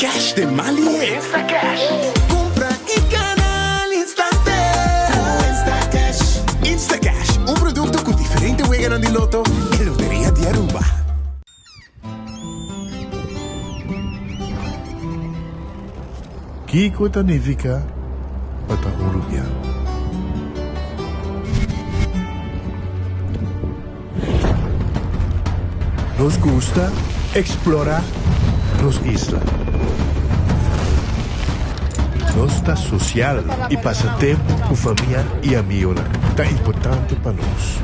Instacash de Mali. Instacash. Compra e canal instante. Instacash. Instacash, un prodotto con differenti wegano di loto e Lotteria di Aruba. Kiko Tanifica Pata Uruguayano. Nos gusta explorar nos islas. Nos está social e passa tempo com família e amigos. Tá importante para nós.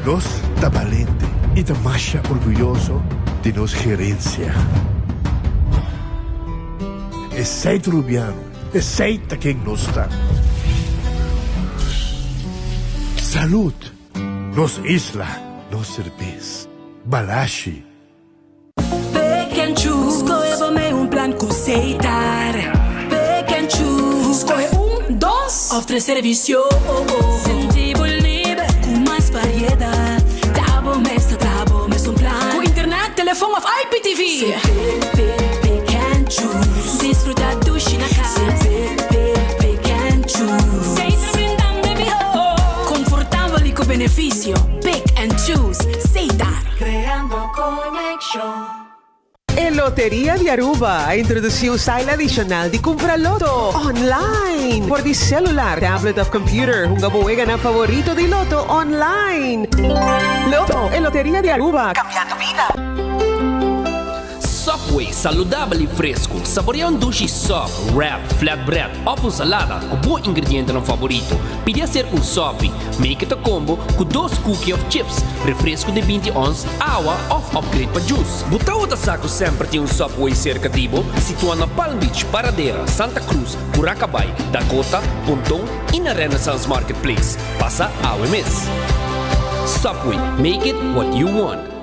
Nós tá valente e tá mais orgulhoso de nossa gerência. Aceita Rubiano, aceita quem nós está. Saúde, nos isla, nos cerveza, balashi. Pick and choose, escolhe um plano que aceitar. Pick and choose, escolhe dos ou três serviços. Sentivo livre, com mais variedade. Tá bom, mas um plano. Com internet, telefone of IPTV. Pick and choose, desfrutar do China casa. Pick and choose, sempre brindando de confortável e com benefício. Pick and choose, aceitar. Creando conexão. A Loteria de Aruba introduziu o style adicional de comprar loto online por de celular, tablet ou computer. Um gaboega na favorito de loto online. Loto, a Loteria de Aruba, cambiando vida. Subway, saudável e fresco. Saboreia um sushi soft, wrap, flatbread, ou salada com bom ingrediente no favorito. Pide ser um soft, make it a combo com 2 cookies of chips, refresco de 20 ons, água ou upgrade para juice. Botão da saco sempre tem um Subway cerca de Ibo, situado na Palm Beach, Paradera, Santa Cruz, Curacabai, Dakota, Pontão e na Renaissance Marketplace. Passa a OMS. Subway, make it what you want.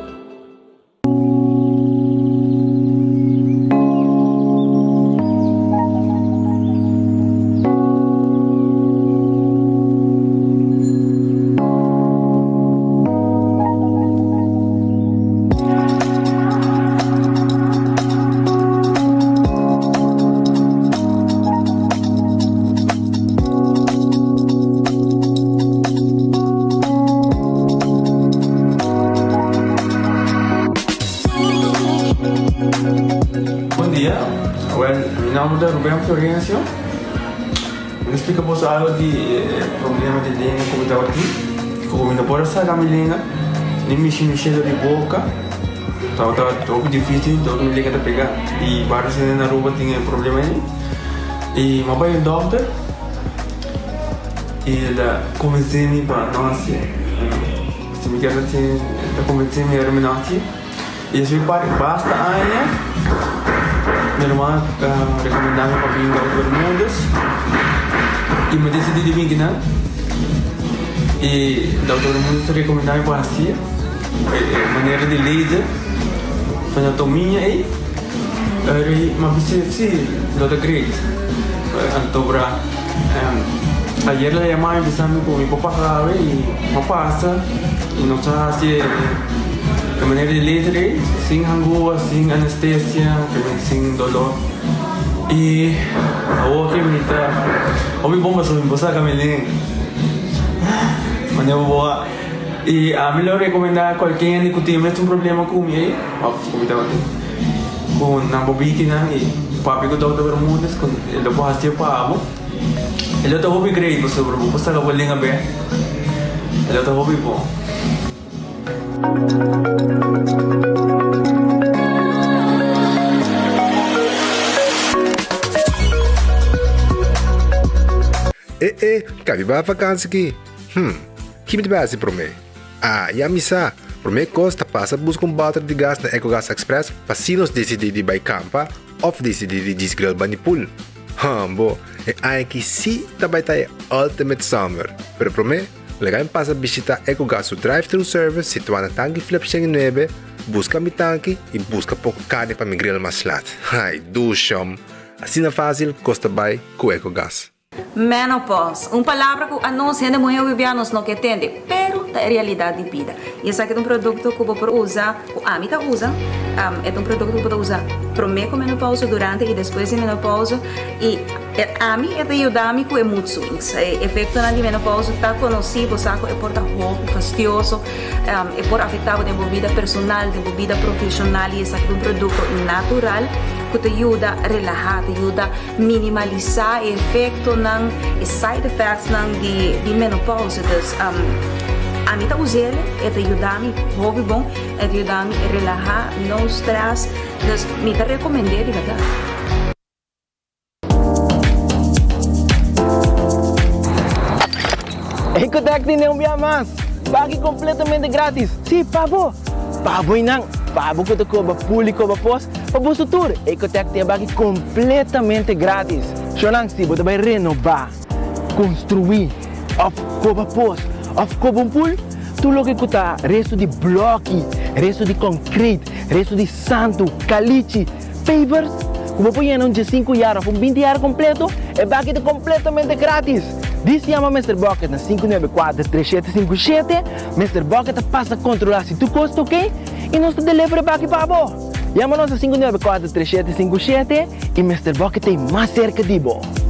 Mi nome é Rubén Florencio. Me explica você algo de problema de língua como estava aqui. Como não pode sair a minha língua, nem mexer de boca. Estava muito difícil, então minha língua de pegar. E vários anos na rua tinha problema aí. E meu pai é doutor. E ele convenceu-me para nascer. Se me quer assim, ele convenceu-me para nascer. E eu basta ainda. Minha irmã recomendava para vir para os mundos e me decidi de vir aqui, e o doutor Mundo recomendava para assim, maneira de laser, fazer anatomia aí, mas sim, doutor Great, então para ayer la llamaba empezando con mi papá grave y me pasa y nos hace de maneira de laser, sem angústia, sem anestesia, sem dolor. E a outra me está, ouvi bomba sobre embolsar camelinho, maneira boa. E a melhor recomendar qualquer que tenha um problema com ele, como estava aqui, com na bobina e papi que estava todo mundo, ele pode fazer para amo. Ele está hobby great, você bro, você está com a língua bem, ele está hobby bom. Cabe para vacança aqui. Que me base para mim? E a missa, para mim costa passa buscar bater de gás na EcoGas Express para se nós decidir de campa ou decidir de desgrill banipul. Bom, aqui sim também tá Ultimate Summer. Pero para mim, legal passa visitar EcoGas o drive-thru service situado na tanque Flip 9, busca mi tanque e busca pouco carne para mi grill mais lat. Ai, dushom. Assim é fácil, costa bem com EcoGas. Menopause, palavra que a nós, gente mulher vivianos não entende, pero é realidade de vida. E esse aqui é um produto que eu vou usar, a mim usa, é um produto que eu vou usar para a menopausa, durante e depois da menopausa. E a mim é de ajudar-me com mood swings. O efeito na menopausa está conhecido, sabe? É por roubo, fastidioso, é por afetar a vida personal, a vida profissional. E esse aqui é um produto natural que te ajuda a relaxar, te ajuda a minimalizar o efeito, os side effects de menopausa. Então, a mim usa ele, é te ajudar-me, hobby bom, é te ajudar-me a relaxar, não stress. Então, me te recomendei, de verdade. Ecotec tiene un día más. Pague completamente gratis. Sí, pabo. Pabo inang. Pabo que te cobra público para pos. Pabo su tour. Ecotec te pague completamente gratis. Shonang si você vai renovar, construir, of cobra pos, of cobra pool. Tu lo que custa resto de bloque, resto de concrete, resto de santo, caliche, pavers. Como põe um de 5 anos, um 20 anos completo, é pague completamente grátis. Diz chama Mr. Bucket na 594-3757. Mr. Bucket passa a controlar se tu custa, ok? E nós te delivera para aqui para você. Chama-nos a 594-3757 e Mr. Bucket é mais cerca de você.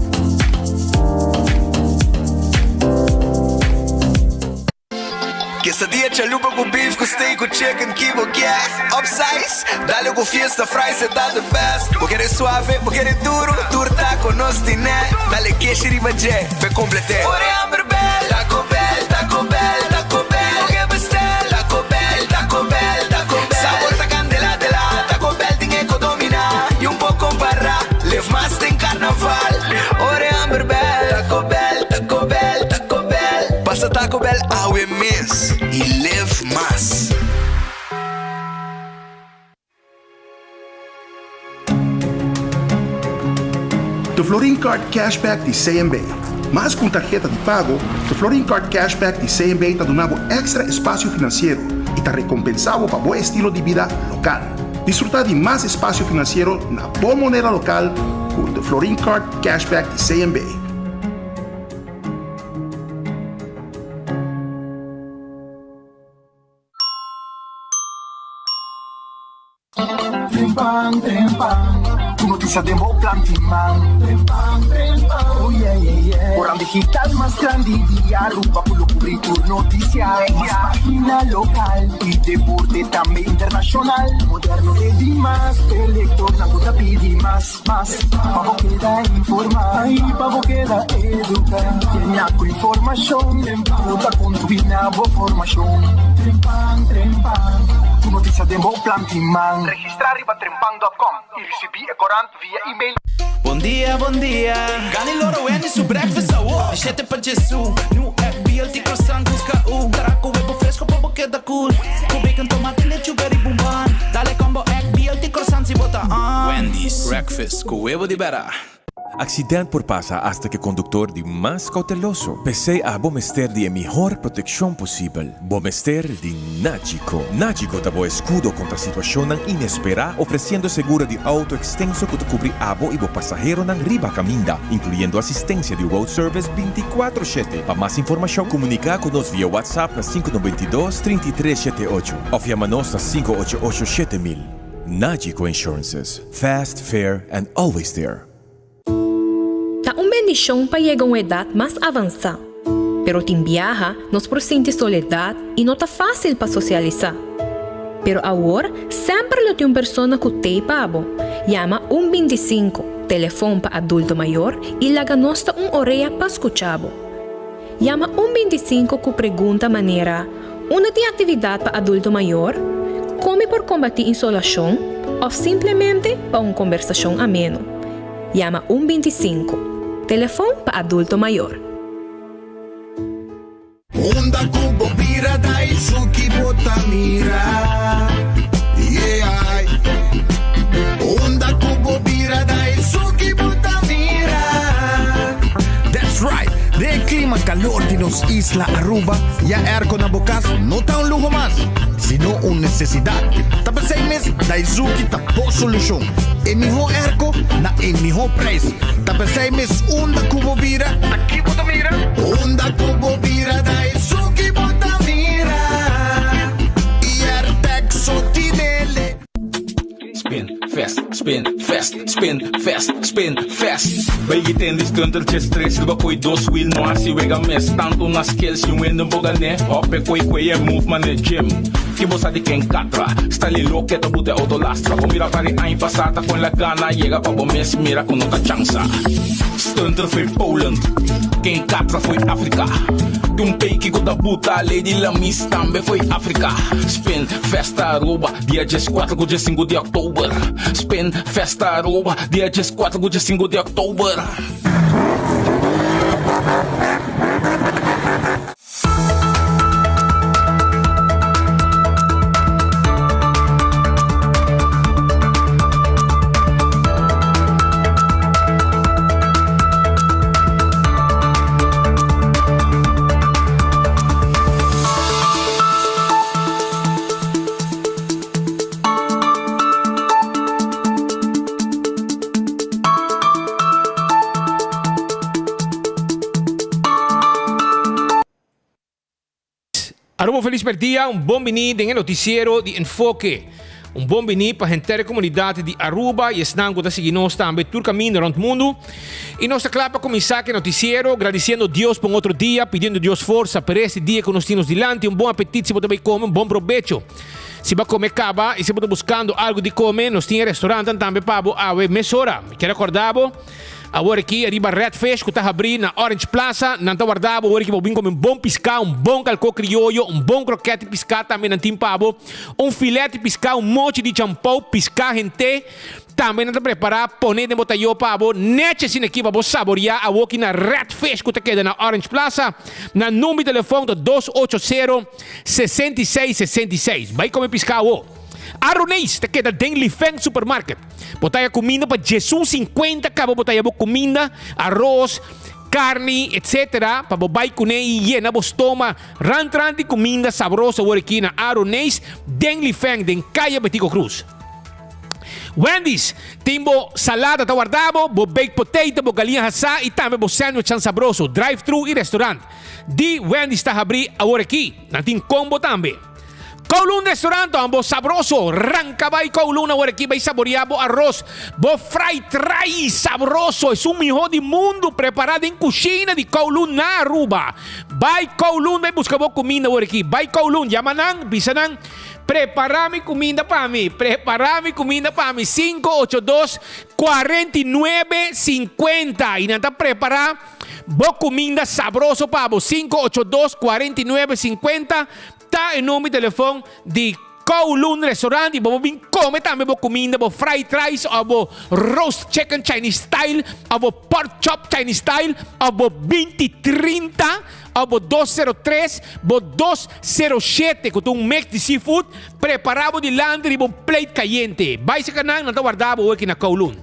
Quesadilla, chalupa com beef, com steak, com chicken, kibo, yeah. Upsize, dale com fiesta, fries, é da the best. Vou querer suave, vou querer duro, turta com nós tiné. Dale queixe, ribajé, pe complete. Ore Amber Bell, Taco Bell, Taco Bell, Taco Bell. Oge bestel, Taco Bell, Taco Bell, Taco Bell. Sabor ta candela de la, Taco Bell tinha que dominar. E pouco para, live mais tem carnaval. Ore Amber Bell, Taco Bell, Taco Bell, Taco Bell. Passa Taco Bell, awe miss. E live mais. The Florin Card Cashback de CMB. Mas com tarjeta de pago, the Florin Card Cashback de CMB está dando extra espaço financeiro e está recompensado para bom estilo de vida local. Desfrutar de mais espaço financeiro na boa moneda local com the Florin Card Cashback de CMB. Trempang, tu noticia de Moplan Timang. Trempang, oh yeah, yeah, yeah. Orang digital más grande y Aruba por lo cubrir tu noticia. Más página local y deporte también internacional. Moderno de Dimas, elector, la gota pidi más. Pavo queda informar y pavo queda educar. Tiene con información, puta con tu binabo formación. Trempang, tu noticia de Moplan Timang. Registrar riba trempang.com e recebi e corant via e-mail. Bom dia. Gani loro eni su breakfast awo. Shete pa Jesu. Nu BLT croissant busca u. Caraco huevo fresco pa queda cool. Con bacon, tomate, lechuga y bumban. Dale combo egg BLT croissant si bota on. Wendy's breakfast con huevo de vera. Accidente por pasa hasta que conductor de más cauteloso. Pese a Bomester de mejor protección posible. Bomester de Nagico. Nagico da bo escudo contra situación inesperada, ofreciendo seguro de auto extenso que te cubre abo y bo pasajero nan riba caminda, incluyendo asistencia de road service 24/7. Para más información, comunica con nos vía WhatsApp na 592-3378 o llamanos na 588-7000. Nagico Insurances. Fast, fair, and always there. Bendición para llegar a una edad más avanzada. Pero te viaja, nos presenta soledad y no está fácil para socializar. Pero ahora, siempre lo tiene una persona que te paga. Llama 125, teléfono para adulto mayor y la ganosta una orella para escuchar. Llama 125 que pregunta manera, una de actividad para adulto mayor, come por combatir insolación o simplemente para una conversación ameno. Llama 125. Teléfono para adulto mayor. Onda cubo pira da Isuki botamira. Yeah. Onda cubo pira da Isuki botamira. That's right. De clima calor de nos Isla Aruba, ya airco na bocas no está un lujo más, sino una necesidad. Tapa 6 meses, da Izuki tapo solución. El mejor airco na el mejor precio. Tapa 6 meses, cubo vira. Aquí bota mira. Onda cubo vira da Izuki botamira. fast, spin fast, spin fast, spin fast. Bij je ten die stunteltjes stress, we koi dos wheel no asi wega mes. Tanto na skills you in the bogane, op e koi e move man e gym. Que bossa de quem catra, style lo que to bute auto lastra. Con mira pari ain passata con la gana, llega pa bo mes mira con nota chansa. Stunter foi Poland, quem catra foi África. Um peiki com da puta, Lady Lamis também foi África. Spin, festa, Aruba, dia 14 com dia 5 de outubro. Spin, festa, Aruba, dia 14 com dia 5 de outubro. Aruba, feliz dia, bom venir em noticiero de Enfoque. Bom venir para a inteira comunidade de Aruba e estão a seguir nós também todo caminho durante o mundo. E nós estamos para começar o noticiero, agradecendo a Deus por outro dia, pedindo a Deus força para este dia que nós temos diante, bom apetite se você vai comer, bom provecho. Se vai comer caba e se você está buscando algo de comer, nós temos restaurante também para a mesora. Quero recordar agora aqui, arriba Redfish, que está abrindo na Orange Plaza, não está guardado, agora aqui vou vir comer bom pescado, bom calco criollo, bom croquete pescado também não tem pavo, filete pescado, monte de champão, pescado gente, também não está preparado, poner de botalhão pavo, nete assim aqui para saborear, agora aqui na Redfish, que está queda na Orange Plaza, na número de telefone 280-6666, vai comer pescado. Aronês, te queda Denli Feng Supermarket. Botaya comida para Jesus 50, acaba botaya comida, arroz, carne, etc. Para bobai kune e llena bostoma, rantrante comida sabrosa aqui na Aronês, Denli Feng, den Calle Betico Cruz. Wendy's, timbo salada tá guardado, bo baked potato, bo galinha assada e também bo sandwich sabroso, drive-thru e restaurante. De Wendy's está abrir agora aqui, não tem combo também. Kowloon Restaurante, bo sabroso, rancabay Kowloon, ahora aquí vais saborear bo arroz, bo fried rice sabroso, es un mejor del mundo preparado en cocina de Kowloon na Aruba. Bay Kowloon, vai buscar bo comida ahora aquí, Bay Kowloon, llaman, bisanan, prepara mi comida para mí, 582-4950 y nada prepara bo comida sabroso para vos, 582-4950. Está en mi teléfono de Kowloon Restaurant y vamos a comer también comida, fried rice, o roast chicken Chinese style, o pork chop Chinese style, o 2030, o 203, o 207, con un mix de seafood preparado de landry y plate caliente. Vais a canal, no está guardado aquí en Kowloon.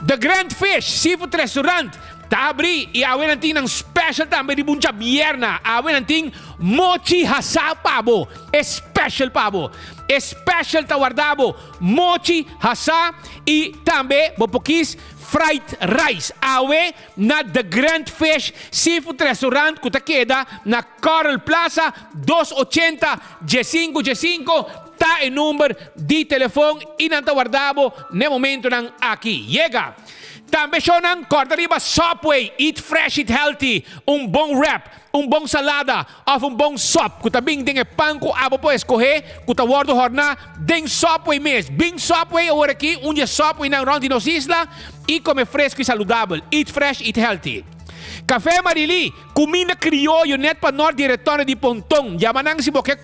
The Grand Fish Seafood Restaurant. Tabri e awen natin ng special também de buncha bierna. Awen natin mochi hasa pabo. Special pabo. Special tawardabo. Mochi hasa e também bopokis fried rice. Awe na The Grand Fish Seafood Restaurant que queda na Coral Plaza 280 G5 tá em número de telefone e não tá guardado no momento nang aqui. Chega. Também chonan corta riba Subway, eat fresh, eat healthy, bom wrap, bom salada, ou bom sop. Que também tem pão que abo pode escolher, que tá guardo horna, tem Subway mesmo. Bem Subway agora aqui, dia Subway na round de nos isla e come fresco e saudável. Eat fresh, eat healthy. Café Marili, comida criollo net para nord diretório de Pontong. Yamanang si você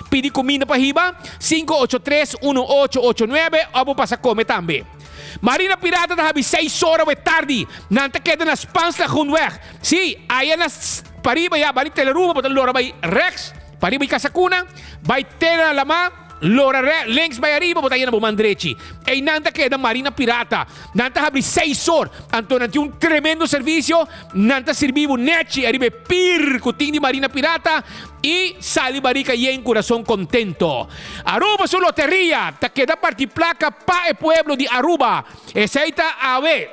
pedir comida para riba, 583-1889, ou passa comer também. Marina Pirata da habi 6 horas da tarde. Nanta queda nas pans da Junweg. Si, aí nas pariba ya, balik Teleruba, botan lora bay Rex, pariba Kasakuna, bay Tela Lama, lora links bay arriba, botan yan na bumandrechi. E nanta queda Marina Pirata. Nanta habi 6 horas. Anto nanti un tremendo servicio. Nanta servivo nechi, arriba pir, kuting di Marina Pirata. E sali barica y en corazón contento. Aruba su lotería. Te queda parti placa pa e pueblo de Aruba. Esaita ave.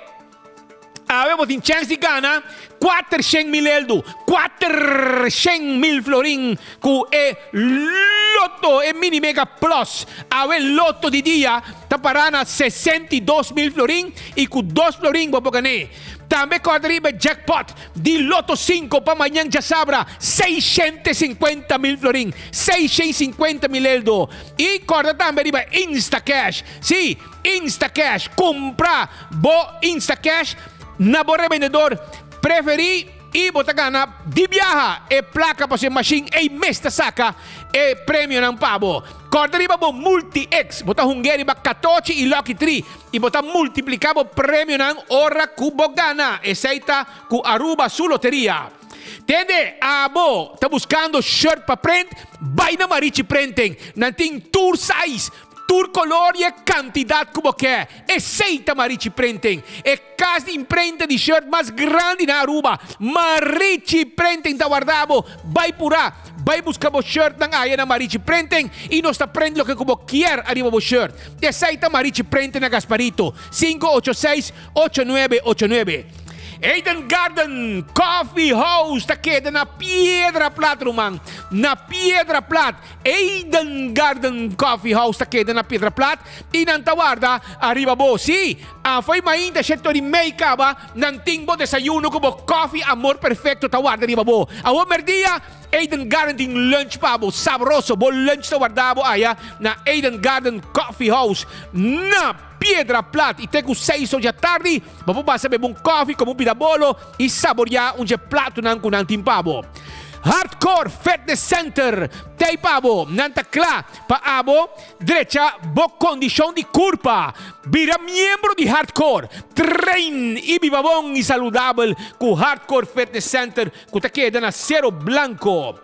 Habemos in chance di gana 400.000 euro, 400.000 florin ku e lotto e mini mega plus. Awe lotto di dia taparana 62.000 florin e ku 2 florin bobo gane. Também quadriba jackpot di Lotto 5 para amanhã já sabra 650.000 florin, 650.000 euro. E corda também riba Insta Cash. Sim, Insta Cash. Compra bo Insta Cash na bo revendedor preferi e botagana di viaja e placa pa sa machine e mesta saka e premio ng pabo. Corda riba bo multi-X. Bota Hungary ba 14 e Lucky 3. E bota multiplicabo premio ng ora kubogana. E seita ku Aruba su loteria. Tende, abo, tá buscando shirt pa print? Vai na Marichi Printing. Nanting tour size. Tour color e quantidade como quer. E seita Marichi Printing. E casa de imprenta de shirt mais grande na Aruba. Marichi Printing tá guardado. Vai pura. Vai buscar o shirt ng aya na Marichi Printing. E nós tá prendendo que como quer arriba o shirt. E seita Marichi Printing na Gasparito. 586-8989. Eden Garden Coffee House takeda na Piedra Plata rumang na Piedra Plata. Eden Garden Coffee House takeda na Piedra Plata inantawarda arriba bo si foi mainta setto di make-up nanting bo desayuno ko bo coffee amor perfecto tawarda arriba bo awo merdia Eden Garden lunch pa bo sabroso bo lunch tawarda bo aya na Eden Garden Coffee House na Piedra Plata. E tem com 6 horas da tarde, vamos passar beber um coffee com um pidabolo e saborear um plato ng kunang timpabo. Hardcore Fitness Center, tem pabo, nantakla, paabo, derecha, bo condição de curva. Vira membro de Hardcore, train e bibabong e saludável com Hardcore Fitness Center, que ta queda na Cerro Blanco.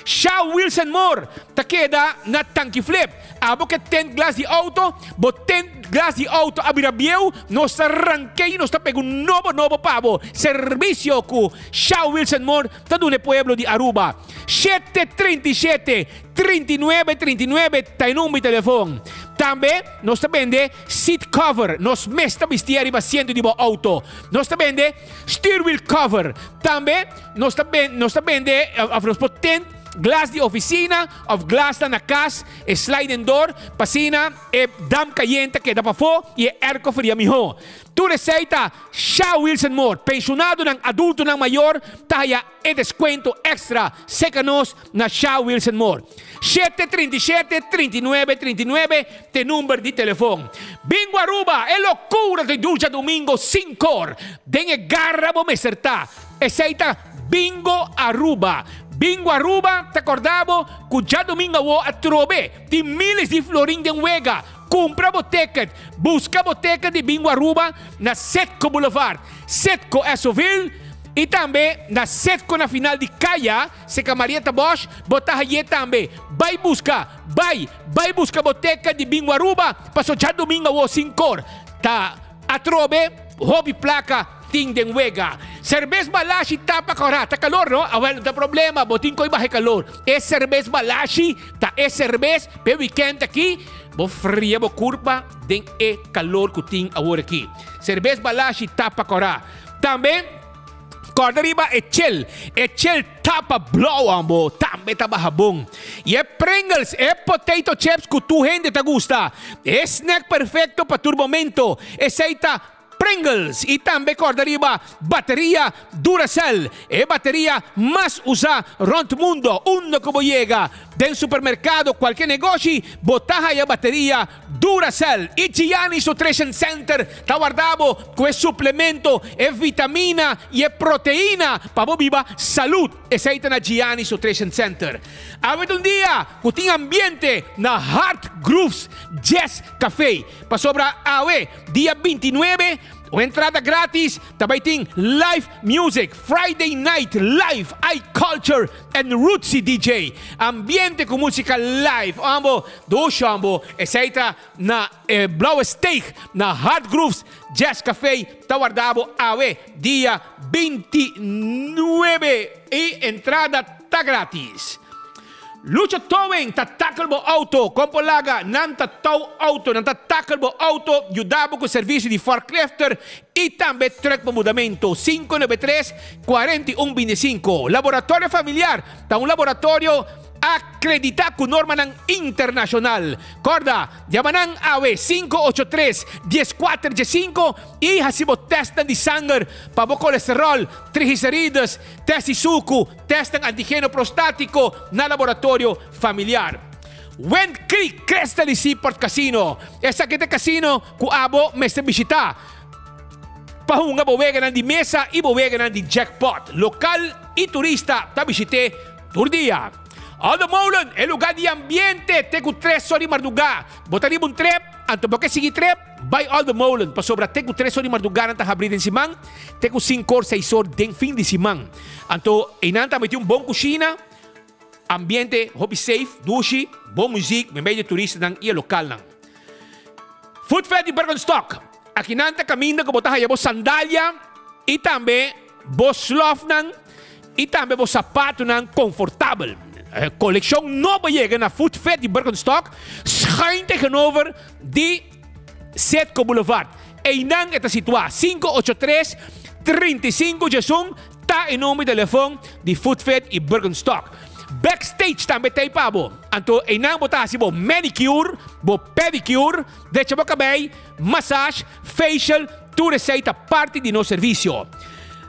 Shaw Wilson Moore, ta queda na Tanki Flip. Abo que tem glass de auto, bo tem glass de auto abirabieu, nos arranquei, nos tapeg un novo pavo. Servicio cu Shaw Wilson Moore, tadune pueblo di Aruba. 737-3939, tainong mi telefon. Também nos vende seat cover, nos mesta vestieri paciente di bo auto. Nos vende steering wheel cover. Também nos vende afros potente glass de oficina, of glass na casa, sliding door, pasina, e dam caliente que dá para fo e airco fria miho. Tu receita Shaw Wilson Moore, pensionado ng adulto ng mayor, taya e descuento extra, secanos na Shaw Wilson Moore. 737-3939, te numero di telefono. Bingo Aruba, è locura di Dulce Domingo, sin cor. Den garra bo meserta. E seita Bingo Aruba. Bingo Aruba, te acordavo, que já domingo a trobe de miles de florim de Uega. Compra o ticket, busca o ticket de Bingo Aruba na Setco Boulevard, Setco Essoville e também na Setco na final de Caia, Seca Marieta Bosch, botar aí também. Vai buscar o ticket de Bingo Aruba, passou já domingo o 5 tá a trobe, hobby placa, ting de Uega. Cerveza Balashi tapa kora, ta calor no? Well, da problema, botin ko iba calor. É cerveza Balashi, ta é cerveza, pe weekend aqui, bo fria bo curva, den é calor que ting agora aqui. Cerveza Balashi tapa kora. Também corda riba é chill tapa blow ambo, também taba habong. E é Pringles, é potato chips que tu gente te gusta. É snack perfecto para tu momento. É seita Pringles e também corda riba bateria Duracell e bateria mais usada rond mundo uno como llega del supermercado qualche negócio botaja a bateria Duracell e Giannis Nutrition Center tá guardado com esse suplemento e vitamina e proteína para viva saúde e seita na Giannis Nutrition Center. Avete un dia que tem ambiente na Heart Grooves Jazz Café para sobra awe dia 29 o entrada grátis, também tem live music, Friday night live, iCulture and Rootsy DJ. Ambiente com música live, ambo, doce ambo, aceita na Blow Steak, na Hard Grooves Jazz Café, tá guardado awe, dia 29 e entrada tá grátis. Lucha Towing, tatakal mo auto. Kompolaga, nan tataw auto, nan tatakal mo auto. Yudabo ko serviço de forklifter e também truck para mudamento. 593-4125. Laboratório familiar. Tá um laboratório acreditado com norma ng internacional. Corda, yamanang AWE 583-1415 e hasibo test ng sangue, pabo colesterol, triglicérides, test de suco, test ng antigeno prostático na laboratório familiar. When Creek Cresta de Seaport Casino. Esa kita casino kuabo meste bisita. Pahunga bowega ng di mesa i bowega ng di jackpot. Lokal i turista tabisite turdia. Aldo Molen, el lugar de ambiente, teku 3 sori marduga. Botari bun trep, anto boke sigi trep, by Aldo Molen. Pasobra teku 3 sori marduga nanta habrin simang, teku 5 or 6 or den fin de simang. Anto inanta meti bom kusina, ambiente, hobby safe, dushi, bom music, may medio turista ng iya lokal nang. Food Fed di Bergenstock. Akinanta kaminda ko botahay bo sandalya, itambe bo slof nang, itambe bo sapato nang comfortable. Collectie nova chega na Food Fed de Bergenstock schuin tegenover die Setco Boulevard. Einang esta situa 583-35 Jason ta inome telefoon di Food Fed e Bergenstock. Backstage também tem pabo. Anto einang botasi bo manicure, bo pedicure, deixa bo cabelo, massage, facial, tu receita parte di no servicio.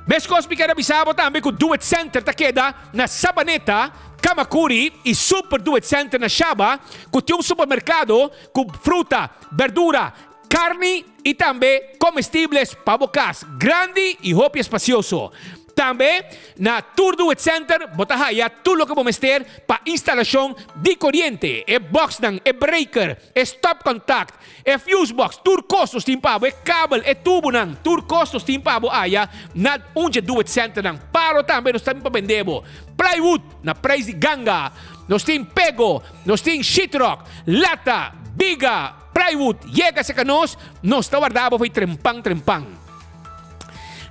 Mes cosmi que bisabo também com Do It Center ta queda na Sabaneta, Kamakuri e Super Do It Center na Shaba, que tem supermercado com fruta, verdura, carne e também comestíveis para bocas grande e roupa espacioso. Também na Tour Do It Center, botahaya tudo que vamos ter para instalação de corrente, é box nang, é breaker, é stop contact, é fuse box, tur costos timpabo, é cable, é tubo nang, tur costos timpabo aya na onde Do It Center nang. Paro também nós também para vendebo. Plywood na price de ganga, nós tem pego, nós tem sheetrock, lata, biga, plywood, llega sa canos, nós está guardado foi trempang.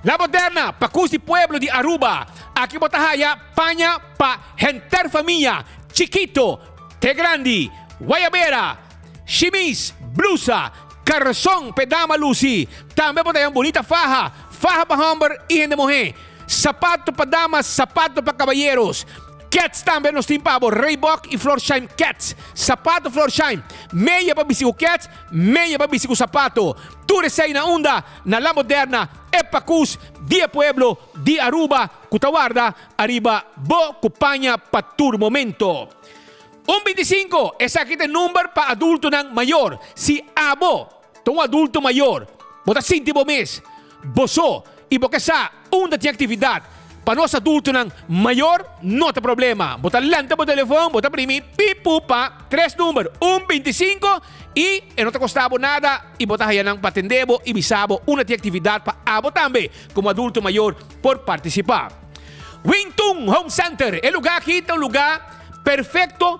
La Moderna, Pacus de Pueblo de Aruba. Aqui botahaya, paña pa Henter Familia, Chiquito, Te Grande, Guayabera, Chimis, Blusa, Carson, Pedama Lucy. Também botahaya bonita faja pa hombre e de mujer. Sapato pa damas, sapato pa caballeros. Cats também nos timpabo, Reebok e Florsheim Cats. Sapato Florsheim, meia pa bisigo Cats, meia pa bisigo sapato. Tu resei na onda, na La Moderna, Epacus, Dia Pueblo, di Aruba, Cutaguarda, arriba, bo, cupaña, pa tur momento. 125, esa aqui tem número pa adulto ng mayor. Si abo, tong adulto mayor, bota sintimo mes, boso, e bokasa, unda ti atividade. Para nós adultos ng mayor, não tem problema. Bota lanta po telefone, bota primi, pipupa, 3 número, 125 e não te costava nada e bota hayan ng patendebo e bisabo una ti atividade para abo também, como adulto mayor, por participar. Wingtung Home Center, el lugar aqui é um lugar perfeito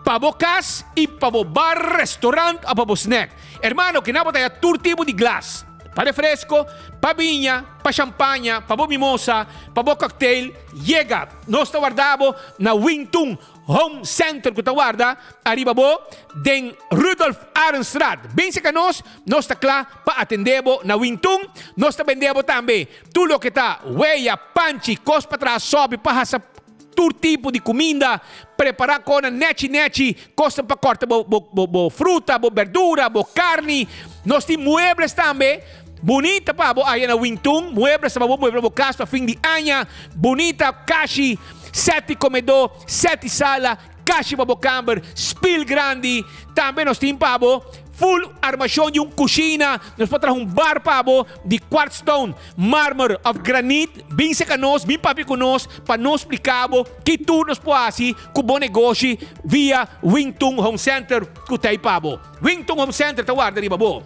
para bocas e para bar, restaurante ou para snack. Hermano, que na bota ya tur tipo de glass. Pa refresco, pa vinha, pa champanha, pa bo mimosa, pa bo cocktail, llega. Nós ta guardabo na Wingtung Home Center que ta guarda, arriba bo, den Rudolf Arenstraat. Bem se que nós ta klá pa atendebo na Wingtung, nós ta vendebo também tudo que ta weia, panchi, cos pa trás, sobe, pa hasa tur tipo de comida, preparar com neti, costa para cortar bo fruta, bo verdura, bo carne. Nós temos muebles também. Bonita pa bo aí na Wingtung, muebles sa bo muebles bo casa fim de ano, bonita caixi, 7 comedor, 7 sala, caixi pa bo camper, spill grande, também nós temos pa bo full armação de cozinha, nós podemos bar pa bo de quartzstone, mármore of granite, bem se canos, bem papi conos, para nos explicar bo que tu nos pode com bom negócio via Wingtung Home Center, que tem pa bo. Wingtung Home Center ta guarda riba bo.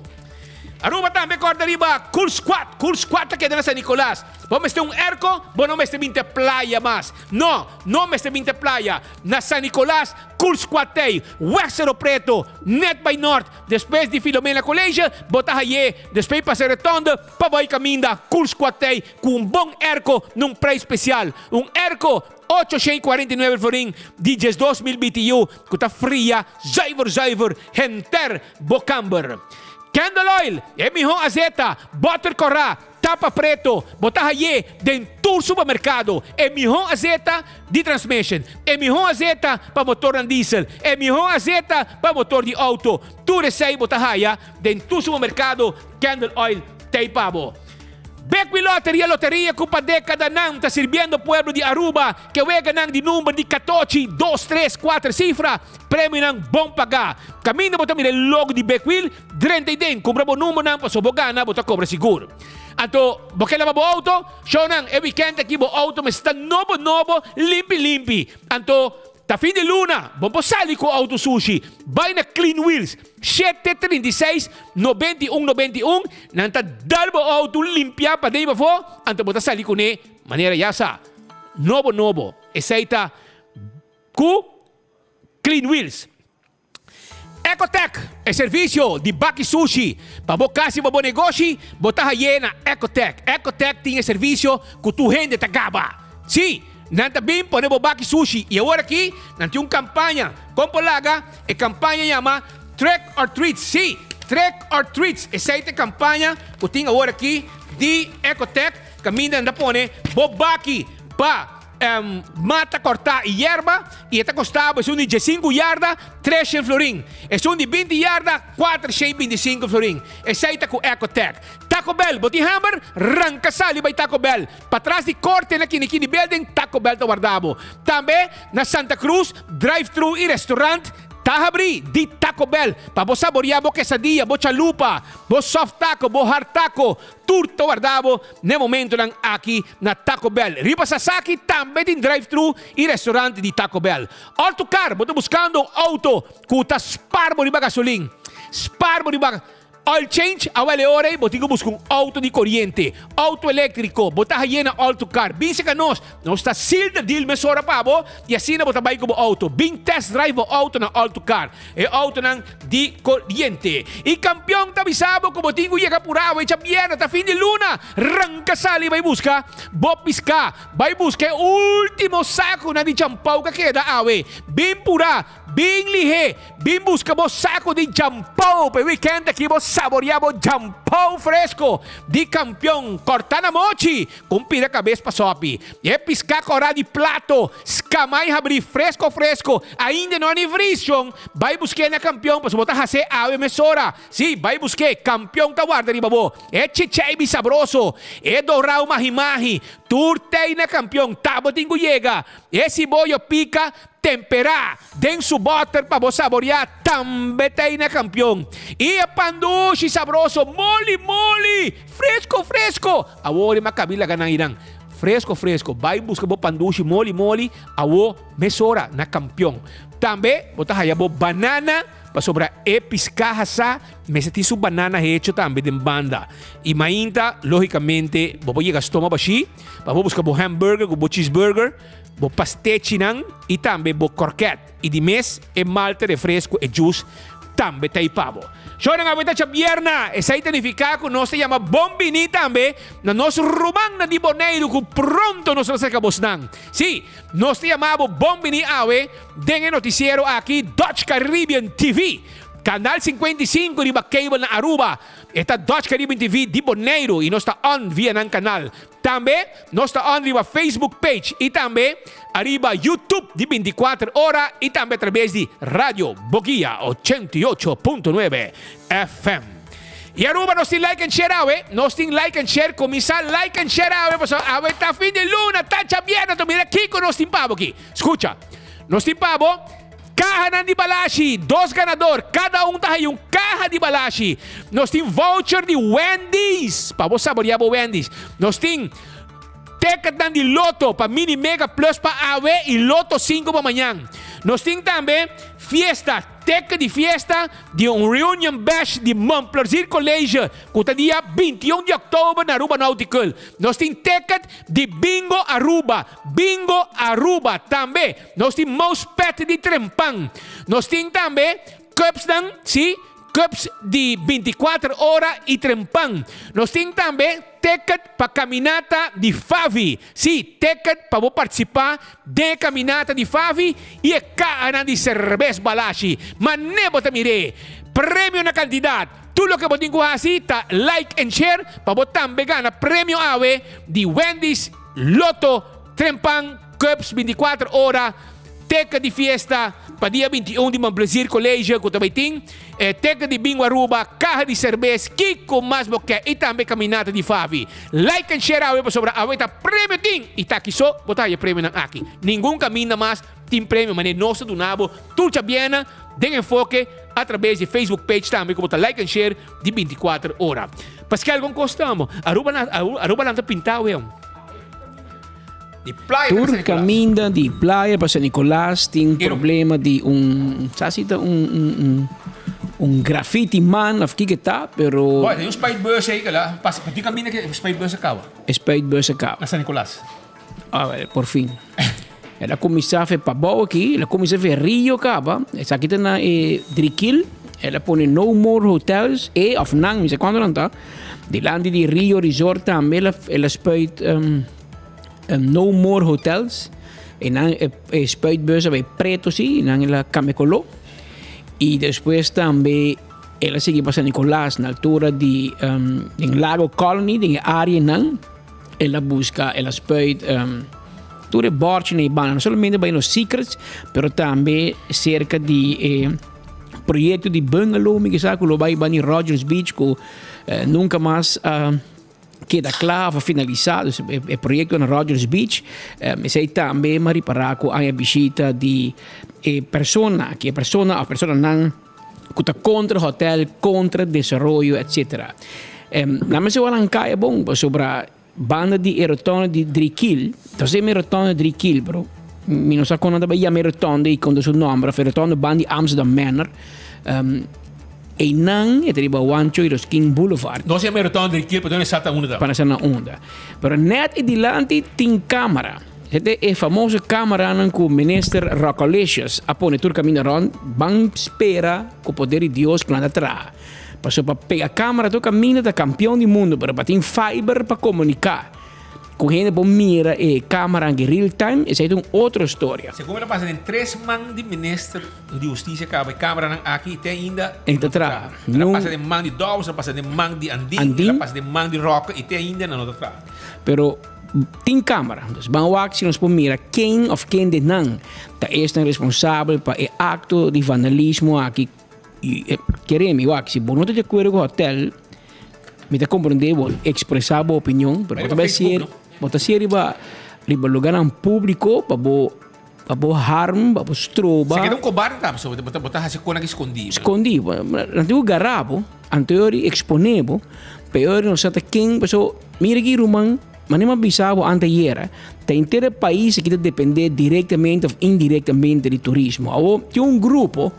Aruba também corda riba, Cool Squat que é na San Nicolás. Vamos ter airco, não me este playa mais. Não me este playa. Na San Nicolás, Cool Squat tem, Wexero Preto, Net by North, depois de Filomena College, bota aí, depois para Retonda, para vai caminda, Cool Squat tem, com bom airco num preço especial. Airco 849 florin di 2.000 BTU kuta fria zuiver henter bocamber. Candle oil, emiho azeta, butter cora, tapa preto, botahaye, den tour supermercado, emiho azeta di transmission, emiho azeta pa motor ng diesel, emiho azeta pa motor di auto, ture sei botahaya, den tour supermercado, candle oil, taipabo. Beckwith Loteria com a década não está sirviendo pueblo de Aruba que wega nang di número de 14, 2, 3, 4 cifra prêmio nang bom pagar. Caminho bota mira logo de Beckwith, 30 den compra bo número nang pasobogana bota cobra seguro. Anto, porque leva bo auto, show nang e weekend aqui bo auto mas está novo, limpi. Anto, ta fim de luna, bom po sali com auto sushi, vai na Clean Wheels, 736-9191, nanta dalbo auto limpia pa dei bafo, anto bota sali com ne, maneira yasa, novo, essaita com Clean Wheels. Ecotech é serviço de Baki Sushi. Para você fazer um negócio, botar aí na Ecotech. Ecotech tem serviço que tu rende tagaba. Sim. Nanta bim ponemos Baki Sushi. E agora aqui, nanti campanha. Como polaga, a campanha chama Trick or Treats. Sim, Trick or Treats. Essa é a campanha que tem agora aqui de Ecotech. Caminha na pone, Bobaki pa mata cortar hierba e está custava é um de 5 yardas 300 florin, é um de 20 yardas 425 florin. Essa é com Ecotech. Taco Bell, boti hammer, ranca sali by Taco Bell. Para trás de corte na kini building, Taco Bell to guardavo. Também na Santa Cruz, drive-thru e restaurante Tahabri di Taco Bell. Pa bo saborear bo quesadilla, bo chalupa, bo soft taco, bo hard taco. Turto guardavo nel momento lang aqui na Taco Bell. Riba Sasaki também tem drive-thru e restaurante di Taco Bell. Autocar, boto buscando auto kuta sparbo di gasolina. Sparbo di oil change, awale ore, botigo busca auto di corriente, auto elétrico, botaha na Autocar. Bin se kanos, não está silda deal mesora pa bo, e assim na botabay ko bo auto. Bin test drive o auto na Autocar. E auto nang di corriente. E campeão tabisabo ko botingo yega purawa, e champiena ta fin de luna, rancasali vai busca, bo pisca, vai busca último saco na di champau ka queda awe. Bin pura, bin lihe, bin busca bo saco di champau, pe weekend aqui bo saboreamos jampão fresco de campeão Cortana Mochi com pira cabeça para sopi e piscar corá de plato escamai abrir fresco ainda não anivrition vai buscar na campeão para botar hase ave mesora sim vai buscar campeão ta guarda de babo é chichai sabroso é dorau mahimahi turtei na campeão tabotingo llega esse boio pica temperar, den su butter para vos saborear, também tem na campeão. E a pandushi sabroso, moli, fresco. Agora uma cabila ganang irang. Fresco. Vai buscar bo pandushi, moli, awo mesora na campeão. Também, bota hayabo banana, para sobra piscaha sa, mesati su banana hecho também de banda. E mainta, logicamente, bobo llega stoma bashi, para buscar bo hamburger, bo cheeseburger, bo pastechi nang e também bo croquette e de mês é malte refresco e juice também taipavo. Show nga bita sa bierna e sa itanifica ko nos se llama Bombini também na nos rumang na di Boneiro ko pronto nos sacabos nang. Sí, nos se llamaba Bombini awe den noticiero aqui Dutch Caribbean TV. Canal 55 riba cable na Aruba. Esta Dutch Caribbean TV di Boneiro e nós está on via ng canal. Também nós está on riba Facebook page e também arriba YouTube di 24 ora e também através de Radio Bogia 88.9 FM. E Aruba nós tem like and share awe, nós tem like and share, começar like and share awe, awe tá fim de luna, tá chabiana, to mira aqui com nós tem pavo aqui. Escucha, nós tem pavo caja de Balashi, 2 ganador, cada tá aí caja de Balashi. Nós tem voucher de Wendy's, para você saborear o Wendy's. Nós tem ticket de Loto para Mini Mega Plus para AW e Loto 5 para amanhã. Nós tem também fiesta, ticket de fiesta de reunion bash de Montplaisir College, que está dia 21 de outubro na Aruba Nautical. Nós tem ticket de Bingo Aruba também. Nós tem mouse pet de Trempang. Nós tem também cups dan, sim, cups de 24 horas y trempang. Nós temos também ticket para caminata de Favi. Sim, ticket para participar de caminata de Favi e cá de cerveja balashi. Mas nem bota mire. Prêmio na candidato. Tudo que você tem assim, tá like and share para você também ganhar prêmio AWE de Wendy's Lotto Trempang Cups 24 horas. Teca de fiesta para dia 21 de Brasil Colégio, que também tem. Teca de bingo Aruba, carro de cerveja, Kiko mais boquê e também caminata de Favi. Like and share AWE para sobrar. AWE tá prêmio tem. E tá aqui só, botar aí prêmio na aqui. Nenhum caminho mais tem prêmio, mas nosso do nabo. Tudo bem, den enfoque através de Facebook page também, como botar like and share de 24 horas. Pascal, como costamos? Aruba não tá pintado, de playa Tur caminha de playa para San Nicolás tem problema de graffiti man of que tá, pero tem um Spidebus aí que lá, passa para ti caminha que Spidebus acaba. Spidebus acaba. Na San Nicolás. Por fim. Ela começava a fazer pabau aqui, ela começava a fazer Rio acaba, essa aqui tá na Driquil, ela põe No More Hotels of Nang, não sei quando não tá. Delante de Rio Resort também ela spuit No More Hotels en spuitbus bij Preto sim, en la Camecolo y después también ela sigue para San Nicolás na altura de en Lago Colony de área nan ela busca ela spuit tudo bordje na Ibana, não somente para os secrets, pero também cerca de projeto de bungalow, que sabe que lo vai em Rogers Beach, que nunca mais queda claro, finalizado o projeto na Rogers Beach. Sei também mariparar com a visita de persona, que a persona não que está contra o hotel, contra o desenvolvimento, etc. Na mesma hora é bom sobre a banda de erotone de Driquil. Então, se é erotone de Driquil, bro, mi non sa quando vai a erotone e quando su nome, erotone banda de Amsterdam Manor. E não é tribo Wancho e los King Boulevard. Não se é erotone de Driquil, para não salta onda. Para ser na onda. Pero net e dilante tem câmara. Esta é a famosa câmara que o ministro Rocolicious apone todo caminho rond, van espera com o poder de Deus que anda atrás. Passou para pegar a câmera, todo caminho da campeão do mundo, para ter fiber para comunicar. Com gente para mirar a câmera em real time, essa é uma outra história. Segundo ela passa em 3 man de ministro de justiça que a câmera aqui tem ainda em atrás. Ela passa de man de Dawes, ela passa de man de Andin, ela passa de man de Roca e tem ainda na outra atrás. Pero tem câmera, então vamos ver se nós podemos mirar quem ou quem de não está responsável para o acto de vandalismo aqui. Queremos, se você não está de acordo com o hotel, me está compreendendo, expressar a opinião, mas você ser riba lugar público para o harm, para o stroba. Se quer cobarde, você botar assim com escondido. Escondido, não tem o garabo, anterior exponível, pior não sabe quem, pessoa, mira aqui rumang, mas não avisava anterior, tem todo o país que depende diretamente ou indiretamente do turismo. Tem grupo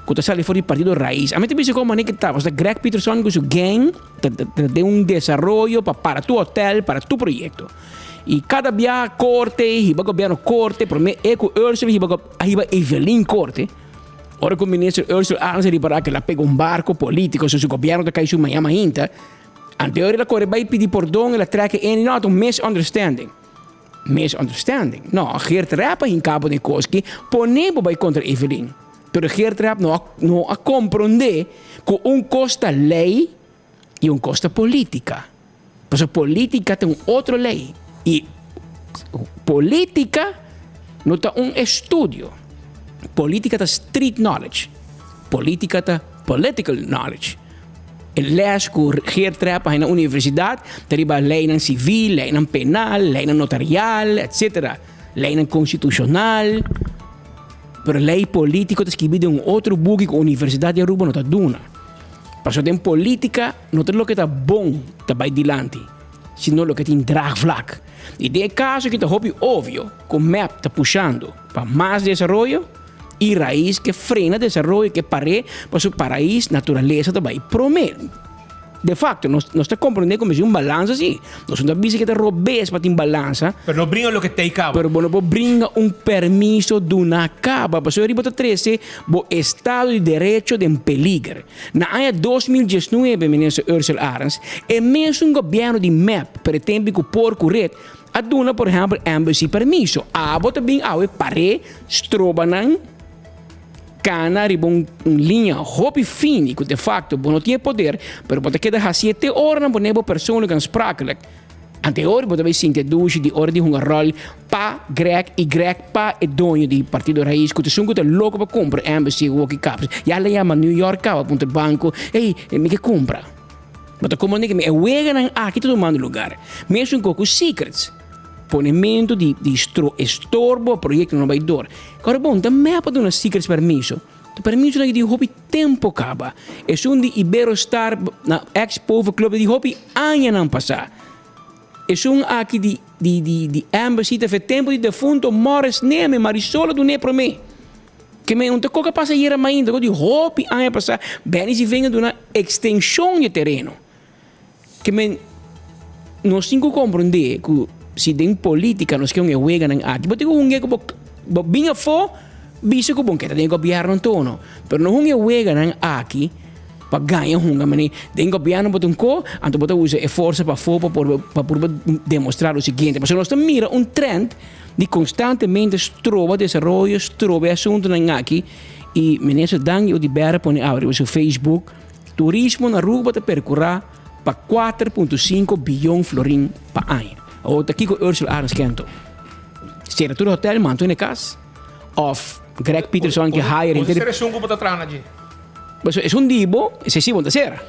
que está fora do Partido Raiz. A mim também se como que estava, Greg Peterson com sua gang de desenvolvimento para tu hotel, para tu projeto. E cada dia corte, hiba governo corte, para mim é com Ursula hiba Evelyn corte. Ora com o ministro Ursula Arns para que ela pega barco político, se o governo da caiu Miami ainda. Anterior ela corre vai pedir perdão, ela treca em não um misunderstanding. Misunderstanding. Não, Geert Rapa em cabo de Koski, ponemos vai contra Evelyn. Pero Geert Rapp não a compreender que costa lei e costa política. Porque política tem outra lei. E política não tem estudo. Política tem street knowledge. Política tem political knowledge. Les que Geert Rapp na universidade, tem lei na civil, lei na penal, lei na notarial, etc. Lei na constitucional. Pero lei política está escrita em outro book que a Universidade de Aruba não está dando. Porque tem política, não é o que está bom, está vai dilante, sino o que tem draagvlak. E de caso que está óbvio, que o MAP está puxando para mais desenvolvimento e raiz que frena desenvolvimento, que para o país, natureza está vai promover. de facto, nós está compreendendo como é balança assim. Nós não sabemos que é robês para ter balança. Pero não brinca o que tem cabo. Pero não brinca permiso de uma caba. Para eu riba 13, o Estado de Direito de peligro. Na ano 2019, ministro Ursula Arens, é mesmo governo de MAP pretende que por correto a dona, por exemplo, embassy permiso. A bota bem ao pare, strobanan, cana, ribon linha, hopi fini, que de facto não tinha poder, mas pode quedar 7 horas na boneco persoonlijk en sprakelijk. Anterior, pode ver sim, de duche, de ordem, um rol, pa, grec, y, pa, e dono de Partido Raiz, que te que louco para comprar embassy, walkie caps. Já le chama New York, para o banco, ei, me que compra. Mas como nem que me wegen aqui todo mundo lugar. Mesmo com os secrets. Ponimento de estorbo projeto não vai dar. Agora bom, também para dar secrets permiso. O permiso não é de hobby tempo acaba. É de Iberostar na ex-povo clube de hobby anos não passar. É aqui de embassy de tempo de defunto Morris Neme Marisola do ne para mim. Que me unta coca passa hier ainda de hobby anos passar. Bem se venha de uma extensão de terreno. Que me nós temos que compreender que se tem política nós queremos wegar aqui, mas tem que bem fo bisa que bom que tem governo tono, pero não wegar aqui para ganhar mas tem governo botam co, então botam usa força para demonstrar o seguinte, mas nós mira trend de constantemente trova desenvolvimento, trova assunto aqui e ministro Dangi o de Berra põe abrir o seu Facebook, turismo na rua para percorrer para 4,5 bilhão florim para ano. Ou aqui com Ursula Arens Kento. Será tudo hotel, manto na casa? Of Greg Peterson que hire... Pode ser um grupo da trana, G. Mas é dibo, excessivo da serra.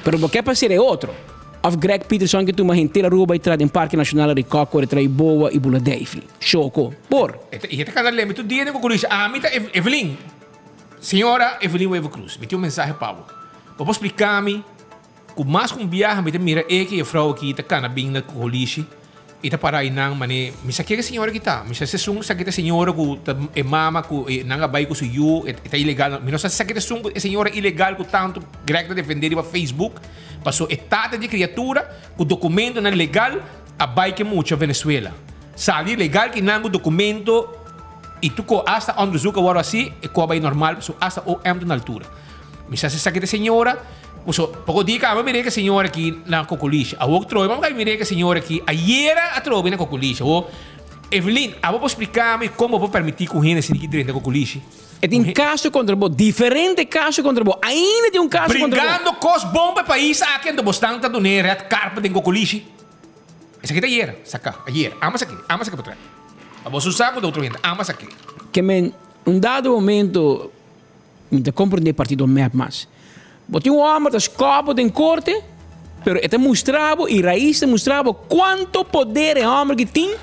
Pero o que pode ser é outro. Of Greg Peterson que tu uma gente na rua vai entrar em Parque Nacional de Coco, trai boa e bula Davey. Choco. Por. E até cada lembra, tu dia de concluir. Me tá Evelyn. Senhora Evelyn Wevo Cruz, me tem mensagem para você. Vou explicar-me. Com mais com viagem, me mira que a frau aqui tá cana bem na coliche. Ita para aí nang mane misa que a senhora kita misa se sung sa kita senhora ku e mama ku nanga bay ku su yu ita ilegal mino sa kita sung e senhora ilegal ku tanto grec defender para Facebook passou etata de criatura ku documento não legal a bay que muito Venezuela sabe legal que nango documento e tu ko hasta onderzoeken waar assim e ko bay normal so hasta o na altura misa sa kita senhora so, poco di ka, mire que senhora aqui na cocoliche. A outra trove, vamos mire que senhora aqui. Ayer a trove na cocoliche. Evelyn, a vou explicar-me como vou permitir que o gente se diga dentro da cocoliche. É tem caso contra você, diferente caso contra você. Ainda tem caso contra você. Brigando cos bom para país aqui do bastante do nere carpa dentro cocoliche. Essa aqui tá ayer, saca. Ayer, amas aqui para trás. A vou usar com outro gente, amas aqui. Que men dado momento de compreender partido map mais. Botou homem das copas em corte, pero este mostrava e raiz mostrava quanto poder é homem que tem,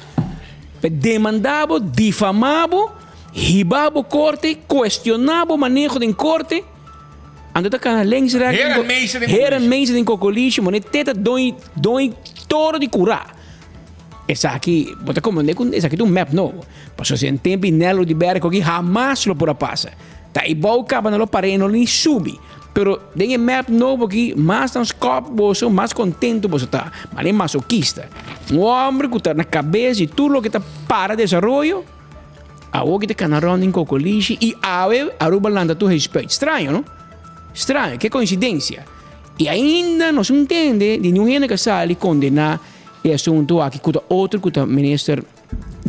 demandava, difamava, ribava corte, questionava o manejo de corte. Ando tá kana lens reg. Heren meisen em cocoliche, mas teta doi toro de curar. Essa aqui, bota como essa aqui um map novo. Passou sem tempo nelo de berco que jamais lo por passa. Tá igual caba no parei no nem subi. Pero tem map novo aqui, mais transcorpo você, mais contento você tá. Mas é masoquista. Homem que está na cabeça de tudo que está para desenvolvimento, a outra que está na ronda em cocoliche e a Aruba landa tu respeito. Estranho, não? Estranho, que coincidência. E ainda não se entende de nenhum que sai condenar esse assunto aqui com outro que o ministro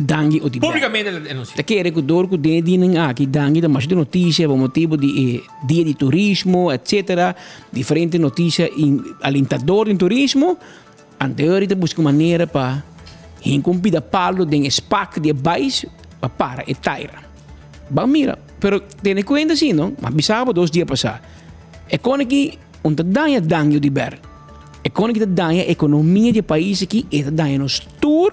Dangi o publicamente denuncia. Te quer que dor que denen aqui Dangi da mais de notícia por motivo de dia de turismo, etc. Diferentes notícias alentador em turismo. Anterior de buscar maneira para incumprir da palo de SPAC de baixo para e taira. Ba mira, pero tem conta assim, não? Mas bisava 2 dias passar. É quando que danha Dangi de ber. É quando que danha economia de país aqui e danha nos tour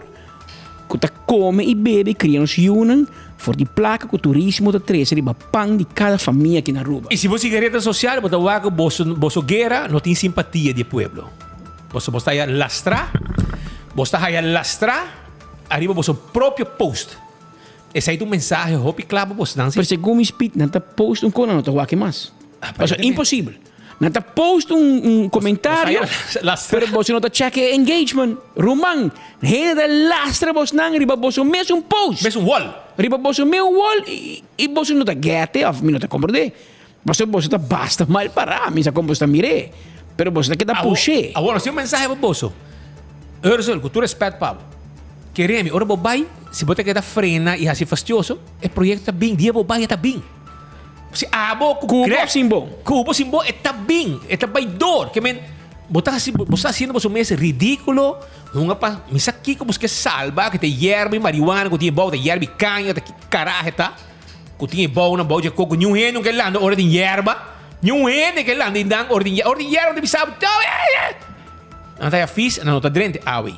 que come e bebe, cria-nos unem, for de placa que o turismo da trece, riba pão de cada família aqui na Aruba. E se você guerreira social, você vai que você guerra não tem simpatia do povo. Você vai lastrar, arriba você próprio post. Esse aí é um mensagem, hope claro, você não. Mas segundo o espírito, não está post coisa, não está o que mais. Impossível. Nata post comentário, pero você não tá check engagement. Rumang, hena da lastra vos nang riba vos mesmo post. Mesmo wall. Riba vos meu wall e vos não tá gete of me não tá compreender. Vos tá basta mal para mim sa como está mire. Pero vos tá que tá puxe. Agora, se um mensagem para você. Ursula, com todo respeito, Pablo. Queremos, ora bobai, se você quer frena e assim fastioso, o projeto tá bem, dia bobai tá bem. Se abo Cubo Simbo está bem, está baidor, que men você haciendo você mesmo ridículo, não pa misa aqui como que salva que te hierba marihuana, que tem bom de hierba canha, de caralho tá. Que tem bom na bom de coco, nenhum eno que lá ora de hierba, nenhum eno que lá dan ora de hierba de sabe. Não tá fish, não tá drente, awi.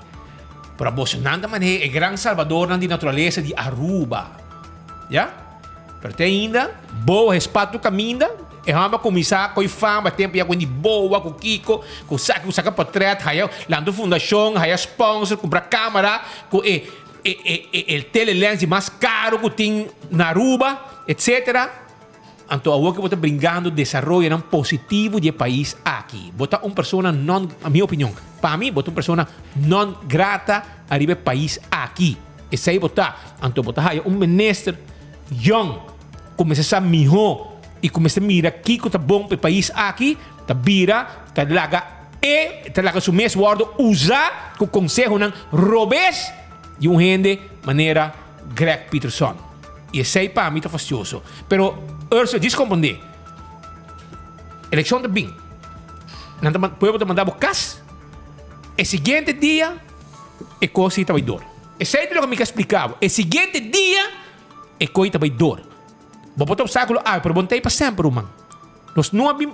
Para você nada maneira é grande salvador na natureza de Aruba. Já? Pero tem ainda boa respeito caminda e vamos começar com fama tempo já com boa com Kiko com saca portrait haya lando fundação haya sponsor comprar câmera com el telelens mais caro que tem na Aruba etc. Então agora que você brincando desenvolvimento positivo de país aqui bota uma pessoa não a minha opinião para mim bota uma pessoa não grata arriba país aqui e sai botar então botar haya ministro young, começa a melhor e começa a mirar aqui que tá bom para o país aqui, tá vira, tá laga o mesmo word usar com o conselho não robes de um gente maneira Greg Peterson. E sei para mim tá fastioso. Pero Ursula descompreender. Eleição tá bem. Não tá povo tá mandar cas. O seguinte dia é coisa tá vai dor. E sei o que me explicava. O seguinte dia e coita vai dor. Vou botar o saco, pero bontei para sempre, man. Nós não abim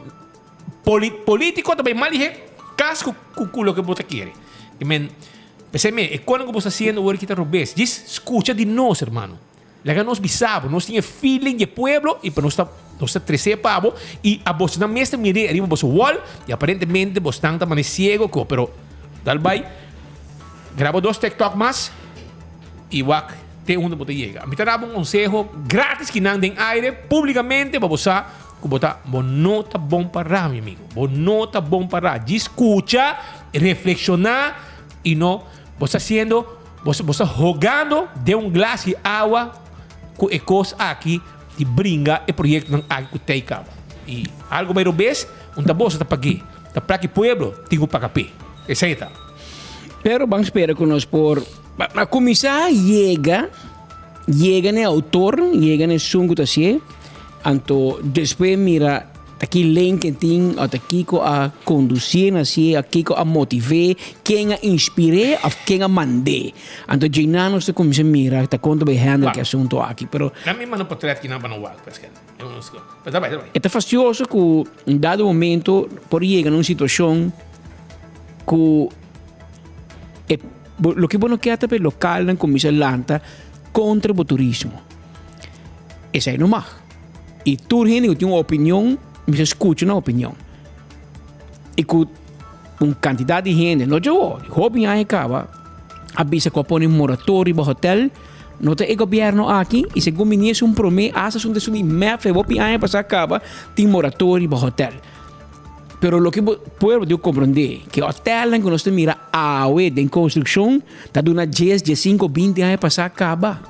político também mal dije, casco com culo que você quer. E men, pensei-me, e quando você está fazendo o que está robês, diz, escuta de nós, irmão. Lega nós bisabo, nós tinha feeling de pueblo e para nós está trece pavo e a você não mesmo mire arriba você wall e aparentemente você está também ciego, pero dal vai grabo 2 TikTok mais e wak tem onde você chega. Me dará um conselho grátis que não tem aire publicamente para você que botar nota bom para meu amigo. Nota bom para escuta, reflexionar e não você sendo você jogando de glass de água com ecos aqui de brinca e projeto não aqui que tem e algo mais robês tá bolsa tá paguei tá para que pueblo tem que pagar pé. Essa aí tá. Pero vamos esperar que nós por a começar chega no autor, chega no sungo assim, então depois mira aqui link tem aqui a conduzir assim, aqui a motivar, quem a inspirar, a quem a mandar. Então já não se começa a mirar, tá quando vai handle que assunto aqui, pero na minha não portrait que não vai no wall, pessoal. É fastidioso que em dado momento por chegar numa situação que lo que bueno queda também local na comissão lanta contra o turismo. Essa é normal. E tu gente que tem uma opinião, me escuta uma opinião. E com uma quantidade de gente, não eu, hobby aí acaba, avisa que põe moratório no hotel, não tem o governo aqui e se o ministro promete, asa um desum map, hobby aí passa acaba, tem moratório no hotel. Pero lo que puedo compreender que o hotel que nós mira a de construção está dando 10, 5, 20 anos para acabar.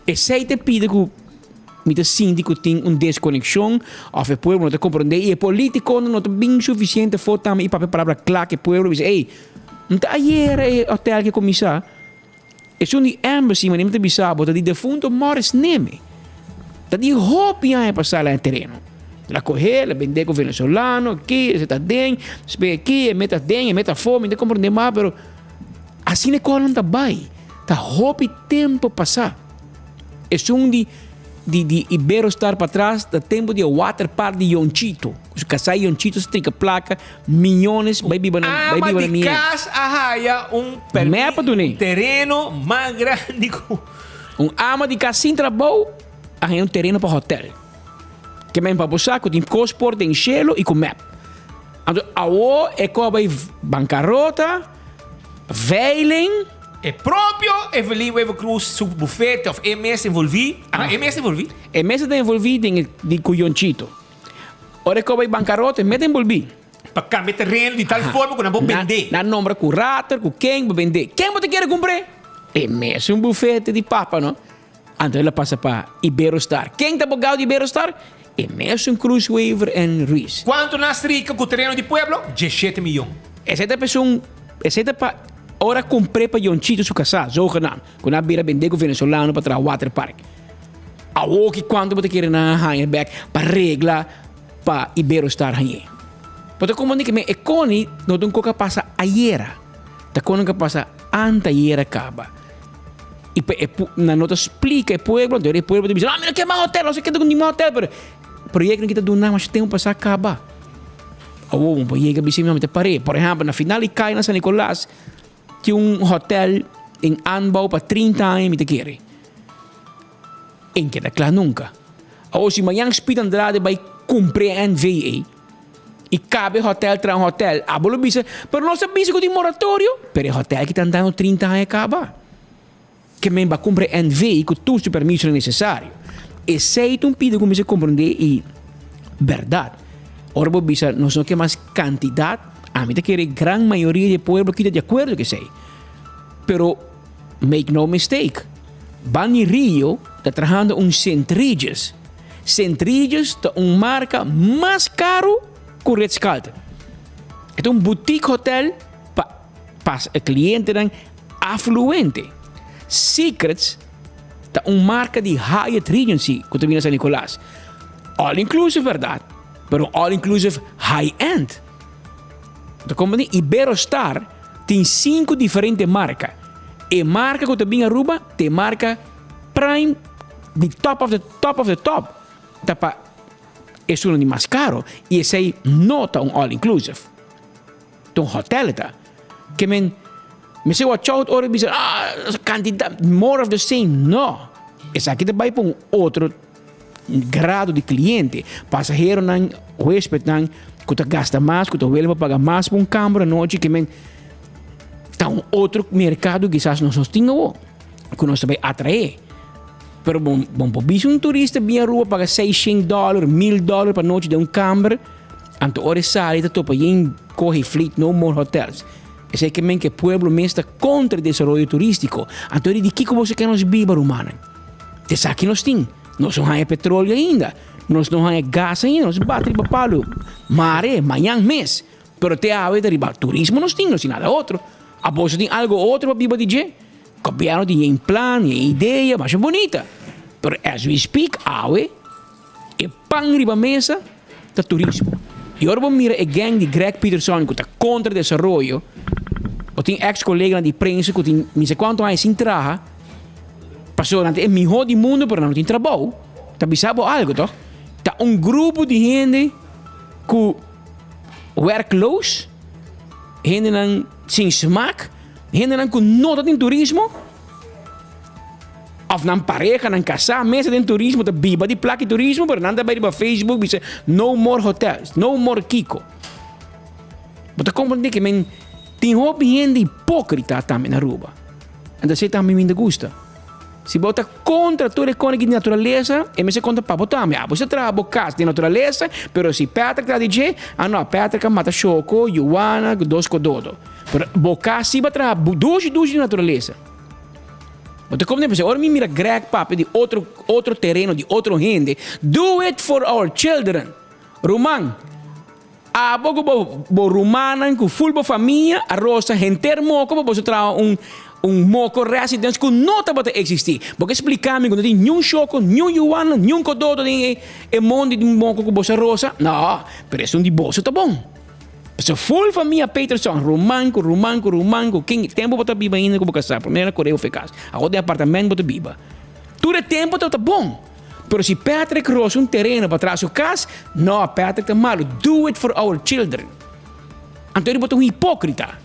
E se te pide que o síndico tem uma desconexão, ou o povo não te compreender, e o político não tem bem suficiente foto e para palavra clara que o povo diz, ei, não está aí o hotel que começar. E se um embassy, mas não te bisabo, está de defunto Morris Neme. Está de hobby anos para lá no terreno. La coger, la vender con venezolano, aquí, se está den, se ve aquí, meta fome, não compreende mais, pero assim é como está bem. Está hobby tempo passar. É de Ibero estar para trás, da tempo de water park de Yonchito. Os casais Yonchito se tem placa, milhões, vai viver na minha. Casa arraia terreno mais grande. Ama de casa sem trabalho, arraia terreno para hotel. Que men para você que tem cospor, tem gelo e com map. Então, agora é como bancarrota, veiling. É próprio Evelyn Weber Cruz, seu buffet, of MS envolvido. MS envolvido? MS envolvido de Cuyonchito. Ora que vai bancarrota, mete em bolbi. Para cambiar terreno de tal forma que não vou vender. Na nombra com o rato, com quem vai vender. Quem você quer comprar? É mesmo um bufete de papa, não? Então ela passa para Iberostar. Quem está bogado de Iberostar? É mesmo um Cruisewaver em Ruiz. Quanto nas rica com o terreno de pueblo? 17 milhões. Essa é a pessoa, essa é para ora comprei para Jonchito su casa, zo genam. Quando a beira vender com o venezuelano para o water park. A que quanto você quer na Hangerback para regla para Iberostar Hanyer. Porque como digo, me econi não tem coca passa aiera. Tá quando que passa antaiera acaba. E na nota explica o pueblo diz, ah, mira que mais hotel, não sei que tem um hotel, pero projeto que está dando nada, mas tem para acabar. Um projeto que me pare. Por exemplo, na final cai na San Nicolás, tinha um hotel em Anbau para 30 anos me te quer. Em que claro nunca. Ou se amanhã Speed Andrade vai cumprir NVA, e cabe hotel tras hotel. A bolo bisa, pero não sabia que tem moratório. Pero o hotel que está dando 30 anos acaba. Que me vai cumprir NVA com todos os permissos necessários. E se tu pide como se compreender e verdade. Ora bolo bisa, não são que mais quantidade. A mim te quer grande maioria do povo que está de acordo que sei. Pero make no mistake. Bani Rio está trabalhando Centriges. Centriges é uma marca mais caro com Ritz-Carlton. É um boutique hotel para clientes afluente. Secrets é uma marca de Hyatt Regency que também é San Nicolás. All inclusive, verdade. Pero all inclusive high-end. Então, como diz, Iberostar tem 5 diferentes marcas. E marca que também Aruba tem marca Prime de top of the top. É um de mais caro. E esse aí não está um all-inclusive. Então, hotel está. Que me sei o chout ora diz, quantidade, more of the same. Não. Esse aqui vai para um outro grado de cliente. Passageiro não, hóspede não, que tu gasta mais, que tu vai pagar mais por câmara noite, que me está um outro mercado que quizás nós tínhamos, que nós vai atrair. Pero bom, um turista bem à rua paga $600, $1,000 para noite de câmara, então hora sai, tá para ir corre fleet, no more hotels. Esse é que o pueblo mesmo está contra o desenvolvimento turístico. Então ele diz que você quer nos biba romana. Isso aqui nós temos. Nós não temos petróleo ainda. Nós não temos gás ainda. Nós batemos para palo. Mare, amanhã mês. Pero te ave de turismo nós temos, não tem nada outro. A bolsa tem algo outro para biba DJ. Copiaram de plano, ideia, mais bonita. Pero as we speak, ave, e pan riba mesa, da turismo. E agora vamos mirar a gang de Greg Peterson, que está contra o desenvolvimento. Eu tenho ex-colega de prensa que tem não sei quanto anos sem trabalhar. Passou é melhor do mundo, mas não tem trabalho. Está pensando algo, toch? Está grupo de gente que werkloos, gente sem smaak, gente que não tem turismo. Of na pareja, na casar, mesa de turismo, de biba de placa de turismo, mas nada vai para Facebook, diz no more hotels, no more Kiko. Mas compreende que tem gente hipócrita também na rua. Então você também me gusta. Se você contra toda a economia de natureza, e você contra papo também. Você trabalha casa de natureza, mas se Patrick está dizendo, não, Patrick mata choco, Joana, dos cododo. Mas você se vai trabalhar duas de natureza. Mas como você ora me mira Greg papo de outro terreno, de outro gente. Do it for our children. Roman. A pouco bo rumana com full bo família, a rosa gente moco, bo você trabalhar moco residente que não tá para existir. Porque explicar-me quando tem nenhum choco, nenhum Joana, nenhum cododo de mundo de moco com bolsa rosa. Não, mas de bolsa tá bom. So full família Peterson, romanco, quem tempo bota biba ainda como casar, primeira Coreia eficaz. Agora de apartamento bota biba. Todo o tempo tá bom. Pero se Patrick roça terreno para trás da casa, não, Patrick tá malo. Do it for our children. Então ele bota hipócrita.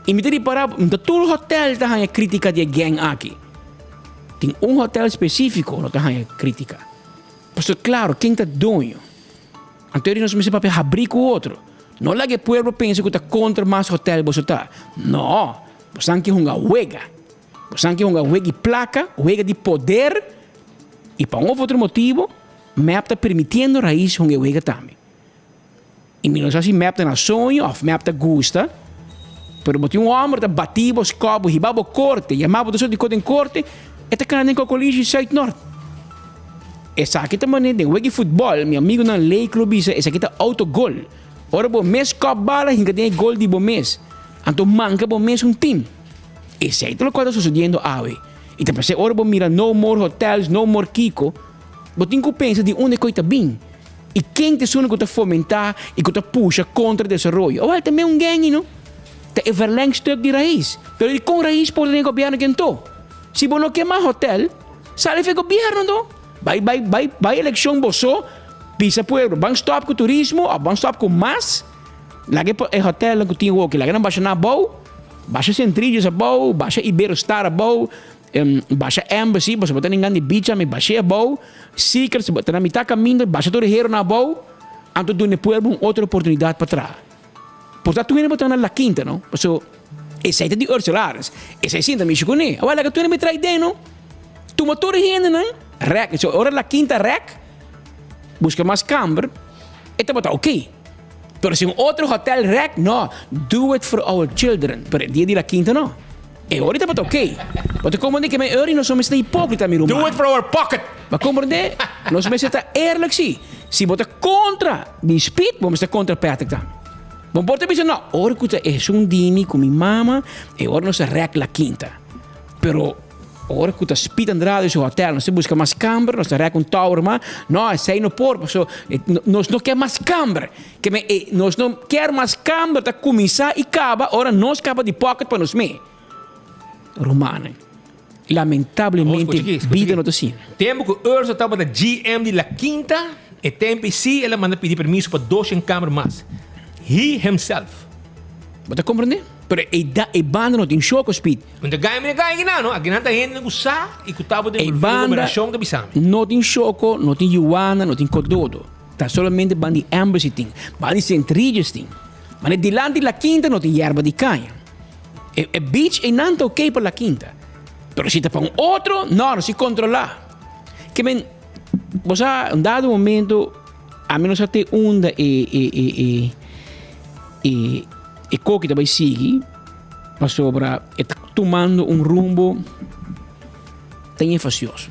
E me tem para todo hotel tá a crítica de gang aqui. Tem hotel específico não tá a crítica. Mas claro, quem tá dono? Então ele não se para abrir com o outro. Não é que o povo pensa que está contra mais hotel você tá. Não, você tem que uma huega. Você tem que uma huega de placa, huega de poder. E para um outro motivo, map está permitiendo raiz con el também. E não sei se map na sonho ou map tá gusta, pero botou homem tá batido os cobos e babo corte, chamava do de corte, e tá canando com o colégio Zuid-Norte. Essa aqui também de wegi futebol, meu amigo na lei clube essa aqui tá autogol. Ora bo mes cob bala hinga tem gol de bo mes. Anto manca bo mes time. Esse aí tudo o que está sucedendo aí. E tá pensando, ora bo mira no more hotels, no more Kiko. Botin que pensa de onde coita bem. E quem te suena que te fomentar e que te puxa contra o desenvolvimento? Ou também ganho, não? Te verlengstuk de raiz. Pero de com raiz pode ter governo que não. Se você não quer mais hotel, sai do governo, não? Vai eleição boço, pisa pueblo, vamos stop com o turismo, ou vamos stop com mais. Lá que é hotel que tinha o que lá que não baixa na boa, baixa Centrilhas a boa, baixa Iberostar a boa, baixa Embassy, você botar ninguém de beach, mas baixa a boa, Seeker, você botar na mitad caminho, baixa todo o na boa, anto do ne pueblo uma outra oportunidade para trás. Portanto, tu ainda botar na quinta, não? So, esse aí de Ursulares, esse aí sim também chegou nem. Olha que tu ainda me traz dentro, tu motor ainda não? Rec, so ora la quinta rec, busca mais câmara, e tá botar ok. Pero se outro hotel rec, não, do it for our children. Pero el dia de la quinta não. E ora tá botar ok. Porque como diz que me ori nós somos hipócrita mi rumano. Do it for our pocket. Mas compreende? Nós somos está eerlijk sim. Se bota contra de speed, vamos estar contra Patrick também. Vamos botar pensar não, ora que é dini com minha mama, e ora nós rec la quinta. Pero ora que está speed Andrade no hotel, nós busca mais câmara, nós rec tower, mas não, sei no por, so, nós não quer mais câmara, que nós não quer mais câmara para começar e acaba, ora nós acaba de pocket para nós me. Romano, lamentavelmente, vida não está assim. Tempo que o Urso estava na GM de la quinta, e tempo sim, ela manda pedir permisso para 200 câmaras mais. He himself. Você compreende? Pero e banda não tem choque speed. Quando ganha não, aqui não está indo negociar e que estava de numeração da Bissame. Não tem choco, não tem Joana, não tem Cododo. Tá solamente banda de Embassy tem, banda de Centrilhas tem. Mas de lá de la quinta não tem erva de canha. E beach é não tá ok para la quinta. Pero se tá para outro, não se controlar. Que men, você um dado momento a menos até onda e Coque também sigue para sobra tomando um rumbo tem facioso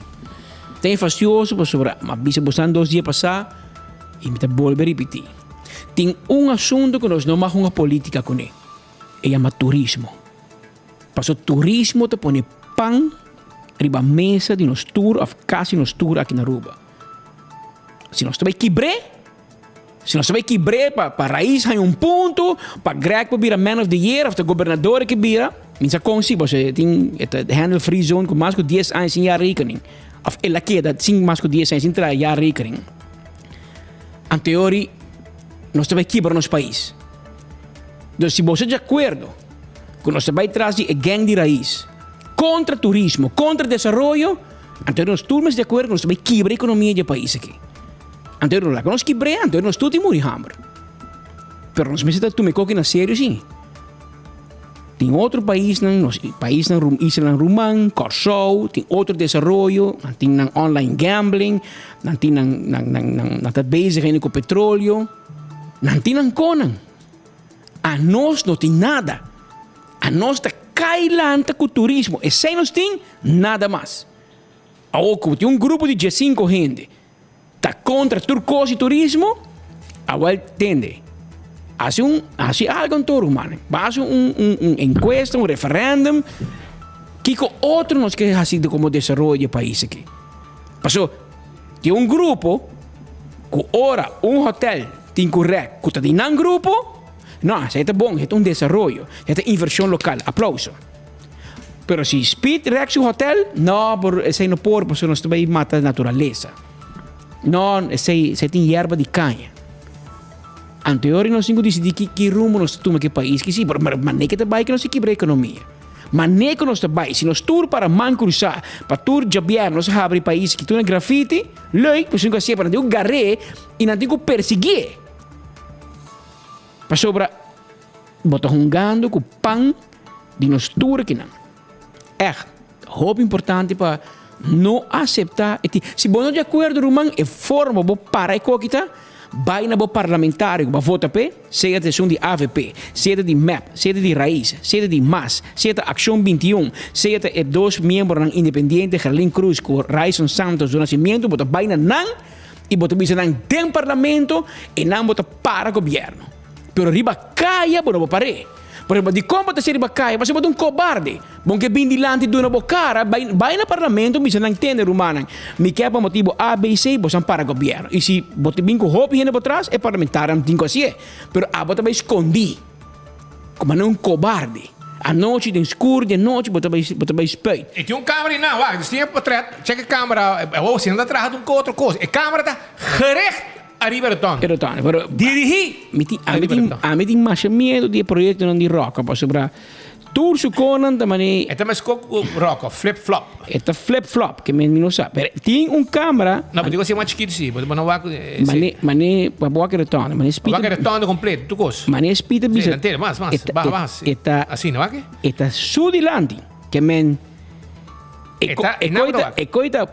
para sobra mas bisa bosan 2 dias passar e me volve a repetir tem assunto que nós não mais uma política com ele chama turismo passou turismo te põe pan riba mesa de nos tour of quase nos tour aqui na Aruba se nós também quebré se nós sabemos que para raiz há ponto, para Greg para virar man of the year, of the governador que vira, minha consi, você tem handle free zone com mais de 10 anos sem rekening. Of ela que dá sim mais de 10 anos sem trabalhar rekening. Em teoria, nós também quebra nosso país. Então, se você de acordo com nós também traz de gang de raiz contra turismo, contra desenvolvimento, então nós turmas de acordo nós também quebra a economia do país aqui. Anterior lá, nós quebramos, anterior nós tudo morri hambre. Pero nós precisamos tomar coque na sério, sim. Tem outro país, na Isla Rumã, Corsou, tem outro desenvolvimento, tem online gambling, tem na bezig com petróleo, tem na conan. A nós não tem nada. A nós está cailanta com o turismo. E sem nós tem nada mais. Ou tem grupo de 5 gente. Está contra turcos e turismo, agora entende. Hace algo em todo, mano. Faz encuesta, referendum, que com outro nós queremos fazer como desenvolver o país aqui. Passou, tem grupo, que ora, hotel, tem correto, que tem grupo, não, isso é bom, é desenvolvimento, é inversão local, aplauso. Pero se speed rex hotel, não, por isso não pode, porque nós também mata a natureza. Não, se tem erva de canha. Anterior nós temos que decidir que rumo nós tomamos que país que sim, mas nem que trabalhe que nós quebra a economia. Mas nem que nós trabalhe, se nós tour para mancruzar, para tour jabiar, nós abre país que tu na grafite, leuk, nós temos que para não garrer e não temos que perseguir. Para sobra, bota jungando com pan de nós tour aqui não. É, roupa importante para Não aceitar. Se você não de acordo, Roman, é forma de parar com kita, vai na parlamentar, para votar P, seja de AVP, seja de MAP, seja de Raiz, seja de MAS, seja de Acción 21, seja de dois membros independientes, Gerlin Cruz, com Raison Santos do Nascimento, bota vai na NAN, e bota bisa nang den parlamento, e não bota para governo. Pero riba kaya, bota não pare. Por exemplo, de como você riba kaya, você bota cobarde. Bom que bem dilante do novo cara, vai na parlamento, bisa nang entender humana. Me quer para motivo A, B, C, você para governo. E se bota bem com roupa e por trás, é parlamentar, não tem assim. Pero a bota vai esconder. Como não cobarde. A noite, de escuro, de noite, bota vai espelho. E tinha câmera não, wacht, dus tinha portret, check a câmera, você anda atrás de outra coisa. A câmera está gerecht arriba retorno. Pero dirigir. A mim tem mais medo de projeto não de roca, para sobrar. Tour su conan também. É também roca, flip-flop. É flip-flop, que me não sabe. Tem câmera. Não, porque você é mais chiquito sim, mas não vai. Mané, para boa que retorno, mané speed. Vai que retorno completo, tu coisa. Mané speed bisa. Delantero, mais. Eta assim, não vai? Eta sudilante, que men. É coisa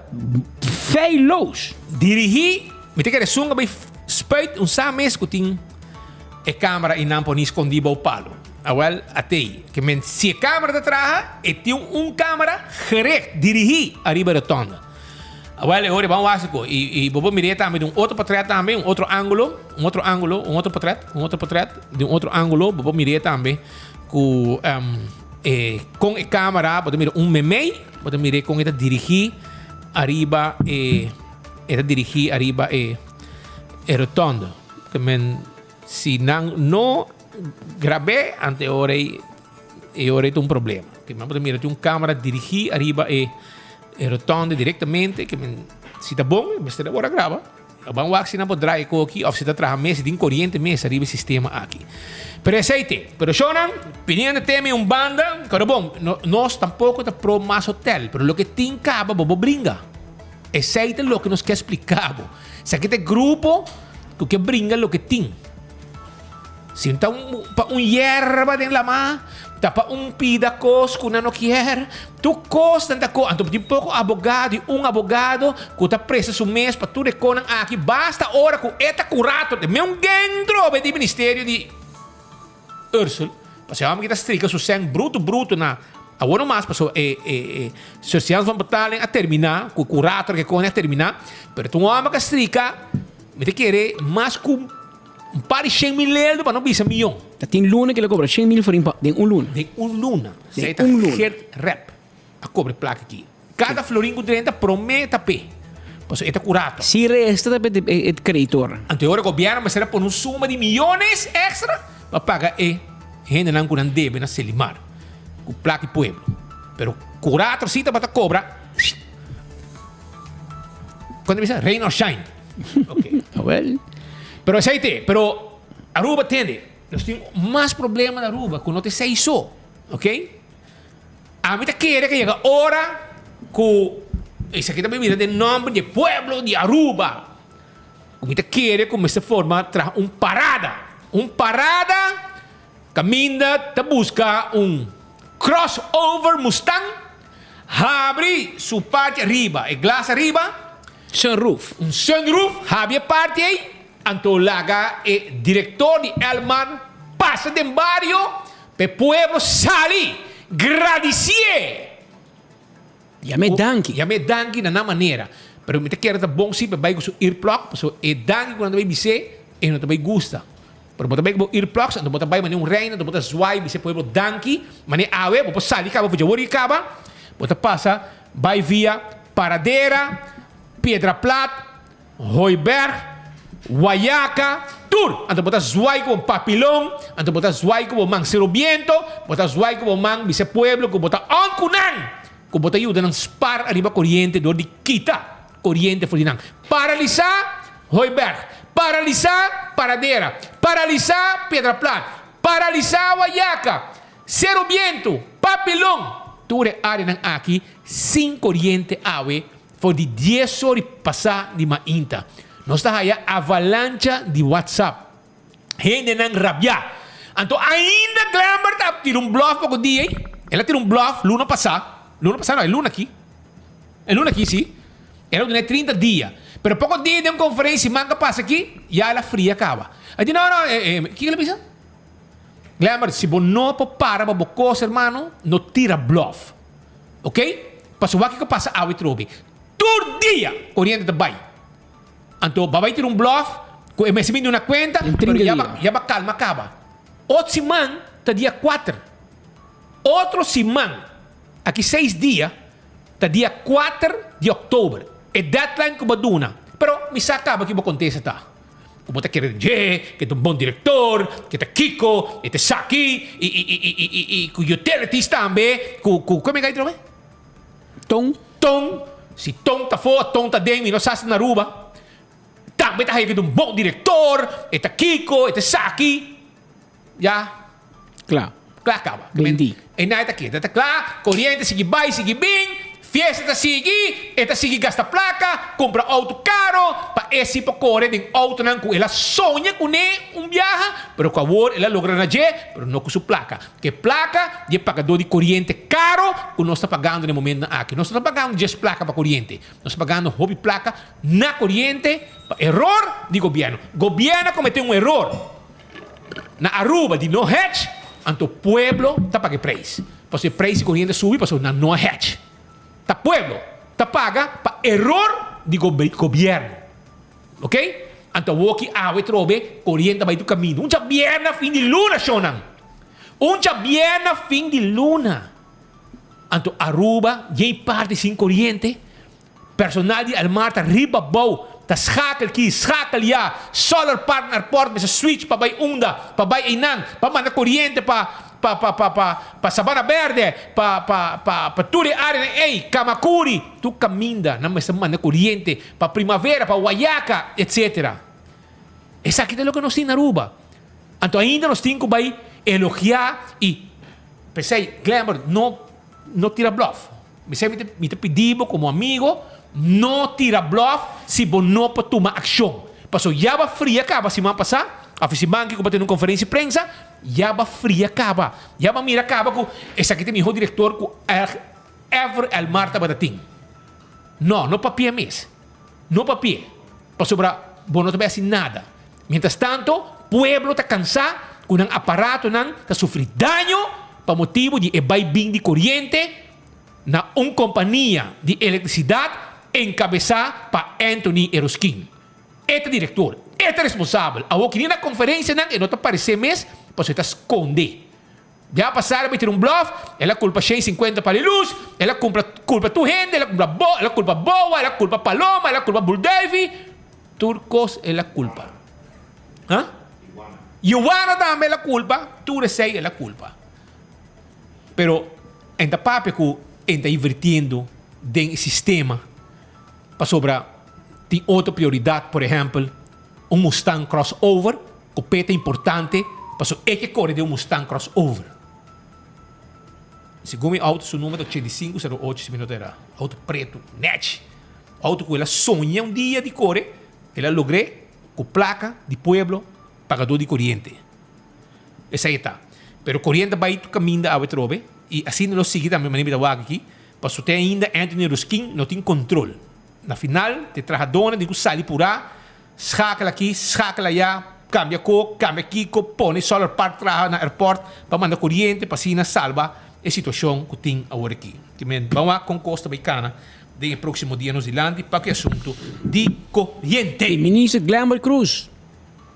feilos. Dirigir, me tem que resunga bem spuit mês que tem a câmera e não pode esconder o palo. Awel até que men se a câmera de trás e tem câmera gerecht dirigir arriba da tonda. Awel agora vamos básico e bobo mire também outro portrait também, outro ângulo, outro portrait de outro ângulo, bobo mire também com a câmera, bobo mire meme, bobo mire com ele dirigir arriba e rotonda. Que men se não grave ante ora é um problema. Que man pode mirar tem câmera dirigir arriba e rotonda diretamente que se tá bom, mas se agora grava. Vamos ver se não pode drive aqui ou se tá trabalhando mês de corrente mês arriba sistema aqui. Pero aceite, pero sonan pedindo tema banda, cara bom, nós tampouco tá pro mais hotel, pero lo que tem caba bobo brinca. Aceite lo que nos quer explicar. Se aqui tem grupo que brinca lo que tem. Se está hierba dentro da mão, está para pida coisa que não quer, tu costa da coisa. Então, tem pouco abogado, abogado que está preso um mês para tu reconan aqui. Basta hora que eta curato de meu dentro do Ministério de Ursula. Porque a gente está estrica, se sangue bruto na agora mais passou sociais vão botar a terminar, com o curator que com a terminar, mas tu homem que estrica, me te querer mais com par de 100 mil euros para não bisa milhão. Tem luna que ele cobra 100 mil por luna. De luna. De luna. Rap. A cobre placa aqui. Cada florinho de promete pé. Pois é curato. Se resta é creditor. Anterior o governo mas era por suma de milhões extra para pagar gente não curan deve na Selimar. Com placa e pueblo. Pero curato cita para cobra. Quando diz rain or shine. Okay. Well. Pero aceite, pero Aruba tende. Nós temos mais problema na Aruba que não te sei só, ok? A mim te quer que chega hora que isso aqui também mira de nome de pueblo de Aruba. A mim te quer como essa forma traz parada caminha te busca crossover Mustang, abre sua parte arriba, e glass arriba, sunroof, abre a parte aí. Antolaga e diretor de Elman passa de barrio pe pueblo sali gradicie. Ya me danki na maneira. Pero me te quero da bom si pe vai com ir plug, so e danki quando vai bise e não te vai gusta. Pero bota vai com ir plug, então bota vai maneira reina, então bota swai bise pueblo danki, maneira awe, bota sali caba, bota wori caba, bota passa vai via Paradera, Pedra Plata, Hooiberg, Guayaca, Tur. Então botar zuai com papilão, então botar zuai com mang Serobiento, botar zuai com mang Bise Pueblo, com botar Oncunan, com botar ajuda não spar arriba corriente do de Quita, corriente fodinang. Paralisar Hooiberg, paralisar Paradera, paralisar Pedra Plata, paralisar Guayaca, Serobiento, papilão. Tur área nang aqui sem corriente ave, for de 10 horas passar de mainta. Nós está aí avalanche de WhatsApp. Gente não rabia. Então ainda Glamour tá tira bluff para o dia. Ela tira bluff luna passada não, é luna aqui. El lunes aqui, sim. Era de 30 dias. Pero pouco dia de uma conferência, manga passa aqui, e ela fria acaba. Aí diz, não, o que ele pensa? Lembra, se você não para para coisa, hermano, não tira bluff. Ok? Passo o que passa a trobe. Todo dia, corrente de vai. Então, vai ter bluff, com o mesmo uma conta, pero já vai calma, acaba. Outro semana, tá dia 4. Outro semana, aqui 6 dias, tá dia 4 de outubro. É deadline que eu dou. Pero, me acaba que vai acontecer, tá? Como te quer dizer, que é um bom diretor, que é Kiko, que é Saki, e com utilities também, como é que é isso? Tom. Se Tom tá fora, Tom tá dentro, e não sabe na Aruba. Também tá aí um bom diretor, é Kiko, é Saki. Já? Claro. Claro, acaba. Vendi. E nada aqui, tá claro, corrente, sigue bem, sigue bem. Fiesta tá seguir, eta sigue gasta placa, compra auto caro, para esse para correr de auto não ela sonha com viaje, pero com agora ela logra na pero não com sua placa. Que placa de pagador de corrente caro, que nós está pagando no momento aqui. Nós está pagando 10 placa para corrente. Nós está pagando hobby placa na corrente, error de governo. Governo cometeu error. Na Aruba de no hedge, anto pueblo está pagando preço. Porque o preço de corrente sube, porque na no hedge. Ta pueblo, ta paga para error de governo. Ok? Então, o que a trobe, corrente vai do caminho. Vierna fim de luna, Shonan. Vierna fim de luna. Então, Aruba, e parte sem corrente, personal de Almarta, riba bom, ta schakel aqui, schakel já, solar partner port, mas switch para vai onda, para vai inan, para mandar corrente para Sabana Verde, para Turi Arena, Kamakuri, tu caminha, não me manda corrente, para Primavera, para Guayaca, etc. Essa aqui é o que nós temos na Aruba. Então ainda nós temos que elogiar e pensei, Glamour, não tira bluff. Me te pedimos como amigo, não tira bluff se você não pode tomar ação. Passou já vai fria, acaba semana passada. A Fisiman que combateu numa conferência de prensa, já vai fria acaba. Já vai mirar acaba com esse aqui tem meu diretor com Ever El Marta Batatin. Não papel mesmo. Não papel. Passou para bom não também assim nada. Mientras tanto, o pueblo está cansado com um aparato não está sofrendo dano por motivo de vai bem de corrente na uma companhia de eletricidade encabeçada para Anthony Eroskin. Este diretor, este responsável. A que na conferência não está aparecendo mesmo, para você esconder. Já passaram a ter bluff, ela culpa 150 para a luz, ela culpa tu gente, ela culpa Boa, ela culpa Paloma, ela culpa Buldevi. Turcos, ela culpa. Hã? Iguana também ela culpa, tu recebe ela culpa. Pero, ainda papo que ainda invertindo no sistema para sobrar. Tem outra prioridade, por exemplo, Mustang crossover, copeta importante, para é que corre de Mustang crossover. Segundo o auto, seu número é 8508, se me não era. Auto preto, net. Auto que ela sonha dia de correr, ela logrou com placa de pueblo, pagador de corrente. Essa aí está. Pero corrente vai do caminho da trobe, e assim não sigue também, mas não aqui, para você ainda Anthony Ruskin não tem controle. Na final, te traz a dona, digo, sai por lá, schakela aqui, schakela allá, cambia cor, cambia Kiko, põe solar park traga na airport, para mandar corrente, para assim salva a situação que tem agora aqui. Também vamos com Costa Bicana, no próximo dia nos Zilândia, para que assunto de corrente. E ministro Glamour Cruz,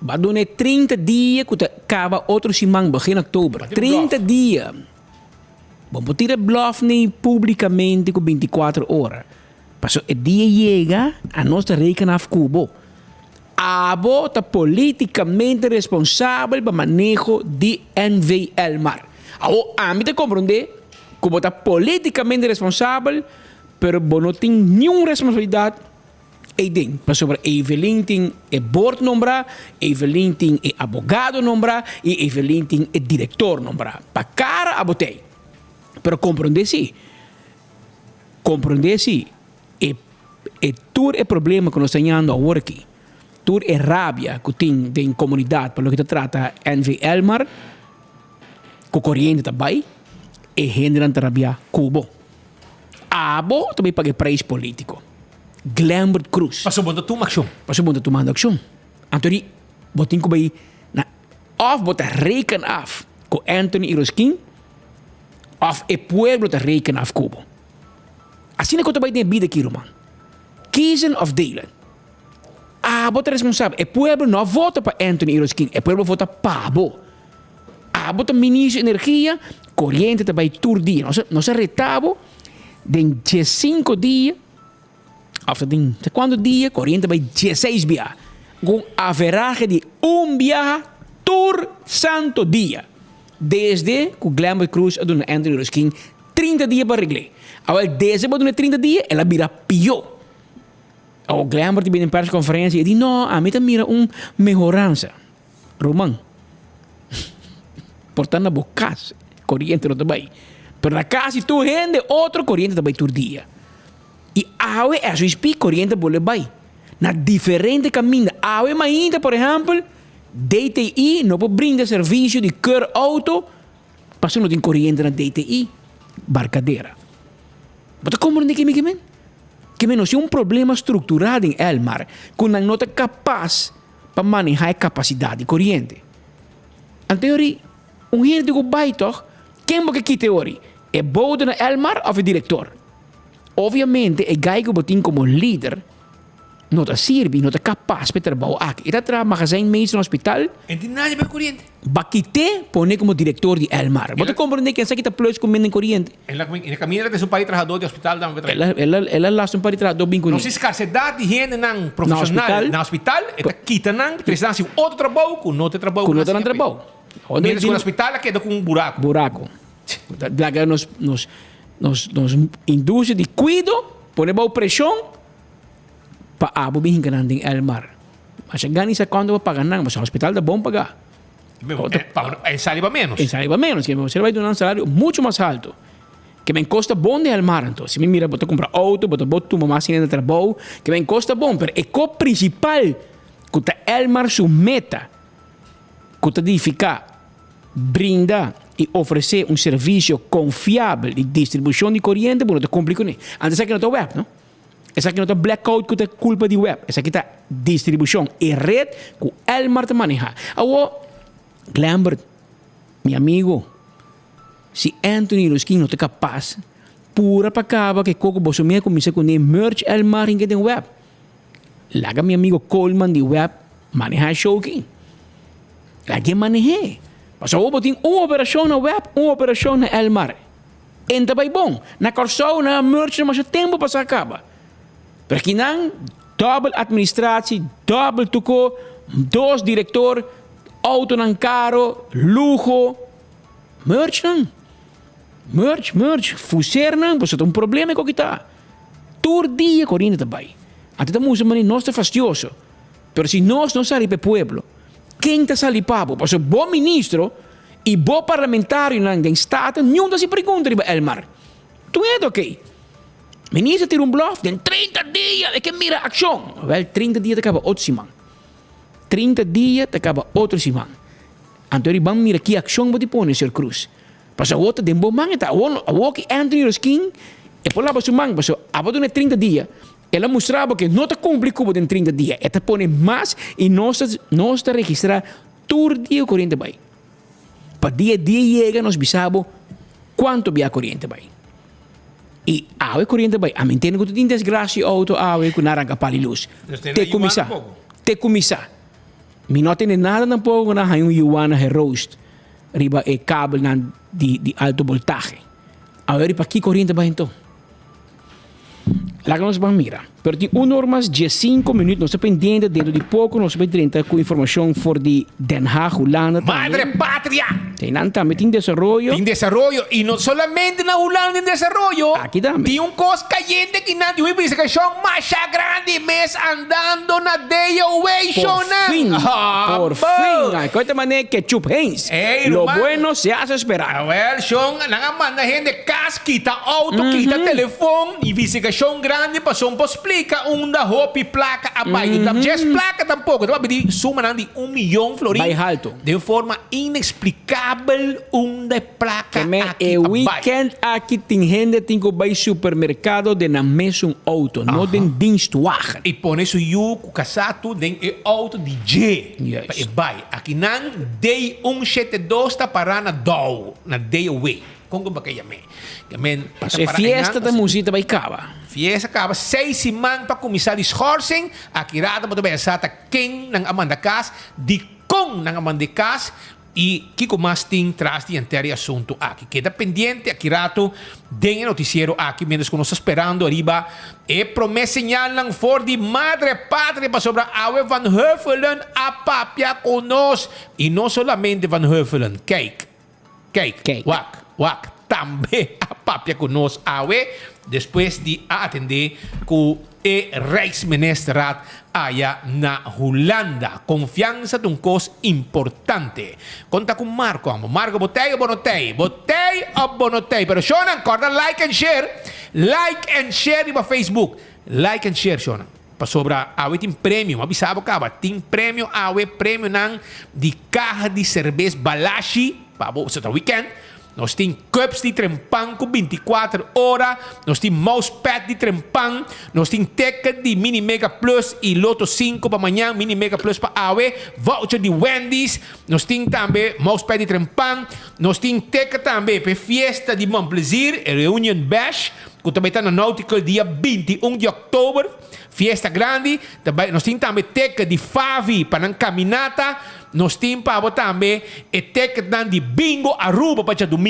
vai dar 30 dias que acaba outro semana, begin outubro. 30 dias. Vamos tirar bluff nem publicamente com 24 horas. Paso el día llega a nuestra reina de Cuba. Abo está políticamente responsable para manejo de NVL Mar. A mí te comprende como está políticamente responsable, pero no tiene ninguna responsabilidad. Sobre Evelyn tiene el board nombrar, Evelyn tiene el abogado nombrar y Evelyn tiene el director nombrar. Para cara a botella. Pero comprende sí. E todo o problema que nós estamos agora aqui, toda a rabia que tem da comunidade, pelo que se trata NVL Mar, com corrente também, é generando rabia Cuba. abo também paga preço político. Glambert Cruz. Passou bom da tua ação. Passou bom da tua ação. Anthony, botin ko bay na of bota reken af ko Anthony Iroskin of e pueblo te reken af kubo. Assim ko tabay din bida kiro man. Kiezen of delen. Bota responsável. E pueblo não vota para Anthony Iroskin. E pueblo vota pabo. Bota ministro de energia, corrente também tur dia. Nós retabo de 15 dias. Of de quando dia, corrente também 16 dias. Com average de dia tur santo dia. Desde que o Glambert Cruz a dona Anthony Iroskin 30 dias para arreglar. Agora, desde que 30 dias, ela vira pior. O Glambert binnen persconferentie die no, a mí también mira mejoranza. Román. Portanto, na bocas, corriente no também. Pero na casa tu gente, outro corriente também tur dia. E awe, as we speak, corriente bole bay. Na diferente caminho. Awe, mas ainda, por exemplo, DTI não pode brindar serviço de cur auto, passando de corriente na DTI. Barcadeira. Mas como não é que me que menos um problema estruturado em Elmar, que não é capaz para manejar a capacidade de corrente. Em teoria, gente que vai toch, quem é que teoria? É bom na Elmar ou é diretor? Obviamente, é gai que botin como líder, não está sirve, não está capaz para trabalhar aqui. Ele trabalha magazine meester no hospital. En die nada para corriente. Bakite pone como diretor de Elmar. Você compreende que essa aqui está plus com menos corriente? En la caminhada de um país trabajador de hospital dá Ela lá um país trabajador bem com não se escassez de gente não profissional no hospital, está quita não, precisa de outro trabalho, com outro trabalho. Com outro trabalho. Menos no hospital queda com buraco. Buraco. Daga nos indústria de cuido, pone boa pressão para abo bem grande em Elmar. Mas chegando isso quando vai pagar não, mas o hospital dá bom pagar. En salário menos. En salário menos, que você vai dar um salário muito mais alto. Que me custa bom de Elmar, então. Se me mira, vou comprar auto, vou botar uma máquina de trabalho, que me custa bom, mas é o principal que está Elmar sua meta, que está edificar, brindar e oferecer um serviço confiável de distribuição de corrente, não te complica nem. Antes aqui não está web, não? Essa aqui não está blackout que é culpa de web. Essa aqui está distribuição e rede que Elmar te maneja. Agora, Glambert, meu amigo, se Anthony Iroskin não é capaz, pura para acaba que coco você me começa com o merch Elmar em que tem web. Laga meu amigo Coleman de web manejar show aqui. Laga manejar. Mas eu vou ter uma operação na web, uma operação na Elmar. Então vai bom. Na Corsol, na merch, mas o tempo para acaba. Porque não, double administratie, double tuco, 2 diretor, auto não caro, luxo. Merch não. Merch. Fuser não, você tem problema com o que está. Todo dia correndo também. Até estamos usando nós é fastidioso. Mas se nós não saímos para o pueblo, quem está saindo para o povo? Bom ministro e bom parlamentário no Estado, nenhum se pergunta para Elmar. Tu é ok? Ministro tira bluff de 30 dias, é que mira a ação. Wel, 30 dias acaba outro semana. 30 dias acaba outro semana. Então, vamos mirar que ação você põe, Sr. Cruz. Mas a outra, de bom man, está a que Anthony Iroskin, e por lá para o man, mas a outra 30 dias, ela mostrava que não está complicado em 30 dias. Ela põe mais e nós está registrar todo dia corrente vai. Para dia chega, nós bisamos quanto via corrente vai. E a corrente vai, a manter que tu tem desgraça auto, que não arranca para a luz. Te começar. Me não tem nada tampoco na um Yuana roast, riba e cabo de alto voltaje. Agora para que corrente vai então? Lá que nós vamos mirar. Pero tem normas de 5 minutos, nós estamos pendentes dentro de pouco, nós vamos entrar com informação for de Den Haag, Holanda. Madre patria! Tem desarrollo. Tem desarrollo, y no solamente na Holanda tem desarrollo. Aqui também. Tem cos caliente que na uma investigação mais grande mês andando na day away, Por fin. Hay coisa maneira que chup hens. Lo bueno se hace esperar. Well, Sean, nangaman na gente cas, kita auto, kita telefone, investigação grande, passou para explica da hopi placa abaixo. Just placa tampouco. Então, vai pedir suma de 1 milhão florins. Vai alto. De forma inexplicável. double de placa E weekend aqui tem gente que vai ao supermercado de na mesma auto, não de dienstwagen. E põe isso o casato dentro do auto de J. E vai. Aqui não day 172 tá para na day away. Como ba kaya me? Se fiesta da música vai acabar. Fiesta acaba 6 semanas para começar a schorsing. Aqui rata mo também sa ta king ng Amanda Cas, di kong ng Amanda Cas. E Kiko Masting traz de anterior assunto aqui. Queda pendiente aqui rato den noticiero aqui, menos que nós esperando arriba. E promessa lang for di madre patria para sobra Awe Van Huffelen a papia conosco. E não solamente Van Huffelen, cake. Wak. Também a papia conosco Awe. Depois de atender com o Rijksministeraat allá na Holanda. Confiança de coisa importante. Conta com Marco, amo. Marco, botei ou bonotei? Botei ou bonotei? Pero Shonan, corta like and share. Like and share no Facebook. Like and share, Shonan. Para sobra, awe tem prêmio. Avisava acaba. Tem prêmio, awe prêmio nang de carro de cerveja Balashi. Para o weekend. Nós temos cups de trempang com 24 horas. Nós temos mousepad de trempang. Nós temos ticket de Mini Mega Plus e Loto 5 para amanhã. Mini Mega Plus para Awe. Voucher de Wendy's. Nós temos também mousepad de trempang. Nós temos ticket também para Fiesta de Montplaisir. Reunion Bash. Que também está no Nautical dia 21 de outubro. Fiesta grande. Nós temos também ticket de Favi para a caminata. Nós temos também e ticket de bingo Aruba para domingo.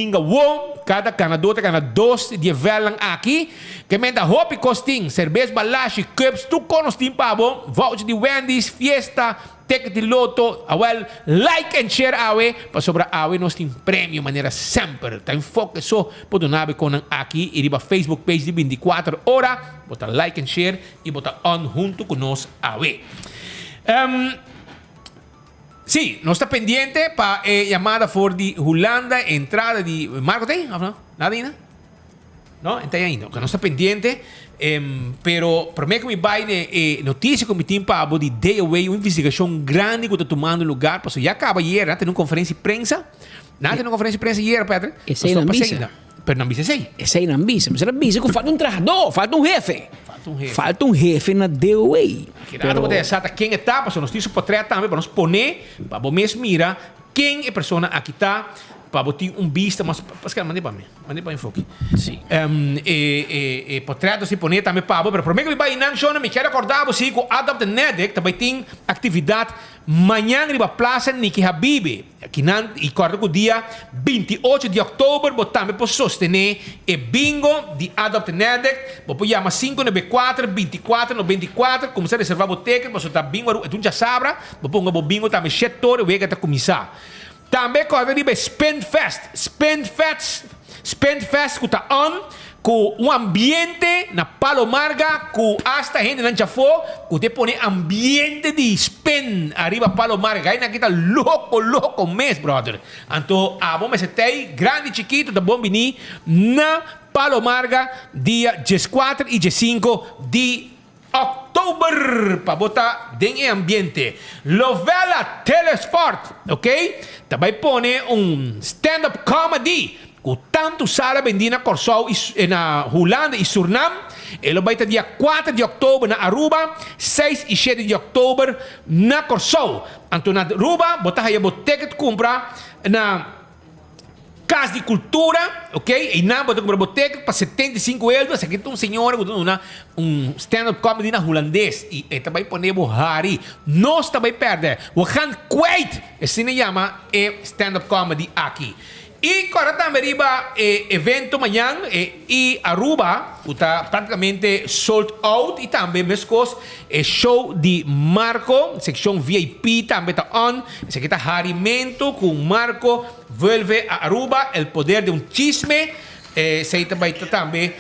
Cada canadota, cada 2 de velang aqui. Que menda hopi costing, cerveja Balashi, cups, tu conos tim pabo, voucher de Wendy's, fiesta, ticket de Loto, awel, like and share awe, para sobra awe nós tem prêmio maneira sempre. Tem foco só, pode nabe com aqui, e riba Facebook page de 24 horas, bota like and share e bota on junto com nós awe. Sí, no está pendiente para llamada for de Holanda, entrada de Marco tem? ¿No? Nada ainda? No, está ainda. Que no está pendiente, pero prometo que me vai notícia como tem para de day away, uma investigação grande que está tomando lugar, porque já acaba ayer, tem uma conferência de prensa, nada tem uma conferência de prensa ayer, Pedro. Esse aí não visa. Pero não visa sei. Esse aí não visa, mas era visa que falta trajador, falta jefe. Falta jefe na DOA. Claro, você sabe quem está, porque nós temos portrait também para nós poner, para você mira quem é a pessoa aqui está, para você ter vista, mas Pascal, mande para mim enfoque. Sim. Portrait nós poner também para você, mas primeiro que vai não show, me quero acordar você com Adopt the Nedek, também tem atividade amanhã na praça Niki Habibi. Aqui não, e corta com o dia 28 de outubro, você também pode sostener o bingo de Adopt Nedek. Você chama 594-24-94, começar a reservar o ticket, você está bingo, então já sabe, você põe o bingo também, setor, e vai começar. Também corta de Spend Fest que está on, com um ambiente na Palomarga, com hasta gente não já foi, que te põe ambiente de spend arriba Palomarga, aí aqui está louco mês, brother. Então, a bom mesetei, grande chiquito, da bom venir na Palomarga, dia 14 e 15 de outubro, para botar em ambiente. Lovela Telesport, ok? Também põe stand-up comedy, com tanto sala vendida Corsol na Holanda e Surinam. Ele vai ter dia 4 de outubro na Aruba, 6 e 7 de outubro na Corsol. Então na Aruba, botar aí a boteca de comprar na Casa de Cultura, ok? E na boteca para 75 euros. Aqui tem senhora com stand-up comedy na holandês. E também podemos Harry. Nós também perdemos. We gaan kwijt. Assim se chama stand-up comedy aqui. E agora também arriba evento amanhã e Aruba, que está praticamente sold out. E também mescos show de Marco, secção VIP também está on. Esse aqui está Harimento com Marco, vuelve a Aruba, el poder de chisme. Esse também está também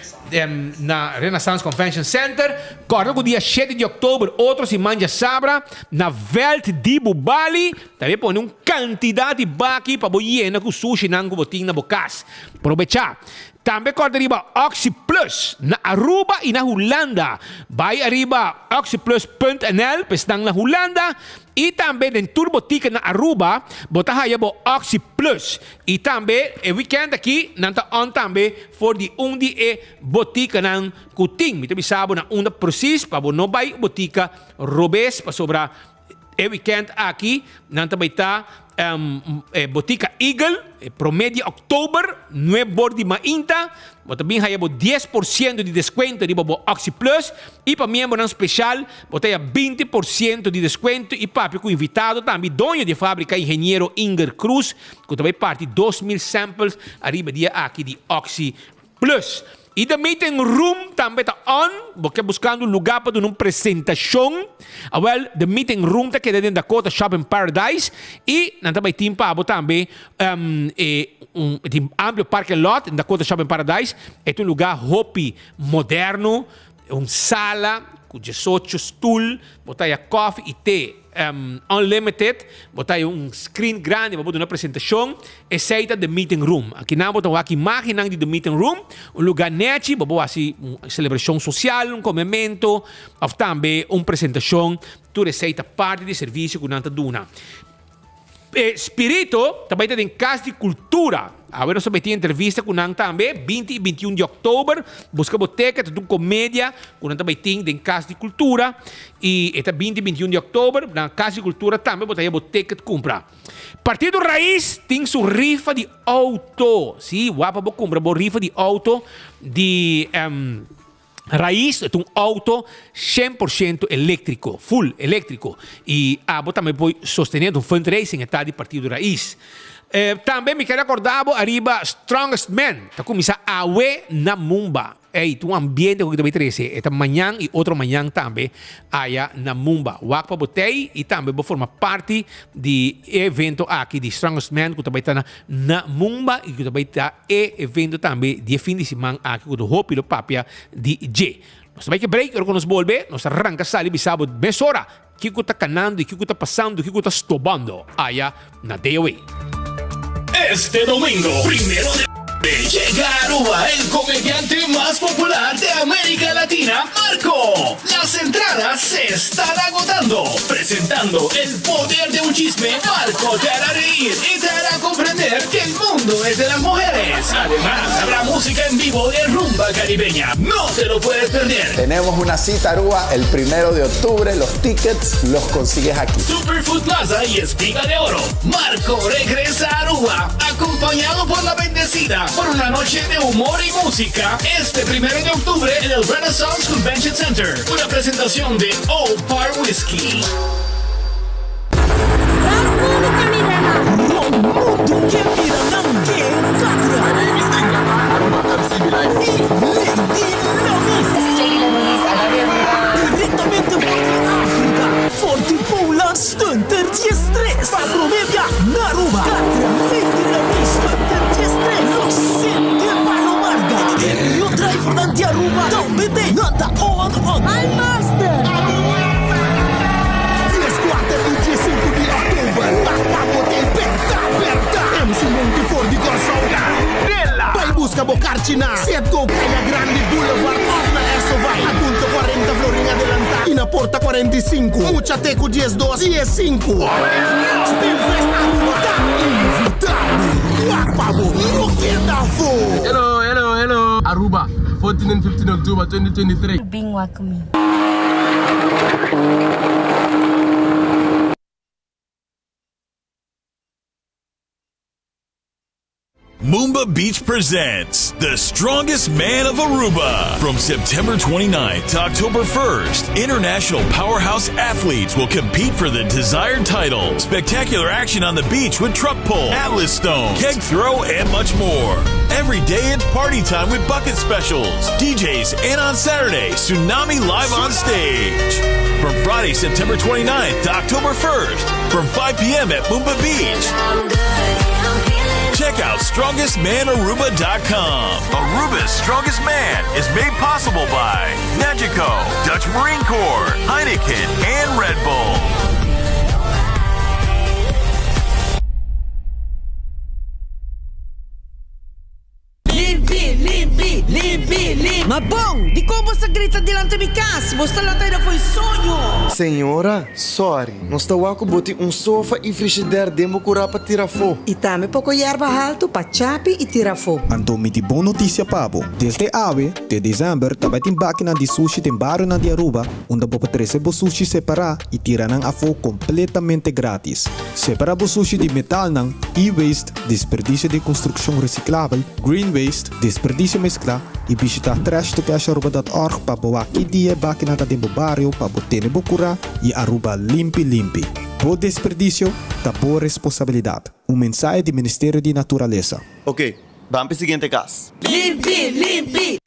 na Renaissance Convention Center. Corre o dia 7 de outubro, outro se manja sabra, na Welt de Bali. Também põe uma quantidade de baki para boiena com sushi nango botim na bocas. Aproveitar. Também corre arriba Oxy Plus na Aruba e na Holanda. Vai arriba oxyplus.nl, pestang na Holanda. E também dentro da botica na Aruba, botar aí o Oxy Plus. E também, o weekend aqui, nanta on também, for de botica na Kuting. Então, sabe, na onda precis, para não vai botica Robes, para sobrar o weekend aqui, nanta vai estar botica Eagle, promédio outubro, 9 bordi mainta, mas também hay 10% de descuento de Oxy Plus, e para membro não especial, botei 20% de descuento, e papi com invitado também, dono de fábrica, engenheiro Inger Cruz, que também parte 2.000 samples, arriba dia aqui de Oxy Plus. E the meeting room também está on, porque buscando um lugar para uma apresentação. Well, the meeting room está dentro da Dakota Shopping Paradise. E nós também temos também amplo parking lot em Dakota Shopping Paradise. É um lugar hoppy, moderno, uma sala com 18 stools, botar coffee e té. Unlimited, botar screen grande para uma apresentação, aceita the meeting room. Aqui não botar aqui imagem de the meeting room, lugar net, para assim uma celebração social, comemento, ou também uma apresentação, tu aceita parte do serviço que não está dando. Espírito também tem Casa de Cultura. Agora nós temos entrevista com nós também, 20 e 21 de outubro. Busca boteca, tem uma comédia, com nós também tem Casa de Cultura. E está 20 e 21 de outubro, na Casa de Cultura também, botar a boteca de comprar. Partido Raiz tem sua rifa de auto. Sim, guapa, vou comprar uma rifa de auto de... Raiz é um auto 100% elétrico, full elétrico. E também pode sostener um fundraising de Partido Raiz. Também me quero acordar arriba Strongest Man. Está começando a na Mumba. É um ambiente que também trece. Esta manhã e outro manhã também aí na Mumba. Wakpa botei e também vou formar parte do evento aqui de Strongest Man que também está na Mumba e que também está evento também de fim de semana aqui com o Hopi do Papia DJ. Nós também que break, agora quando nos volve, nós arranca sali bisabo mesora. O que está canando, o que está passando, o que está estobando aí na DOA. Este domingo, 1 de llega a Aruba el comediante más popular de América Latina, Marco. Las entradas se están agotando. Presentando el poder de un chisme, Marco te hará reír y te hará comprender que el mundo es de las mujeres. Además, habrá música en vivo de rumba caribeña. No te lo puedes perder. Tenemos una cita Aruba el 1 de octubre. Los tickets los consigues aquí. Superfood Plaza y Espiga de Oro. Marco regresa a Aruba, acompañado por la bendecida, por una noche de humor y música este 1 de octubre en el Renaissance Convention Center. Una presentación de Old Par Whiskey. Directamente de África, Forty Polar Stunter 10-3 para promedia Naruba. E o driver de Aruba também tem nota on. Master! 14 e 15 de outubro, acabou de aperta. MC Montefor de Gorsonga. Vai busca Bocarchina. Setco Caia Grande Boulevard off na Esova. Adulto 40 Florinha adelantar. E na Porta 45. Muchateco 10-2 e 5. Spinfest Aruba tá invitado. Guapabo, no que dá fogo. Hello, Aruba, 14 and 15 October 2023. Being welcoming. Moomba Beach presents The Strongest Man of Aruba. From September 29th to October 1st, international powerhouse athletes will compete for the desired title. Spectacular action on the beach with truck pull, atlas stone, keg throw, and much more. Every day it's party time with bucket specials, DJs, and on Saturday, Tsunami Live on stage. From Friday, September 29th to October 1st, from 5 p.m. at Moomba Beach. Check out StrongestManAruba.com. Aruba's Strongest Man is made possible by Nagico, Dutch Marine Corps, Heineken, and Red Bull. Ma bom, di como você grita delante de casa? Você lá tá foi sonho. Senhora, sorry. Nós estamos a botar sofá e frigideira demo curar para tirar fogo. E também pouco erva alto para chape e tirar fogo. Então, me boa notícia, Pabo. Desde ave, de dezembro, também tem máquina de sushi tem barro na de Aruba, onde você pode receber sushi separar e tirar a fogo completamente grátis. Separar o sushi de metal não, e-waste, desperdício de construção reciclável, green waste, desperdício mesclar e visitar trashtocasharuba.org para boa que dia máquina da tempo barrio para botar bocura e Aruba limpi. Bo desperdício, da boa responsabilidade. Mensagem do Ministério de Natureza. Ok, vamos para o seguinte caso. Limpi!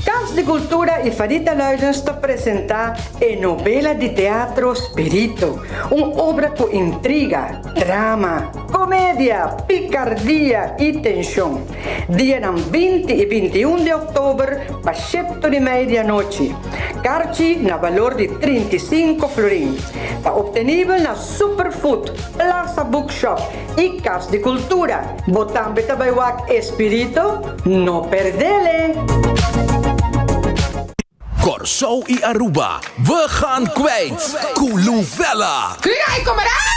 Casa de Cultura e Farita Luijens te apresentar a novela de teatro Spirito, uma obra com intriga, drama, comédia, picardia e tensão. Dia 20 e 21 de outubro, às 7 da meia-noite. Carci na valor de 35 florins. Está obtenível na Superfood, Plaza Bookshop e Casa de Cultura. Botambe tabaiwak Espírito, não perdele! Corso e Aruba, we gaan kwijt. Kuluvella. Krijg, kom eraan!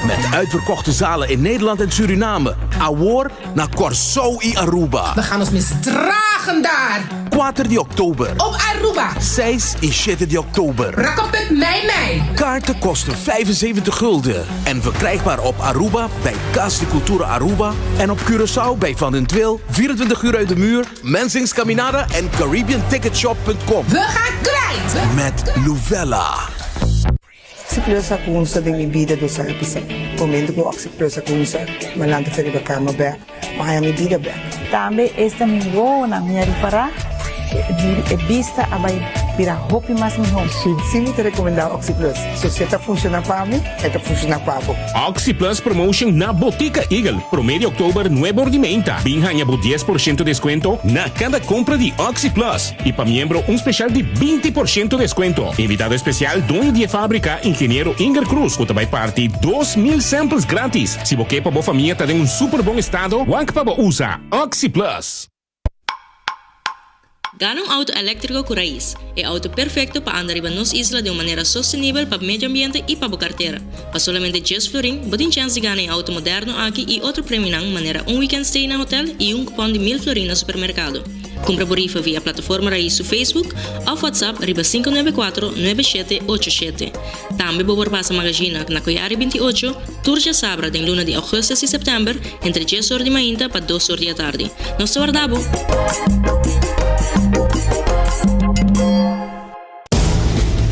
Met uitverkochte zalen in Nederland en Suriname. Awor naar Corso e Aruba. We gaan ons misdragen daar. 4 de oktober. Op Aruba. 6 en 7 de oktober. Rakopet mij. Kaarten kosten 75 gulden. En verkrijgbaar op Aruba bij Casa de Cultura Aruba. En op Curaçao bij Van den Twil, 24 uur uit de muur, Mensings Caminada en CaribbeanTicketShop.com. We gaan kwijt. Met Luvella. Oxyplus ako sa ding ibida do sa episode. Momento ko Oxyplus ako sa malante sa iba kama ba. Makaya may ibida ba. Tambe esta mingo na minha para e vista abay pira hopi mas mi home. Sim, te recomendar Oxyplus. So se esta funciona para mim, esta funciona para ako. Oxyplus Promotion na Botica Eagle. Promedio October, nuevo ordimenta. Binhanya por 10% descuento na cada compra de Oxyplus. Y para miembro, un especial de 20% descuento. Invitado especial, dueño de fábrica, ingeniero Inger Cruz. O também parte 2.000 samples grátis. Si você para boa família está em super bom estado, wank para usa Oxyplus. Gana um auto elétrico com raiz. É auto perfeito para andar em nossa isla de uma maneira sustentável para o meio ambiente e para a carteira. Para somente 10 florin, você tem chance de ganhar um auto moderno aqui e outro prêmio de maneira weekend stay na hotel e cupom de 1.000 florin no supermercado. Compra por rifa via plataforma Raiz no Facebook ou WhatsApp riba 594-9787. Também vou passar magazina na Coiari 28, Turja Sabra de luna de agosto e setembro, entre 10 horas de manhã para 2 horas da tarde. Nos guardamos!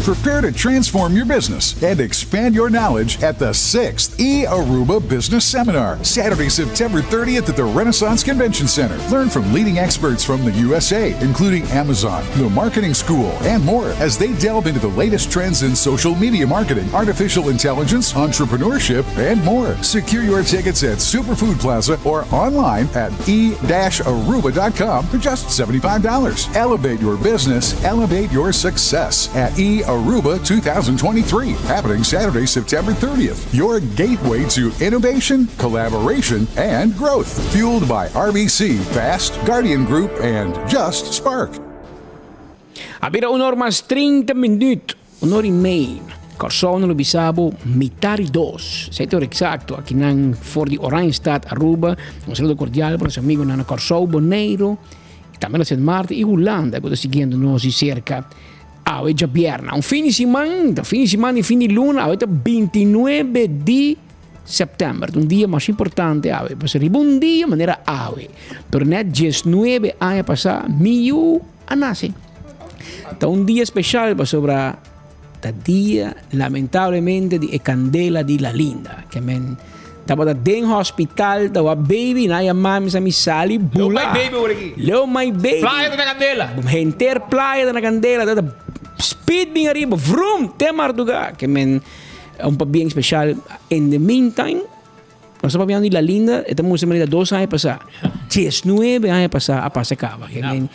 Prepare to transform your business and expand your knowledge at the 6th eAruba Business Seminar, Saturday, September 30th at the Renaissance Convention Center. Learn from leading experts from the USA, including Amazon, the Marketing School, and more, as they delve into the latest trends in social media marketing, artificial intelligence, entrepreneurship, and more. Secure your tickets at Superfood Plaza or online at e-aruba.com for just $75. Elevate your business, elevate your success at eAruba 2023, happening Saturday, September 30th. Your gateway to innovation, collaboration, and growth. Fueled by RBC, Fast, Guardian Group, and Just Spark. Abbiamo un'ora mas 30 minuti, un'ora e meia. Corso no Bisabo, mitari dos. 7 ore exacto, aqui nang for di Oranjestad, Aruba. Un saludo cordiale para nosso amigo Nana Corso Boneiro. Também na Sint Maarten e Holanda, que seguindo nós e cerca. Avete Bierna, un fine settimana e fine luna, avete 29 di settembre, un dia mais importante, ave, per essere un dia in maniera ave, per net 19 anni passati, mio a nasce. Da un dia speciale per sopra, da dia, lamentabilmente, di candela di La Linda, che men, stava da den hospital, da baby, na ya mami sa misali, bula. Leo my baby. Playa da Candela. Henter playa da Candela, da speed bem arriba, vroom, te marduga, que men un po' bien especial. In the meantime, nós estamos vendo La Linda, estamos en 2 años pasar, 19 años pasar a Pasacaba, que men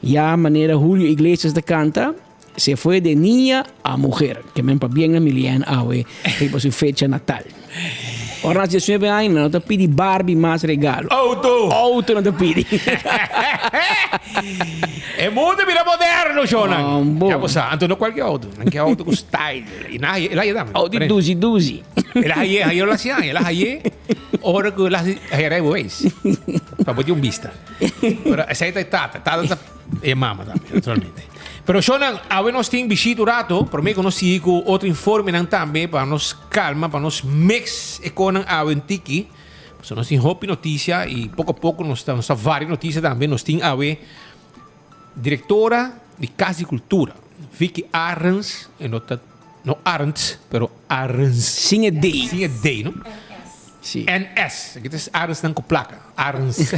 ya manera Julio Iglesias de canta, se fue de niña a mujer, que men pa bien a Milian Awe, y por su fecha natal. Ora se suebe ainda, não te pedi Barbie mais regalo. Auto não te pedi. É mundo vira moderno, Jonan. Já você, então não qualquer auto, não quer auto com style. E lá é dame. Auto duzi. Ela aí lá se ela aí. Ora que lá é bois. Para botar vista. Ora essa aí tata é mama também, naturalmente. Pero Jonan, agora nós temos visita rato, por mim que nós sigo outro informe também para nos calma, para nos mix e com a Tiki. So, nós temos hope notícia e pouco a pouco nós temos várias notícias também. Nós temos a diretora de Casa de Cultura, Vicky Arens, não Arends, pero Arens. Sim é D, não? Sim. NS, aqui tem Arens com placa. Arens.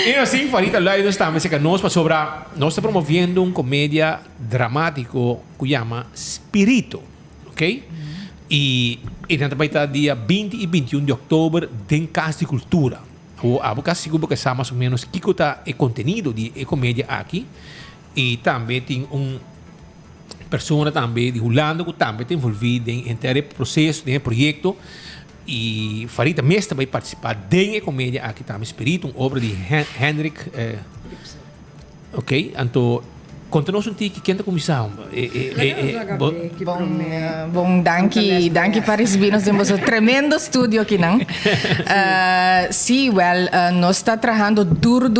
E nós temos Farita Leidos também, que nós estamos promovendo uma comédia dramático que chama Spirito, ok? E também está dia 20 e 21 de outubro em Casa de Cultura. A Casa de Cultura que sabe mais ou menos que está o conteúdo de comédia aqui. E também tem pessoa também de Holanda que também está envolvida em esse processo, em projeto. E Farita mesmo vai participar da comédia aqui também, Espírito, uma obra de Hendrik. Ok? Então, conta-nos um pouco quem está começando. Bom, danke para receber-nos. Temos um tremendo estúdio aqui, não? Sim, nós estamos trabalhando duro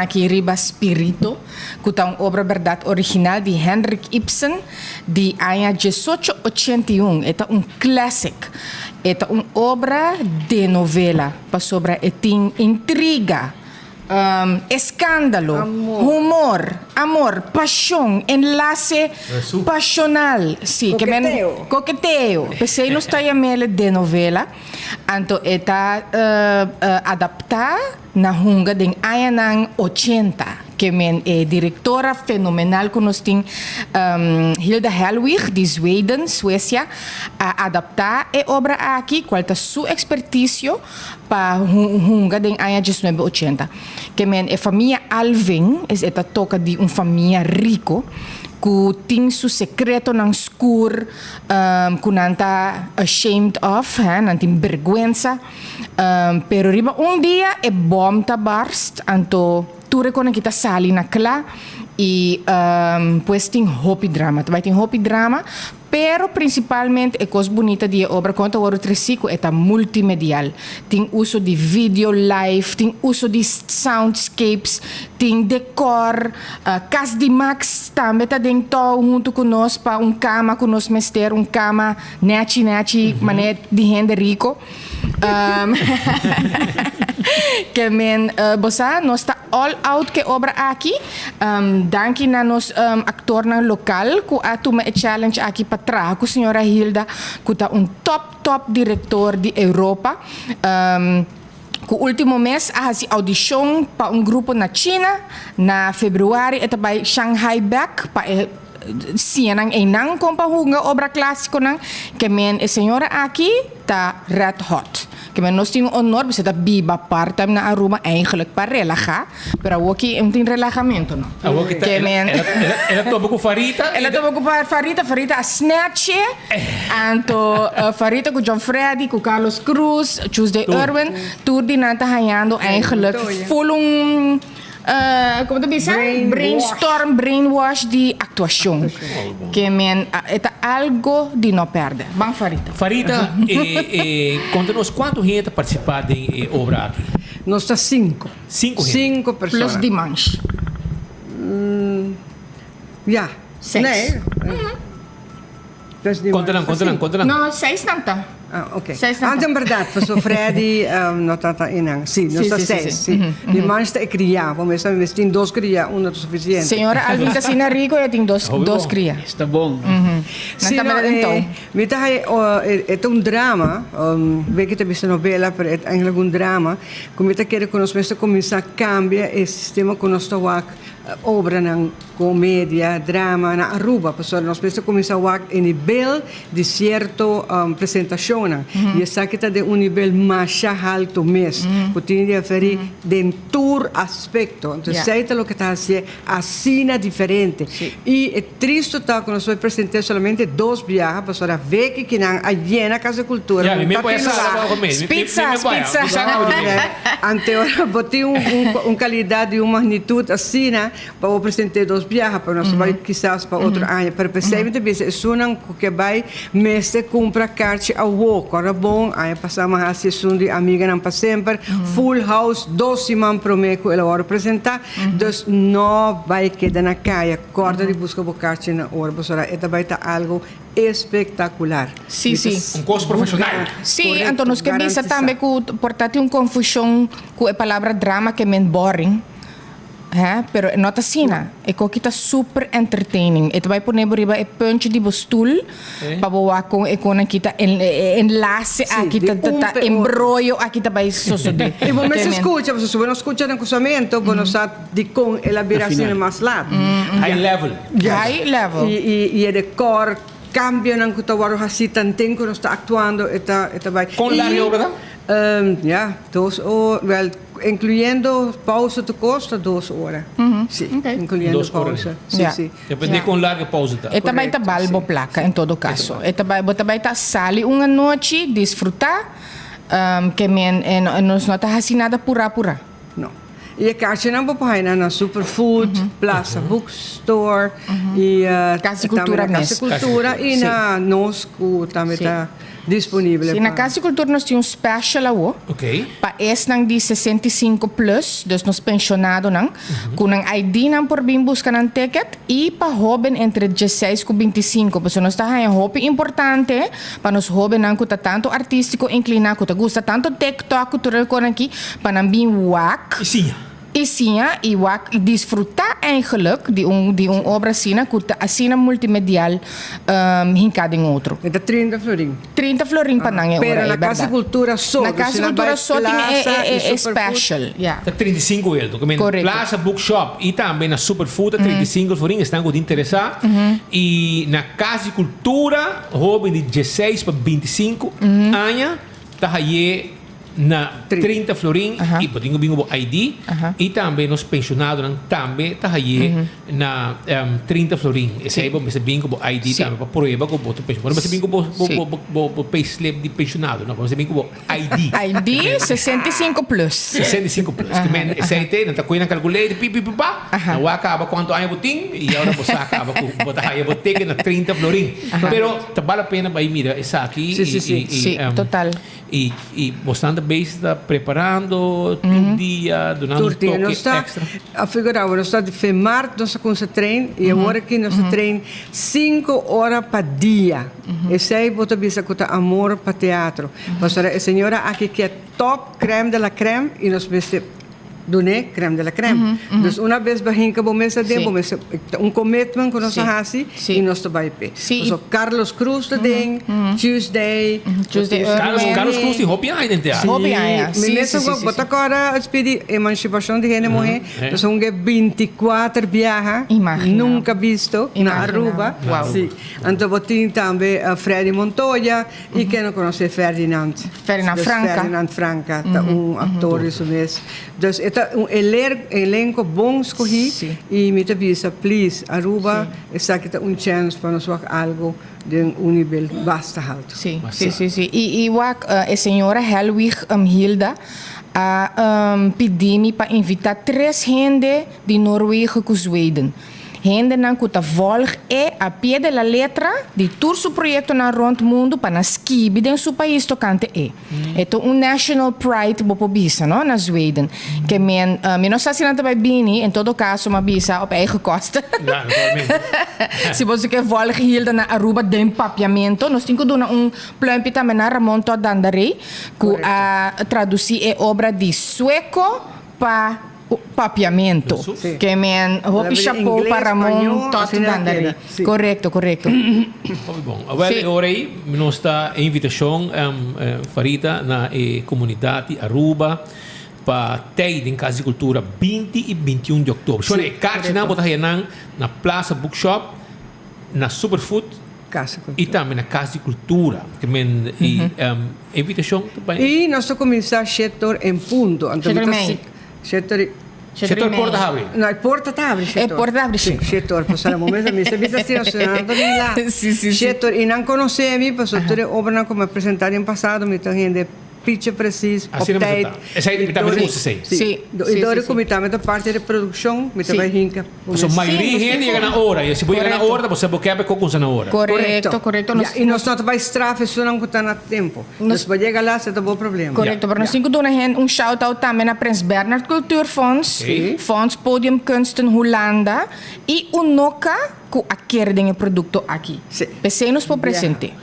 aqui riba Spirito, que é uma obra verdade original de Henrik Ibsen, de ano 1881. É um clássico. É uma obra de novela sobre intriga, escândalo, humor, amor, paixão, enlace passional. Sim, coqueteo. Pensei nos taiyamele de novela. Então, está adaptada na hunga de anos 80. Que é diretora fenomenal que nós temos Hilda Hellwig, de Suécia, a adaptar a obra aqui, qual é a sua expertise para hunga de anos 1980. Que é a família Alvin, é toca de uma família rico, que tem seu secreto na escuro, que não está ashamed of, não tem vergonha. Pero riba dia a bomba está burst, então tudo quando kita sali na kla e pues tem hopi drama, vai ter hopi drama, pero principalmente a coisa bonita de obra conta o tricico é multimedial, tem uso de video live, tem uso de soundscapes, tem decor, cas de Max também está dentro junto conosco para cama conosco mester cama neti mané de gente rico. Que bossa nós está all out que obra aqui danke na nos actor na local que atuma a challenge aqui para trás com a senhora Hilda que está top diretor de Europa que último mês a audição para grupo na China na fevereiro e também Shanghai back para siya nang kompahunga obra clássico nang que a senhora aqui tá red hot. Que nós temos honor de estar viva part-time na Aruba eigenlijk para relaxar, pero aqui não tem relaxamento não. Ela toma com Farita. Ela toma com Farita a snatch. Anto Farita com John Freddy, com Carlos Cruz, Tuesday Irwin, tudo de nata hayando eigenlijk full como tu bisa brainstorm, brainwash de atuação. Que é algo de não perder. Bang Farita. Farita, conta-nos quanto gente participa da obra aqui? Nós estamos 5. 5 pessoas. Plus Dimanche. Ja. 6. Nee. Conta lang. Não, 6 não tá. Ok. Então, verdade, pastor Freddy, não está inang. Sim, nós estamos 6. De mais está criar, vamos ver, nós temos 2 criar, não é suficiente. Senhora Alvin está sina rico, eu tenho 2 criar. Está bom. Sim, é um drama, vê que tem novela, mas é eigentlich um drama, como está querendo que nós começar a cambiar o sistema que nós estamos obra ng comédia, drama na Aruba. Pastor, nós pensa começar em nível de certo apresentação. E essa aqui está de nível mais alto mesmo. Que tem a ver de tour aspecto. Então, sei o que está fazendo, assim diferente. E é triste estar que nós vamos apresentar somente 2 viagens, pastor, a ver que não há na Casa Cultura. Pizza. Anteora, botei qualidade e magnitude assim, para apresentar 2 viagens, para nós vai quizás para outro ano. Para perceber também, é sunang que vai mestre compra carte ao walk, ora bom, aí passamos a sessão de amiga não para sempre, full house, 12 man prometo ela vai apresentar, então não vai quedar na caia, corda de busca por carte na hora, pessoal, esta vai estar algo espetacular. Sim. Um curso profissional. Sim, então nós que pensa também que portanto uma confusão com a palavra drama que é boring. Pero nota sina, é que está super entertaining. E vai pôr riba é punch de stoel, para boa com e com kita enlace aqui tá embrollo aqui tá vai suceder. E bom, mas escuta, você não escuta no cruzamento, bueno sabe de com elaboração mais lá. High level. High level. E é de cor cambio ng kutawaro hasitan ting ko está actuando esta vai. Con larga obra? Ja, 2 horas, well, incluyendo pausa de costa 2 horas. Sí, incluyendo 2 pausa. Sí. Depende com larga pausa. Esta vai estar balbo placa em todo caso. Esta vai estar sali uma noite disfrutar que nós não está assim nada pura. Não. E a caixa não vai na Superfood, Plaza Bookstore e Casa Cultura Casa Cultura e na Nosco também está disponível. Sim, na Casa Cultura nós temos um special lá. Para esse nang de 65 plus, dus nos pensionado nang, com ang ID nang por bem buscar ang ticket e para jovem entre 16 e 25. Porque nós está em hobby importante para nos jovem nang kuta tanto artístico inclinado, kuta gusta tanto TikTok, kuta ko aqui para nang bem wak. E sim, e desfrutar eigenlijk de obra assim, que assim multimedial hincado em outro. É 30 florim. 30 florim para não é Pero na Casa Cultura só. Na Casa Cultura só tem special. Tá 35 euro. Plaza Bookshop e também na Superfood 35 florim estão muito interessados. E na Casa Cultura, jovem de 16 para 25 anos, tá aí na 30 florim e podemos bingo ID e também nos pensionados também tá aí na 30 florim. Esse aí vamos bingo ID também para provar que boto pensionado. Mas bingo bo payslip de pensionado, não vamos bingo ID. ID 65 plus. 65 plus. Que men esse aí tem, não tá coisa na calculate pipa. Não acaba quanto ano botim e agora você acaba com botar aí boteca na 30 florim. Pero tá vale a pena vai mira essa aqui e total. E bastante bem está preparando todo dia, dando um toque extra. A figura, nós está de femar, nós com esse treino e agora aqui nós treino 5 horas para dia. Esse aí bota bisa com amor para teatro. Mas a senhora aqui que é top creme de la creme e nós vemos doné creme de la creme. Dus uma vez bahinka bomesa de bomesa commitment com nossa hasi e nós vai pe. So Carlos Cruz tem Tuesday Carlos Cruz tem hobby ainda teatro. Hobby ainda. Mesmo com bota agora expedi emancipação de gente mulher. Nós são 24 viaja nunca visto na Aruba. Sim. Então botin também Freddy Montoya e quem não conhece Ferdinand Franca, ator isso mesmo. Dus elenco bom escolhi e me avisa, please, Aruba está aqui chance para nós fazer algo de nível bastante alto. Sim. E a senhora Helwig Hilda pediu-me para invitar 3 gente de Noruega com Zweden. Gente não que volg a pé de la letra de todo su proyecto na rond mundo para na skibi den su país tocante Então national pride bopo bisa no na Zweden que men não sei se não vai bini em todo caso uma bisa op eigen kosten. Se você quer volg hilda na Aruba de empapiamento nós temos que dar plumpje também na Ramon tot Dandarei que a traduzir é obra de sueco para papiamento que men hopi chapeau para Ramon tot Dandarei. Correcto. Bom, agora aí nós está invitação farita na comunidade Aruba para tijding Casa de Cultura 20 e 21 de outubro. Então, kaartje na botar na Plaza Bookshop, na Superfood e também na Casa de Cultura. Que men invitação também. E nós começamos a setor em ponto. Setor Porta abre? No, il porta abre. Porta abre, sì. Setor, passare un momento, mi stai stazionando di là. Sì. Setor, e non conoscevi, per tutte opere come presentati in passato, mi togliendo pitch preciso, update. E sai di come sei? Sì. E dove comitame da parte di produzione, mi vai hinca. So maioria gente chega na hora, e se voi chega na hora, você boquear com coisa na hora. Corretto. E nós não vai strafe se não está na tempo. Nós vai chegar lá, se tá bom problema. Correcto, maar nós doen een shout-out também na Prins Bernhard Cultuurfonds, Fonds Podium Kunsten Holanda e Unoca com a querding produto aqui. Pensemos por presente.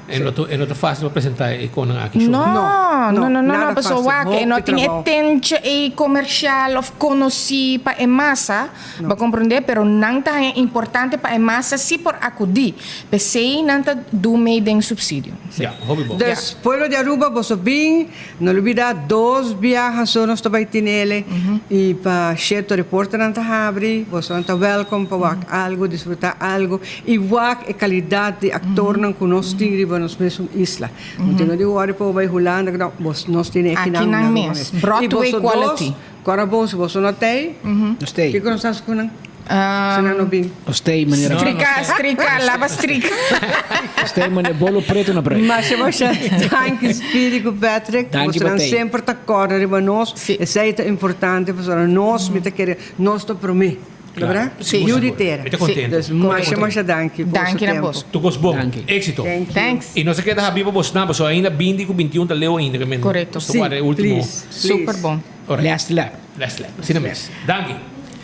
É não fácil para apresentar com aqui. Não, pessoa que não tem atente e comercial ou conheci para a massa, para compreender, pero não tá importante para a massa se por acudir, pensei não tá do meio de subsídio. Dus pueblo de Aruba, você bem, não olvida 2 viagens só nós também tinele e para certo reporta não tá abre, você não tá welcome para algo, desfrutar algo e wak e qualidade de actor não conosco riba nos mesmos isla. Não digo agora para vai Holanda, nós temos aqui na mes. Broadway quality. Agora você não tem? Gostei. Que nós estamos com não? Não bem. Gostei, maneira. Strica, lava strica. Gostei, maneira bolo preto na praia. Mas eu acho que Espírito Patrick, você não sempre está correndo riba nós. Isso é importante para nós, me querer nós to prometer. Verdade? Sim. E o de ter. Estou contente. Mas danke. Danke na boss. Tu gostou bom. Éxito. Thanks. E não se queda habiba boss na, boss ainda 20 com 21 da leo ainda. Correto. Sim, último. Super bom. Last lap. Sina mes. Danke.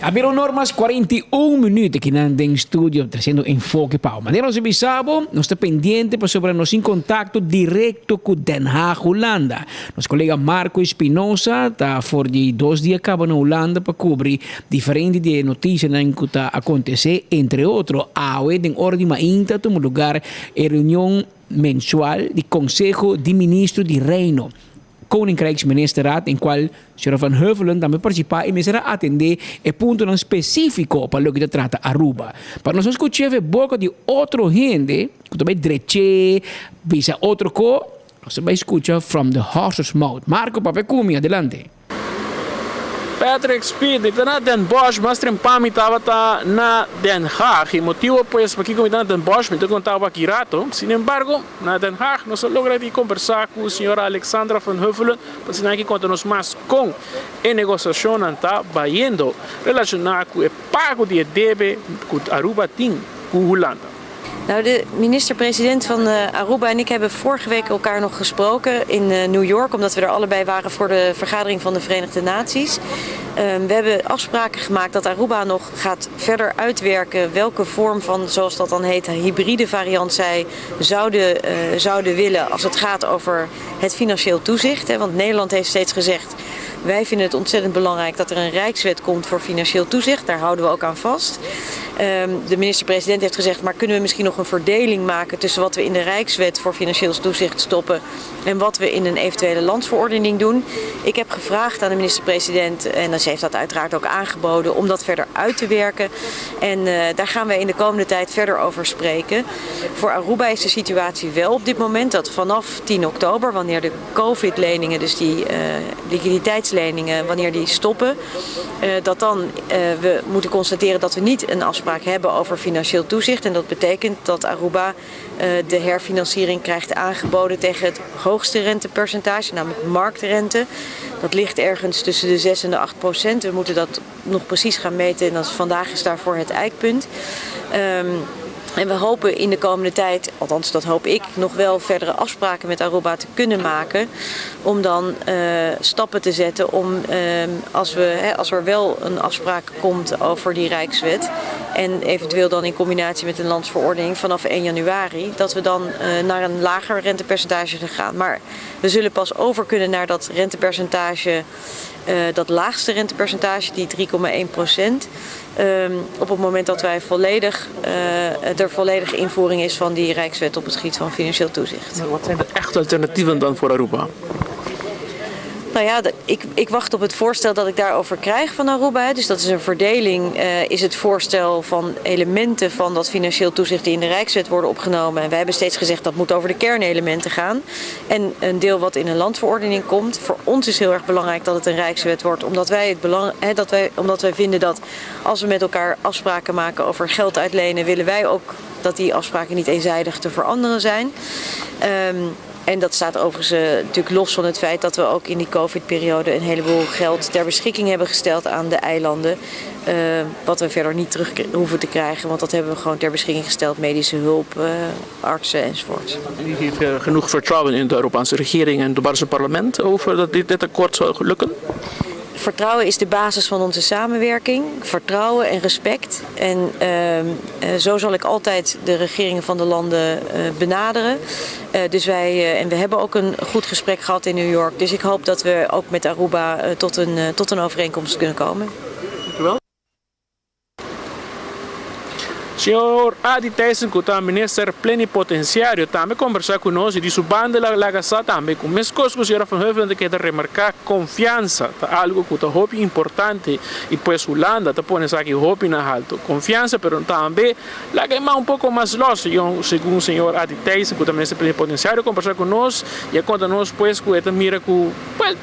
Abriram normas 41 minutos aqui no estúdio, trazendo enfoque para o maneira nós bisabo, nós está pendente para sobre nós em contato direto com Den Haag, Holanda. Nosso colega Marco Espinosa está for de 2 dias acaba na Holanda para cobrir diferentes de notícias que está acontecer, entre outros, a em ordem ainda no lugar a reunião mensual do Conselho de Ministros de Reino. Koninkrijksministerraad, in qual Sr. Van Heuvelen também participar e me será atender e ponto não específico para o que trata Aruba. Para nós escutar a boca de outro gente, que também dreche, visa outro co, nós vai escutar from the horse's mouth. Marco Papecumi, adelante. Patrick Speed, ito na Den Bosch, mas trempami estava na Den Haag. E motivo, pues, aqui como na Den Bosch, me contava aqui rato. Sin embargo, na Den Haag, nós logramos conversar com a senhora Alexandra Van Heuvelen, para ensinar que conta-nos mais com a negociação que está vaindo relacionada com o pago de deve que Aruba tem com Holanda. Nou, de minister-president van Aruba en ik hebben vorige week elkaar nog gesproken in New York, omdat we er allebei waren voor de vergadering van de Verenigde Naties. We hebben afspraken gemaakt dat Aruba nog gaat verder uitwerken welke vorm van, zoals dat dan heet, hybride variant zij zouden willen als het gaat over het financieel toezicht. Want Nederland heeft steeds gezegd, wij vinden het ontzettend belangrijk dat er een rijkswet komt voor financieel toezicht. Daar houden we ook aan vast. De minister-president heeft gezegd, maar kunnen we misschien nog een verdeling maken tussen wat we in de Rijkswet voor financieel toezicht stoppen en wat we in een eventuele landsverordening doen. Ik heb gevraagd aan de minister-president, en ze heeft dat uiteraard ook aangeboden, om dat verder uit te werken. En daar gaan we in de komende tijd verder over spreken. Voor Aruba is de situatie wel op dit moment dat vanaf 10 oktober, wanneer de COVID-leningen, dus die liquiditeitsleningen, wanneer die stoppen, dat dan we moeten constateren dat we niet een afspraak hebben over financieel toezicht. En dat betekent dat Aruba de herfinanciering krijgt aangeboden tegen het hoogste rentepercentage, namelijk marktrente. Dat ligt ergens tussen de 6 en de 8%. We moeten dat nog precies gaan meten en vandaag is daarvoor het eikpunt. En we hopen in de komende tijd, althans dat hoop ik, nog wel verdere afspraken met Aruba te kunnen maken. Om dan stappen te zetten om, als er wel een afspraak komt over die Rijkswet. En eventueel dan in combinatie met een landsverordening vanaf 1 januari. Dat we dan naar een lager rentepercentage gaan. Maar we zullen pas over kunnen naar dat rentepercentage, dat laagste rentepercentage, die 3,1%. Op het moment dat wij er volledige invoering is van die Rijkswet op het gebied van financieel toezicht. Wat zijn de echte alternatieven dan voor Aruba? Nou ja, ik wacht op het voorstel dat ik daarover krijg van Aruba. Dus dat is een verdeling, is het voorstel van elementen van dat financieel toezicht die in de Rijkswet worden opgenomen. En wij hebben steeds gezegd dat moet over de kernelementen gaan. En een deel wat in een landverordening komt. Voor ons is heel erg belangrijk dat het een Rijkswet wordt. Omdat wij vinden dat als we met elkaar afspraken maken over geld uitlenen, willen wij ook dat die afspraken niet eenzijdig te veranderen zijn. En dat staat overigens natuurlijk los van het feit dat we ook in die COVID-periode een heleboel geld ter beschikking hebben gesteld aan de eilanden. Wat we verder niet terug hoeven te krijgen, want dat hebben we gewoon ter beschikking gesteld. Medische hulp, artsen enzovoort. U heeft genoeg vertrouwen in de Europese regering en het Europese parlement over dat dit akkoord zou lukken? Vertrouwen is de basis van onze samenwerking. Vertrouwen en respect. En zo zal ik altijd de regeringen van de landen benaderen. Dus we hebben ook een goed gesprek gehad in New York. Dus ik hoop dat we ook met Aruba tot een overeenkomst kunnen komen. Dank u wel. Senhor Adi Tyson, que é ministro plenipotenciário, também conversar conosco e disse o bando da Lagaçá também. Com as coisas que a senhora Van quer remarcar confiança, algo que é importante e pois Holanda está pondo aqui hope na alto. Confiança, mas também lá que é pouco mais longe, segundo o senhor Adi Tyson, que é ministro plenipotenciário, conversar conosco e conta-nos pois que é mira que o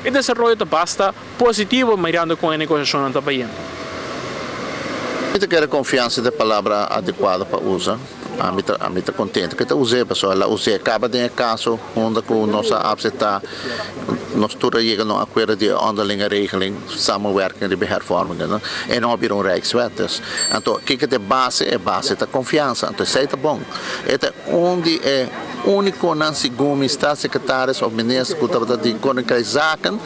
desenvolvimento basta positivo, mirando com a negociação está bem. Eu quero confiança da palavra adequada para usar. A mim está contente que eu usei, pessoal. Ela usei acaba de caso onde com nossa abseta nós todos chegamos a um acordo de onderlinge regeling, samenwerking de behervormingen. En dan heb je een Rijkswet. Dus. Então, kijk, de base da confiança. Então, isso é bom. É onde é único não segundo staatssecretaris of minister que está de koninkrijkszaken,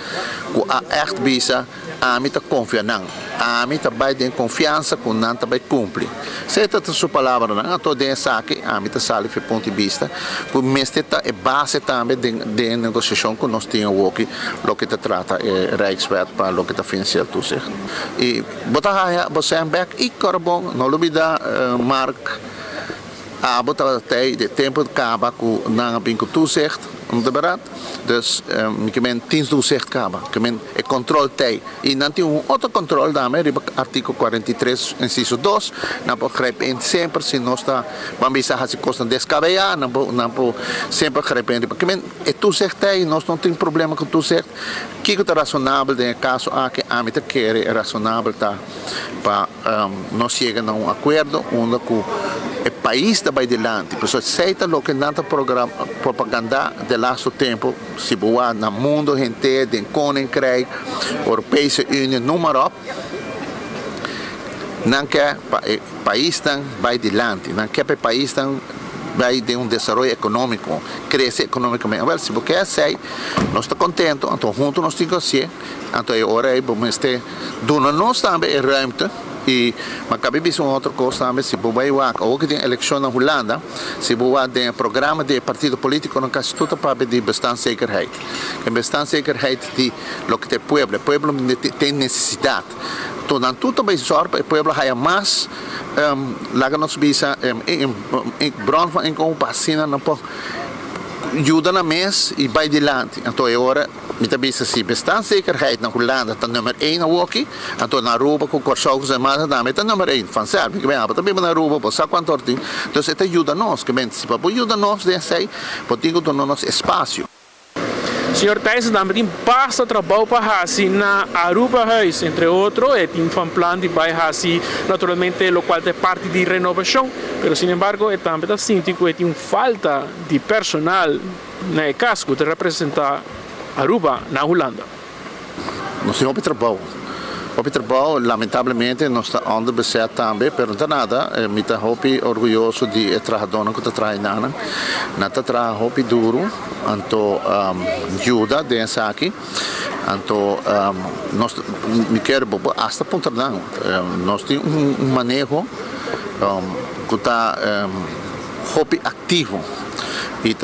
que a echt bisa a mim está confiando. A mim está bem de confiança que não está bem cumprir. Se é a sua palavra, não, então de saque a mim está sali do ponto de vista, que mesmo é base também de negociação que nós temos aqui, o que trata Rijkswet para o que financieel toezicht. E botar você em back e carbon, não olvida Mark. Botar até de tempo de acaba com não bingo toezicht. Dus ik ben 10 toezicht kaba. Ik ben het controle tijd. En dan tem outro controle daarmee, artikel 43, inciso 2. Dan begrijp je sempre se nós está, vamos dizer, se costa descabear, dan sempre begrijp je. Ik ben het toezicht tijd, nós não tem problema com toezicht. Kijk het razonável de caso aqui, a mim te quer razonável tá para nós chegar a acordo onde o país está bem delante. Pessoal, aceita o que nada programa propaganda de laatste tempo, se boa no mundo inteiro, de Koninkrijk, Europese Unie, noem maar op. Não quer país tão bem delante, não quer país tão vai de desenvolvimento econômico, crescer economicamente. Well, se você quer ser, nós estamos contentes, então juntos nós temos que ser, então agora vamos ter, nós também ruimte. E mas cabe uma outra coisa também, se você vai ou que tem eleição na Holanda, se você tem programa de partido político, não caso tudo para de bestaanszekerheid. En bestaanszekerheid die lo que o povo tem necessidade. Então, tudo vai zorgen, o povo vai mais, lá que nós bisa, bron van inkomen passina, não pode ajuda na mês e vai adiante. Então, agora, se bestaanszekerheid na Holanda está nummer 1 aqui, então na Aruba com corsos e mais nada, está nummer 1 vanzelf. Ik ben também na Aruba, por sabe quanto tempo. Então, isso ajuda nós, que bem, se para ajuda nós, desse, podemos dar nosso espaço. Senhor Tyson também basta trabalho para assim na Aruba House, entre outros, e tem um plano de vai assim, naturalmente, o qual é parte de renovação, mas, sin embargo, também está sentindo que tem falta de personal na casco de representar Aruba na Holanda. Nós temos trabalho, lamentavelmente, nós estamos underbezet também, mas não nada, eu estou orgulhoso de trabalhar que está trabalhando, não está trabalhando duro, então ajuda dessa aqui, então nós me quero hasta ponto não, nós temos manejo que está ativo e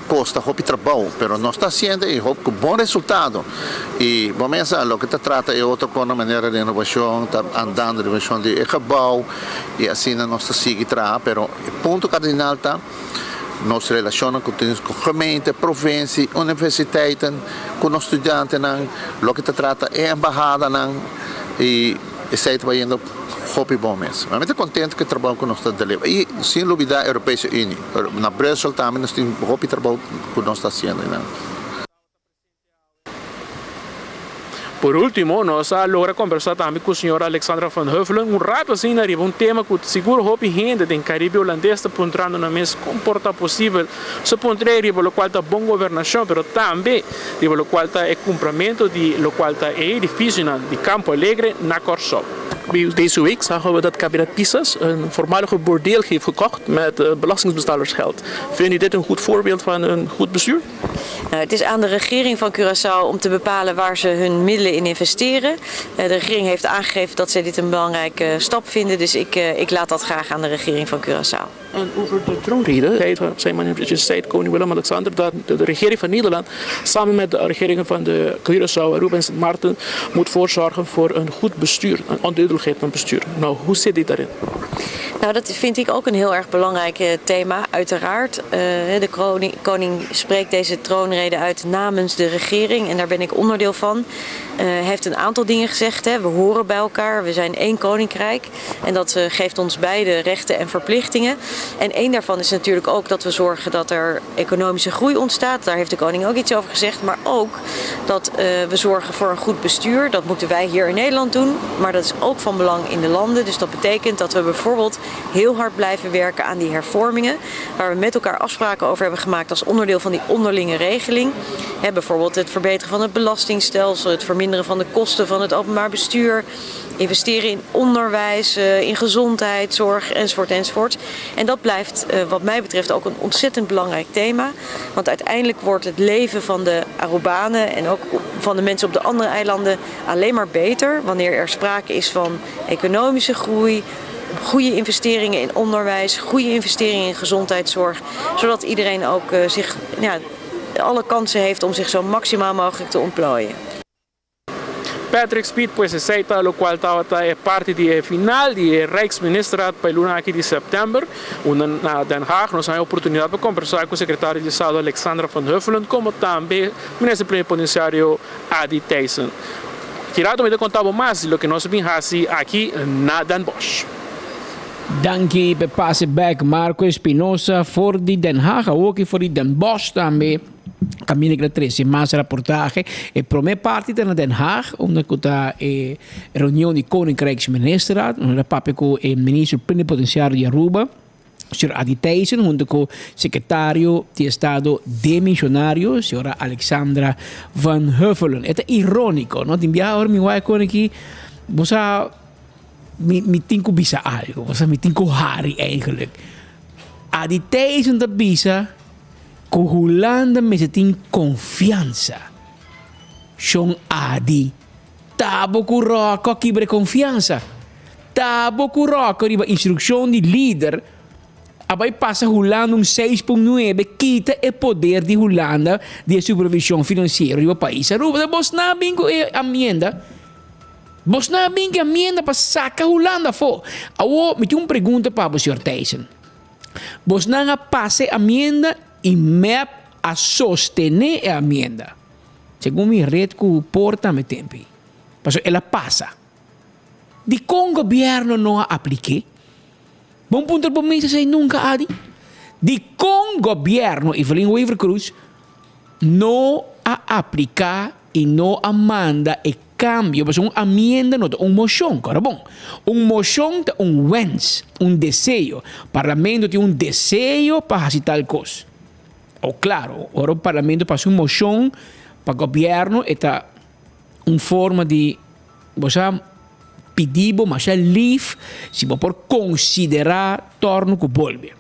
custa hobby trabalho, mas nós está sendo e com bom resultado. E vamos ver, o que se trata é outra coisa, maneira de inovação, está andando de inovação de gebouw, e assim nós está seguindo, mas o ponto cardinal está, nos relacionen con gemeenten, provincie, universiteiten, con los estudiantes, lo que te trata es embajada y está trayendo hobby bom mesmo. Eu estou contente que o trabalho que nós estamos fazendo. E, sem dúvida, a Europeia Unia. Na Brasil também nós temos hobby trabalho que nós estamos fazendo. Por último, nós logramos conversar também com a senhora Alexandra van Huffelen rato assim, arriba tema que seguro houve gente do Caribe holandês está entrando na mesma comporta possível, se pontre arriba o qual está boa governação, mas também arriba o qual está é cumprimento de lo qual está é edifício de Campo Alegre na Corsol. Deze week zagen we dat kabinet Pisas een voormalige bordeel heeft gekocht met belastingbetaalersgeld. Vindt u dit een goed voorbeeld van een goed bestuur? Het is aan de regering van Curaçao om te bepalen waar ze hun middelen in investeren. De regering heeft aangegeven dat zij dit een belangrijke stap vinden, dus ik laat dat graag aan de regering van Curaçao. En over de troonrede zei majesteit koning Willem-Alexander dat de regering van Nederland samen met de regeringen van de Curaçao, Aruba en Sint Maarten moet voorzorgen voor een goed bestuur, een onduidelijkheid van bestuur. Nou, hoe zit dit daarin? Nou, dat vind ik ook een heel erg belangrijk thema, uiteraard. De koning spreekt deze troonrede uit namens de regering en daar ben ik onderdeel van. Hij heeft een aantal dingen gezegd. We horen bij elkaar, we zijn één koninkrijk en dat geeft ons beide rechten en verplichtingen. En één daarvan is natuurlijk ook dat we zorgen dat er economische groei ontstaat. Daar heeft de koning ook iets over gezegd. Maar ook dat we zorgen voor een goed bestuur. Dat moeten wij hier in Nederland doen. Maar dat is ook van belang in de landen. Dus dat betekent dat we bijvoorbeeld heel hard blijven werken aan die hervormingen. Waar we met elkaar afspraken over hebben gemaakt als onderdeel van die onderlinge regeling. Bijvoorbeeld het verbeteren van het belastingstelsel. Het verminderen van de kosten van het openbaar bestuur. Investeren in onderwijs, in gezondheidszorg enzovoort enzovoort. En dat blijft wat mij betreft ook een ontzettend belangrijk thema. Want uiteindelijk wordt het leven van de Arubanen en ook van de mensen op de andere eilanden alleen maar beter wanneer er sprake is van economische groei, goede investeringen in onderwijs, goede investeringen in gezondheidszorg. Zodat iedereen ook alle kansen heeft om zich zo maximaal mogelijk te ontplooien. Patrick Speed pues aceita lo cual estaba parte de final de Rijksministerraad para el lunes aquí de septiembre. Na Den Haag nos hay oportunidad para conversar con el secretario de Estado Alexandra van Huffelen como también ministro plenipotenciario Adi Thijssen. Girato me contaba más de lo que nos vimos aquí na Den Bosch. Dankie per passe back Marco Espinosa voor die Den Haag, ook voor die Den Bosch também. Cammina che trece massa rapportage e per me partita na Den Haag omdat kuta riunione di Koninkrijksministerraad na papeko ministro plenipotenciario di Aruba Sir Adi Thijssen junto con secretario di Stato demissionario signora Alexandra van Huffelen. Het is ironico, no? Timbia ora mi vai con aqui, bosa mi tinko bisa algo, bosa mi tinko hari eigenlijk. Adi Thijssen dat bisa con Hollanda me se tin confianza. Son Adi. Tabo curroco kibre confianza. Tabo curroco riba instrucción di leader. Abai passa Hollanda 6.9 quita e poder di Hollanda di supervisión financiera riba país. Aruba da Bosna bingo e amienda. Bosna bingo amienda pa saca Hollanda fo. Awo mi ti pergunta pa o senhor Thijssen. Bosna passe amienda e MEP a sostener a amienda. Segundo mi red que porta me tempi. Pero ela passa. Di con governo não a aplique. Bom punto por mim se nunca adi. Di con governo e Valin Wever Cruz não a aplicar e não a manda e cambio. Mas uma amienda não é moção, cara bom. Moção é wens, desejo. O parlamento tem desejo para fazer tal coisa. Ou claro, ora o parlamento passa uma moção para o governo e tá forma de você pedir, mas é livre se você por considerar torno que volve.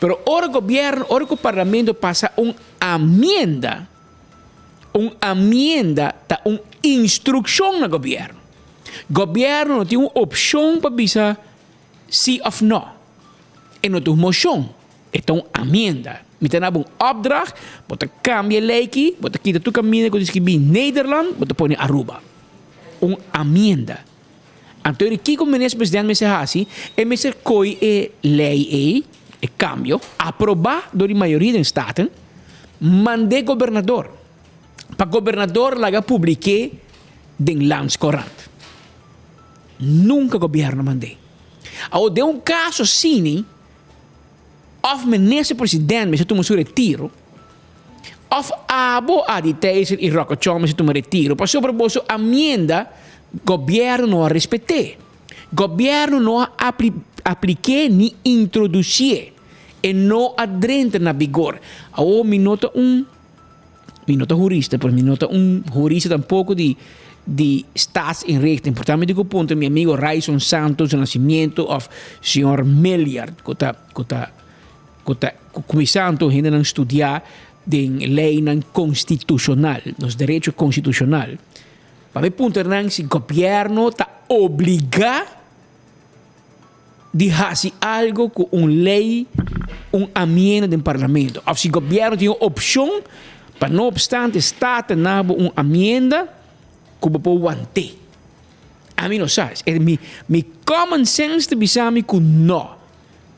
Pero ora o governo, ora o parlamento passa amienda tá instrução no governo. Governo não tem uma opção para dizer sim ou não. E não tem uma moção, é uma amienda. Met een opdracht, moet cambia lei, moet kita tu caminha que diz que in Nederland, moet pone Aruba. Amienda. Então, aqui como ministro presidente me se hasi, e me se coi lei e cambio, approvato da maioria dei stati, mandé governador. Para governador laga publiqué den landscorrent. Nunca governo mandei. Ao de um caso assim, of minister presidente me se tu me retiro, of abo a di teser e rocochon me se tu me retiro, pa sobre boso amenda governo não a respeite. Governo não a aplique ni introduzie e não adrente na vigor. Ao mi nota jurista, mi nota jurista tampouco de staatsinrichting. Portanto, me digo ponto, meu amigo Raison Santos, o nascimento of senhor Milliard, que começando a estudar de lei constitucional, nos direitos constitucional. Para ponto não se o governo está obrigado de fazer algo com uma lei, uma amenda do parlamento. Ou se o governo tem uma opção, para não obstante, está tendo uma amenda que pode manter. A mim não sabe. Mi common sense te bisami que não.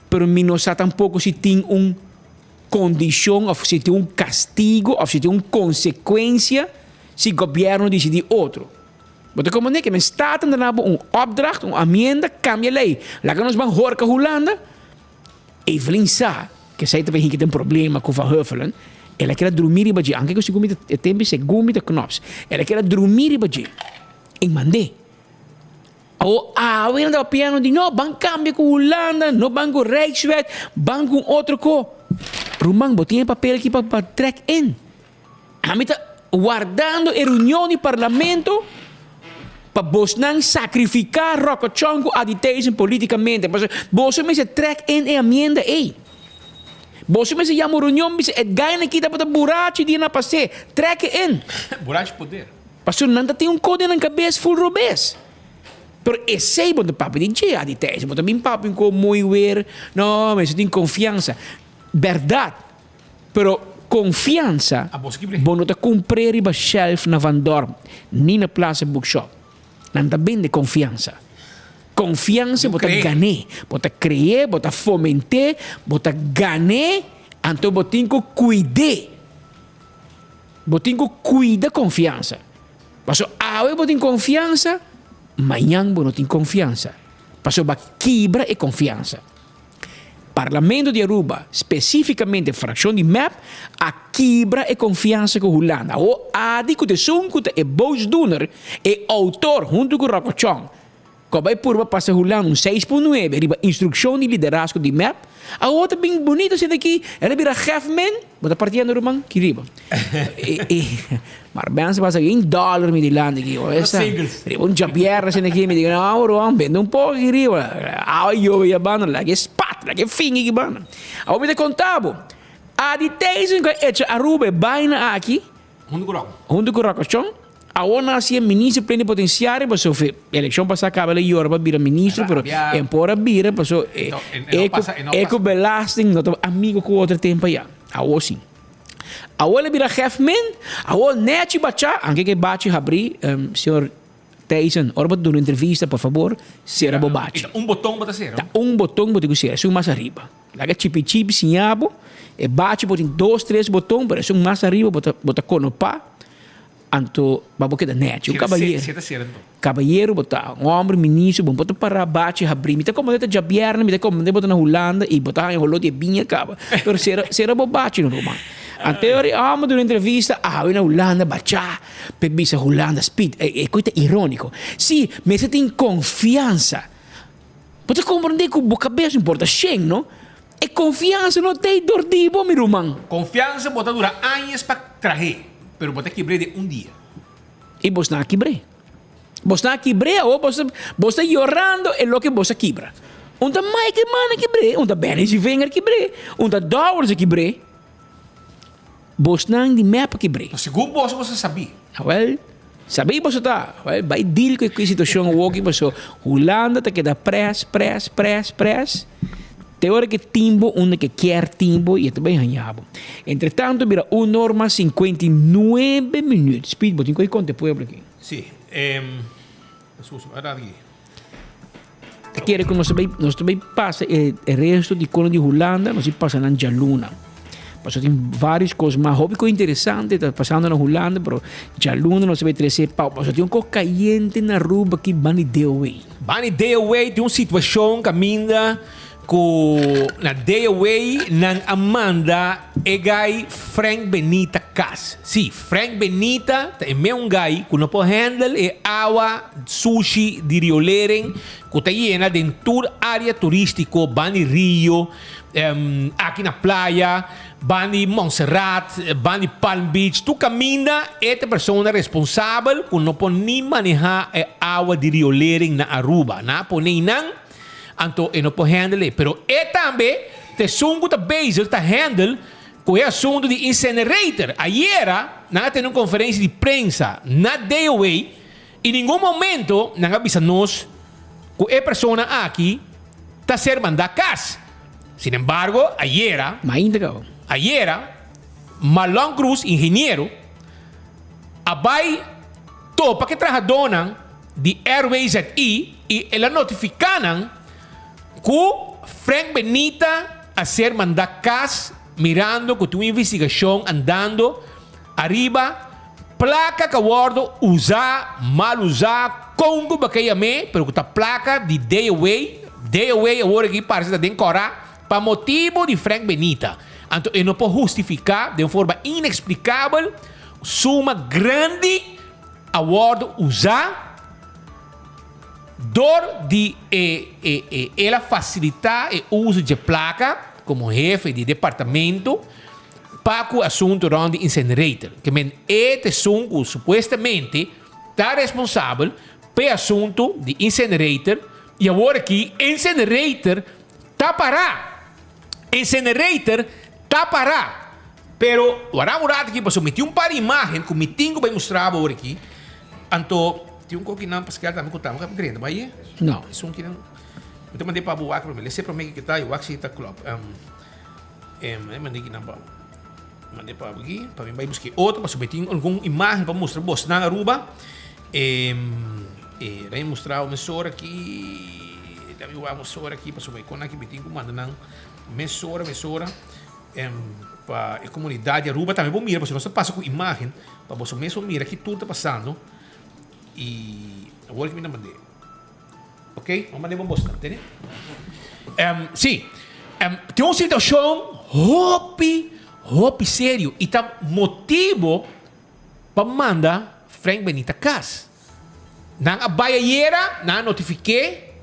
Pero mi não sabe tampouco se tem uma condição, ou se tem um castigo, ou se tem uma consequência, se o governo decidir outro. Mas como é que men staat en daarna een opdracht, een amenda, cambia lei. Laat ons van horen que Holanda, Evelyn sa, que sei também que tem problema com Van Huffelen, ela quer dormir e badir, anche que se gumi de tempo se gumi de knops, ela quer dormir e badir. Em mandei. Ou ainda o piano de não, ban cambia com Holanda, não ban com Rijkswet, ban com outro co. Rumang botinha papel aqui para track in. A mim tá guardando a reunião do parlamento para vos não sacrificar Rocochongo a detenção politicamente. Vos me se track in e amenda ei. Vos me se chama reunião, me se ganha aqui para buraco de na passe. Track in. Buraco poder. Pastor não tem um código na cabeça full robês. Pero esse é o papo de dia a detenção. Mas também papo como muito ver, não, mas tem confiança. Verdade. Pero confiança. Bom não te cumprir e shelf na Van Dorp, nem na Plaza Bookshop. Não tá bem de confiança. Confiança, bota ganhar, bota criar, bota fomentar, bota ganhar, então botinho cuidar. Botinho cuida confiança. Passou hoje botinho confiança, amanhã não tem confiança. Passou ba quebra e confiança. Parlamento de Aruba, especificamente fração de MAP, a quebra e confiança com Holanda. O adi que de sunkuta e boosdoener e autor junto com Rocochon. Cobai purba passa Holanda 6.9, riba instrução de liderazgo de MAP. A outra bem bonita sendo aqui, ela vira Hefman, bota partindo rumang kiriba. Mas bem se passa aqui em dólar me dilando aqui, essa. Riba Javier sendo aqui me diga, não, Ron, vende pouco kiriba. Ai eu ia bana lá, que spat, lá que fim aqui bana. Ao me de contabo. A detenção que é Aruba baina aqui. Junto com Rocochon. A ona assim ministro plenipotenciário, passou a eleição passada acaba ele Yorba vira ministro, pero empora vira passou eco belasting, não amigo com outro tempo já. A o sim. A o ele vira Hefman, a o net bacha, anche que bate abrir, senhor Tyson, orba de uma entrevista, por favor, será bobate. Botão bota ser. Botão bota ser, é mais arriba. Laga chip sinhabo, e bate botem 2, 3 botões, para um mais arriba bota conopá. Anto baboque da net, o cabalheiro botar um homem ministro bom botar para bate abrir, mita como deta Javier, mita como de botar na Holanda e botar em rolo de binha acaba, pero será bobate no Roma. Anterior amo durante entrevista na Holanda bacha, pebisa Holanda speed, é coisa irônico. Sim, mas você tem confiança. Você compreende que o cabeça importa cheio, não? E confiança não tem dor de bom, meu irmão. Confiança bota dura anos para trazer. Pero botar quebrei de dia. E você não quebrei. Você não quebrei ou você chorando é o que você quebra. Onde mais que mana quebrei, onde bem se vem quebrei, onde dólares quebrei. Você não de mapa quebrei. Seguro você sabia. Well, sabia você tá. Well, vai deal com a situação walking você Holanda tá que dá press. Tem hora que timbo, onde que quer timbo e também ganhava. Entretanto, vira 1h59 minutos. Speed, botin que conta pueblo aqui. Sim. Era aqui. te quer que nós também passa o resto de quando de Holanda, nós passa na Jaluna. Passou tem várias coisas, mas hobby coisa interessante está passando na Holanda, pero Jaluna nós vai trazer pau. Passou tem coisa caliente na Aruba que Bani Deaway. Bani Deaway tem uma situação caminha com na Deaway nang Amanda e gai Frank Benita Cas. Sim, Frank Benita é um gai que não pode handle e água sushi de Rio Leren que está llena de tour área turístico Bani Rio, aqui na praia, Bani Montserrat, Bani Palm Beach. Tu caminha esta pessoa responsável que não pode nem manejar a água de Rio Leren na Aruba, não pode nem anto e não pode handle, pero também te sungo tá bezig tá handle com o assunto de incinerator. Ayer nós temos uma conferência de prensa na Deaway e em nenhum momento nós avisamos que a pessoa aqui está ser mandada a casa. Sin embargo, ayer Marlon Cruz, engenheiro, abai topa que trabalham de Airways e ela notificaram que Frank Benita a ser mandado casa mirando que tu investigação andando arriba placa que guardo usar mal usar Congo baqueia-me pero que tá placa de Deaway agora aqui parece que decorar para motivo de Frank Benita. Então eu não posso justificar de uma forma inexplicável suma grande a guardo usar dor de ela facilitar o uso de placa como jefe de departamento para o assunto de incinerator. Que este assunto supostamente está responsável pelo assunto de incinerator e agora aqui incinerator está parado. Incinerator está parado. Pero agora mudar aqui, porque eu meti par de imagens que o meeting vai mostrar agora aqui. Então tem coisa que não Pascal também contava, não grande, mas é? Não. Isso que não. Eu mandei para o Wack, ele sempre me que tá, o Wack está club. Mandei que não para. Mandei para aqui, para mim vai buscar outro, para submeter alguma imagem para mostrar você na Aruba. Daí mostrar uma mesora aqui, daí uma mesora aqui para submeter com aqui meeting comando não mesora para a comunidade Aruba também vou mirar, porque nós passa com imagem para você mesmo mirar que tudo está passando. E agora que me mandei. Ok? Vamos mandar para mostrar, entende? Sim. Tem uma situação hopi sério e tá motivo para mandar Frank Benita casa. Nang abayayera, na notifiquei,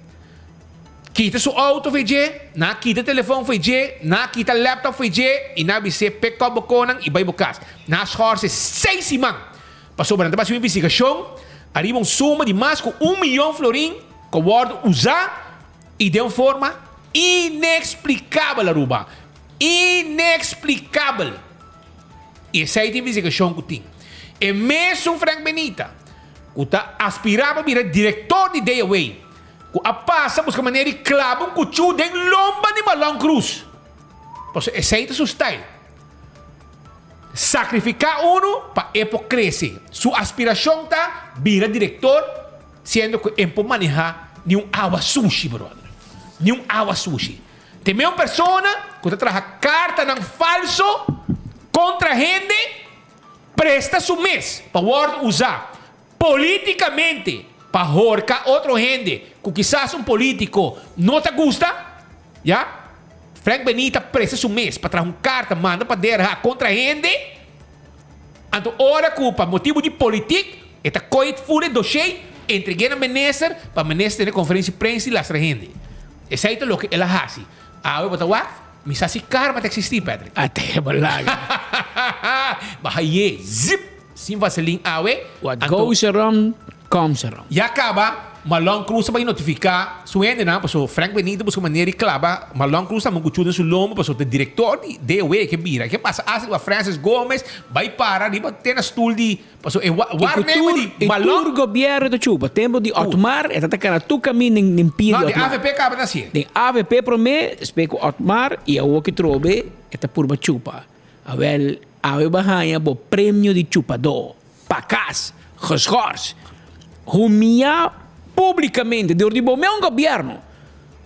kita seu auto feije, na kita telefone feije, na kita laptop feije, e na bise pekto bokonang ibay bukas. Na schorse 6 simang. Passou para a investigação. Arriba suma de mais de 1 milhão de florins que o guarda usar e de uma forma inexplicável, Aruba. Inexplicável. E essa é a investigação que tem. E mesmo Frank Benita, que está aspirava a virar diretor de Deaway, que a passa busca maneira de clavar um cuchu de lomba de Marlon Cruz. Esse é o seu style. Sacrificar para crescer. Sua aspiração está virar diretor, sendo que ele pode manejar nenhum água sushi, brother. Nenhum água sushi. Tem uma pessoa que está trazendo carta não falso contra a gente, presta seu mês para usar politicamente para horcar outra gente que quizás político não te gusta, já? Frank Benita presta seu mês para trazer carta, manda para derrar contra a gente. Então, ora culpa, motivo de política, esta coisa fura do cheio, entreguei na ministra, para a ministra ter conferência de prensa e lastra a gente. Esse é o que ela faz. Eu vou falar, me sa si karma te existir, Patrick. Até balaga. Bahaye, zip, sim vaseline awe. What goes around, comes around. E acaba, Marlon Cruz vai notificar, suende na, paso Frank Benito busca maneira de clava, Marlon Cruz também cuchuda su lombo, paso o diretor de DW que vira, que passa assim com Francis Gomes, vai para, riba ter na stool de, paso e Marlon governo do chupa, tempo de Otmar, e tata cara tu caminho nem pia de AVP acaba na sia. De AVP pro me, speco Otmar e o que trobe, eta purba chupa. Avel, ave bahaya bo prêmio de chupador, pacas, gesgors, humia publicamente de ordem meu governo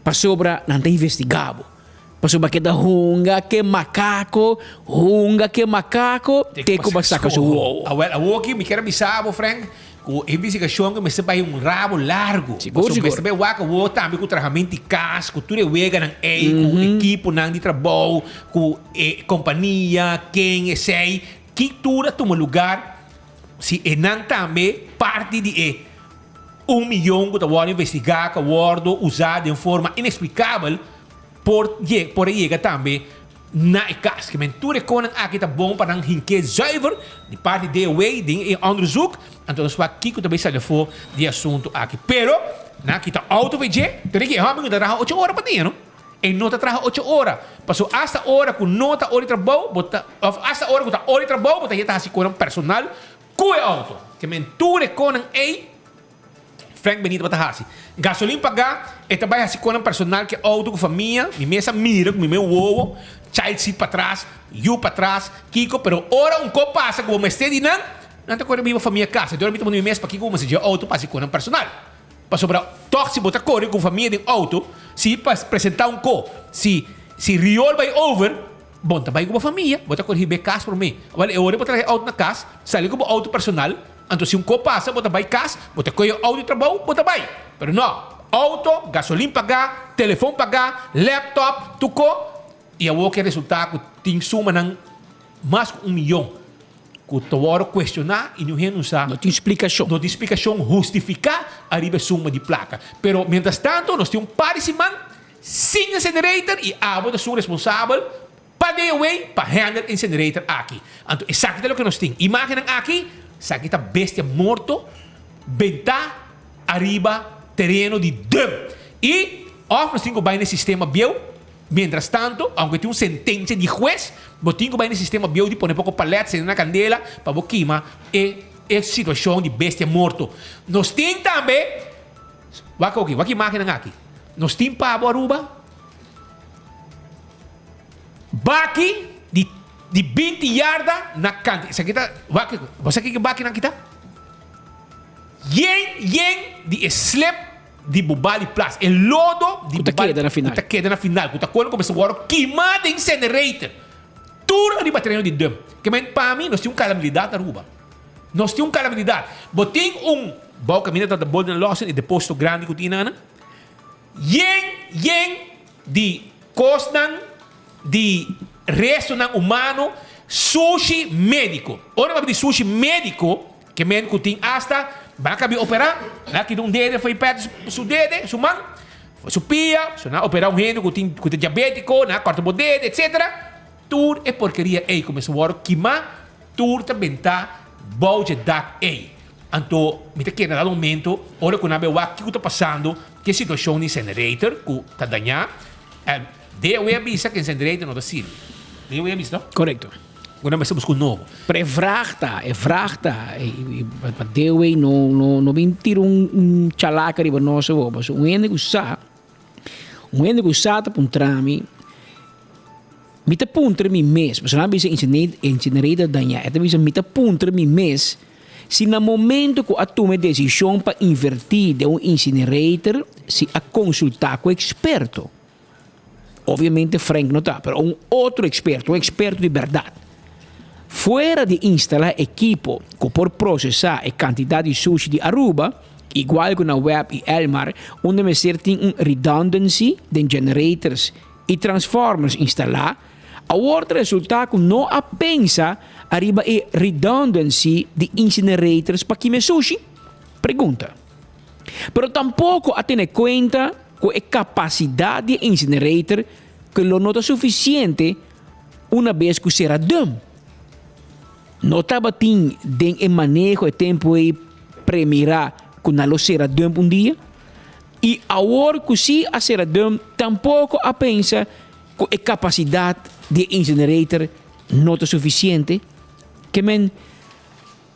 para sobra não está investigado. Para sobra que da hunga que macaco, tem que passar com o A aqui me quero avisar, Frank, com a investigação que me se vai rabo largo. Seguro. Me se vai o também com o tratamento de casa, com tudo wega com equipo de trabalho, com companhia, quem sei, que tudo toma lugar, se não também parte de 1 milhão que está investigar, que está usado de forma inexplicável, por chegar também na casa. Que menture konen aqui tá bom para não hinker zuiver de parte de DOE de onderzoek. Então nós vamos aqui também sair for de assunto aqui. Pero na kita auto veje, tem que haming da raha 8 horas para dia, não? E nota traha 8 horas. Passou hasta hora com nota hora de trabalho, bota hasta hora com ta hora de trabalho, bota já assim com personal, com o auto. Que menture konen Frank Benito Batahasi. Gasolina pagar, e também assim com personal que auto com família, mi mesa mira com meu ovo, child seat para trás, you para trás, Kiko, pero ora um copo passa com o mestre de não te corre minha família casa, então eu me mesa para Kiko, mas já auto passa com personal. Para sobrar, toque se botar corre com família de auto, se para apresentar um co, se riol vai over, bom, também com a família, botar corre bem casa por mim. Vale, eu olho para trazer auto na casa, sair com o auto personal. Então, se um copo passa, bota vai casa, bota coisa auto de trabalho, bota vai. Pero não, auto, gasolina pagar, telefone pagar, laptop, tuco, e o que resultado tem suma não mais de 1 milhão. Que tu vai questionar e não renunciar. Não tem explicação. Não tem explicação justificar a riba suma de placa. Pero, mientras tanto, nós temos um par de semana sem incinerator e a boa sua responsável para dar away para handle incinerator aqui. Então, exatamente o que nós temos. Imaginem aqui, sabe que bestia morto, venta arriba terreno de dum. E nós temos que ir no sistema bio. Mientras tanto, aunque tenha uma sentença de juez, nós temos que ir no sistema bio de pôr pouco palete na candela para queimar a situação de bestia morto. Nós temos também, que máquina aqui. Nós temos para Aruba, baki de 20 yardas na canto. Isso aqui tá, você que baki na kita? Yen de slip de Bubali Plus. El lodo de Bubali. Kuta queda na final. Kuta quando começa agora queimar de incinerator. Tudo de bateria de dum. Que para mim nós temos calamidade na Aruba. Nós temos calamidade. Botem bom caminho da Bolden Lawson e deposto grande que tinha. Yen de costan de restaurante humano, sushi médico. Ora de sushi médico, que médico tem hasta, vai caber operar, que um dedo foi perto do dedo, sua mão, sua pia, operar um rendo que tem diabético, corta o dedo, etc. Tudo é porcaria aí, começou a queimar, tudo também está bom de dar aí. Então, me tem que naquele momento, ora que não é o que está passando, que situação de incinerator, que está danhado, Devo avisa que incinerator não está sirve. Devo avisa, não? Correto. Quando nós estamos com novo. Pero é frachta. Devo não vem tirar chalaca de nosso bobo. Um ende que usa para um trame, me te punter mi mês. Mas não bisa incinerator danha. É bisa me te punter mi mês. Se no momento que eu tome decisão para invertir de incinerator, se a consultar com o experto. Obviamente Frank não está, mas um outro experto, de verdade. Fora de instalar equipo que por processar a quantidade de sushi de Aruba, igual que na web e Elmar, onde me tem redundancy de generators e transformers instalar, a outro resultado não apensa arriba a redundancy de incinerators para que me sushi? Pergunta. Pero tampouco a ter conta com a capacidade de incinerator que lo nota suficiente uma vez que será dum. Não estava tem de manejo de tempo e premirar que não será dum um dia. E agora que se a será dum, tampouco a pensa com a capacidade de incinerator nota suficiente. Que men,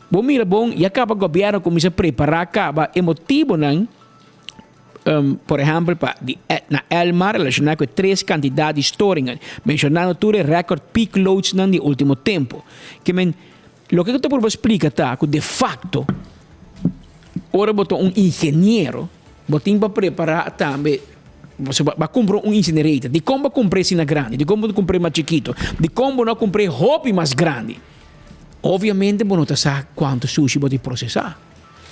bom mira bom, e acaba o governo começa a preparar acaba emotivo não. Por exemplo, na Elmar, relacionado com 3 candidatos de storingen, mencionando tudo o record peak loads no último tempo. Que lo que eu estou por explicar tá, que de facto, ora botou engenheiro, botou para preparar também você vai comprar um incinerator, de como comprar sina grande, de como comprar mais chiquito, de como não comprar hobby mais grande. Obviamente, você não sabe quanto sushi você processar.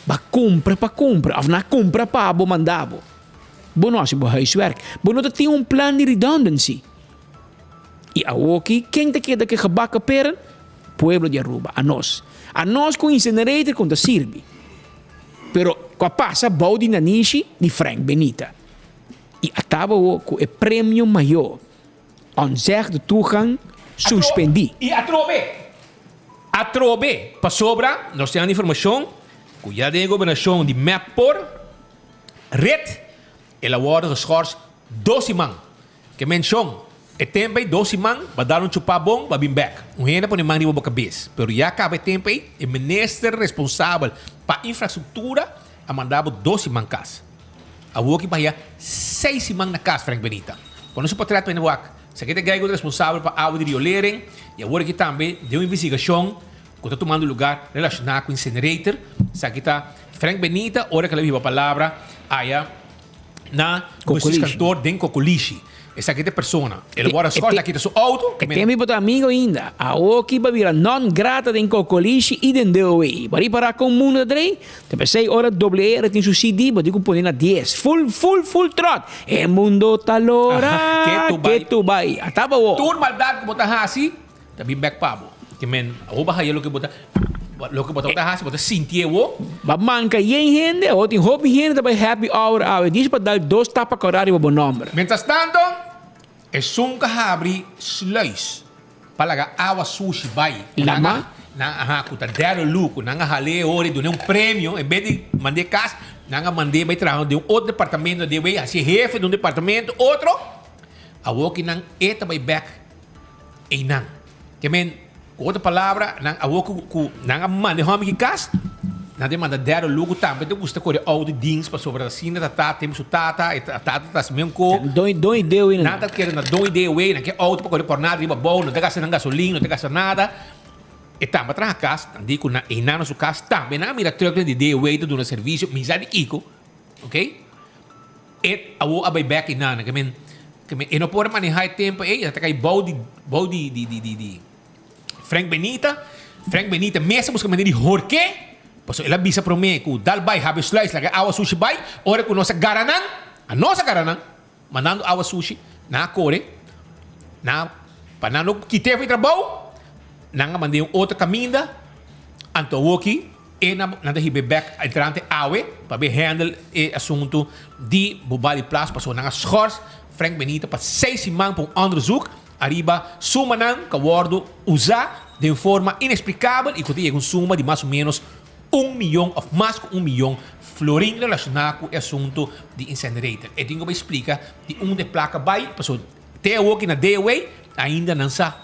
Vai compra para compra, ou não compra para você mandar. Você não faz huiswerk. Você não tem um plano de redundancy. E aqui, quem te queda que gebakken peren? Pueblo de Aruba, a nós. A nós com incinerator conta sirve. Pero qua passa bau di nanishi di Frank Benita. E ataba com o prêmio maior. On zegt de toegang suspendi. E atrobe, para sobra, nós temos informação que já tem a governação de Mapor, red, ela wordt geschorst 12 man. Que menção, é tempo aí 12 man, vai dar chupa bom, vai vir back. Ainda põe man de boa cabeça. Pero já acaba o tempo aí, o ministro responsável para infraestrutura, a mandava 12 man casa. A Woki vai 6 man na casa, Frank Benita. Quando se pode tratar de Woki, se aqui tem responsável para a água de riolering, e a Woki também deu uma investigação que está tomando lugar relacionado com o incinerator. Se aqui está Frank Benita, hora que ele viu a palavra, aí na cantor de Cocolishi. Essa aqui é pessoa. Ele agora escolhe aqui do seu auto. E tem meu amigo ainda. A Oki vai virar non grata de Cocolishi e de DOE. Vai parar com o mundo de te pensei, ora doble era tem seu CD, mas digo põe na 10. Full trot. E mundo talora. Que tu vai. Ataba o. Tur maldade que botar assim, também back pabo. Que men, o bahaya lo que botar. Lo que botar hasi, botar sentir o. Ba manca yen gente, ou tem hobby gente para happy hour. Diz para dar 2 tapas corari para bom número. Mientras tanto, é um abre sluis para a água sushi vai. Lama? Na kuta dero luco, na hale ori do um prêmio, em vez de mandar casa, na mandei vai trabalhar de outro departamento de vai, assim jefe de um departamento, outro. A woki nang eta vai back e nang. Que men outra palavra, nang a woki ku nang mandei home que casa. Na demanda dero lugo também te gusta correr ao de dings para sobre a cena da temos o tata e tata tá mesmo co doi deu ainda nada quer na doi deu aí na que auto para correr por nada riba bom não te gasta gasolina não te gasta nada e também traz a casa digo na e na nosso casa também na mira truck de deu aí do serviço misade ico ok e a o abai back na que men e não pode manejar tempo aí até cai bau de Frank Benita mesmo busca maneira de horque. Paso ela bisa para mim que o dalbai habe slice lá awa sushi bai, ora com nossa garanang, a nossa garanang, mandando awa sushi na core, na panano que teve trabalho, nanga mandei outra caminda, antowoki e na hibe back entrante awe para ver handle e assunto de bobali plus paso nanga schors Frank Benita para 6 man para onderzoek arriba sumanan que wordo usar de forma inexplicável e que tem uma suma de mais ou menos 1 milhão ou mais que 1 milhão florim relacionado com o assunto de incinerator. E tenho que explicar de de placa vai, pessoal, até o que na DOE ainda não sabe.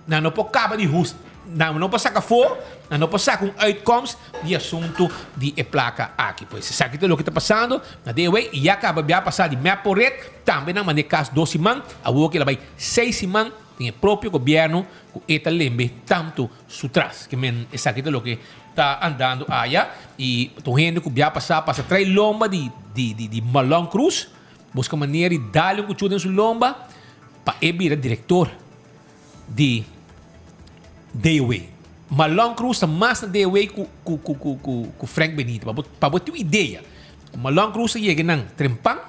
Não pode acabar de justo, não pode sacar fogo, não pode sacar outcomes de assunto de placa aqui. Pois sabe o que está passando na DOE e acaba de passar de Maporet, também na maneira caso 12 man, a o que ela vai 6 man, tem o próprio governo que está lembre tanto sutras, que men sabe o que está andando allá e tô gente que já passa 3 lomba de Malon Cruz, busca maneira de dar um cuchudo em sua lomba para ele diretor de DOE. Malon Cruz está mais na DOE com Frank Benito, para ter uma ideia. Malon Cruz chega nang trempang,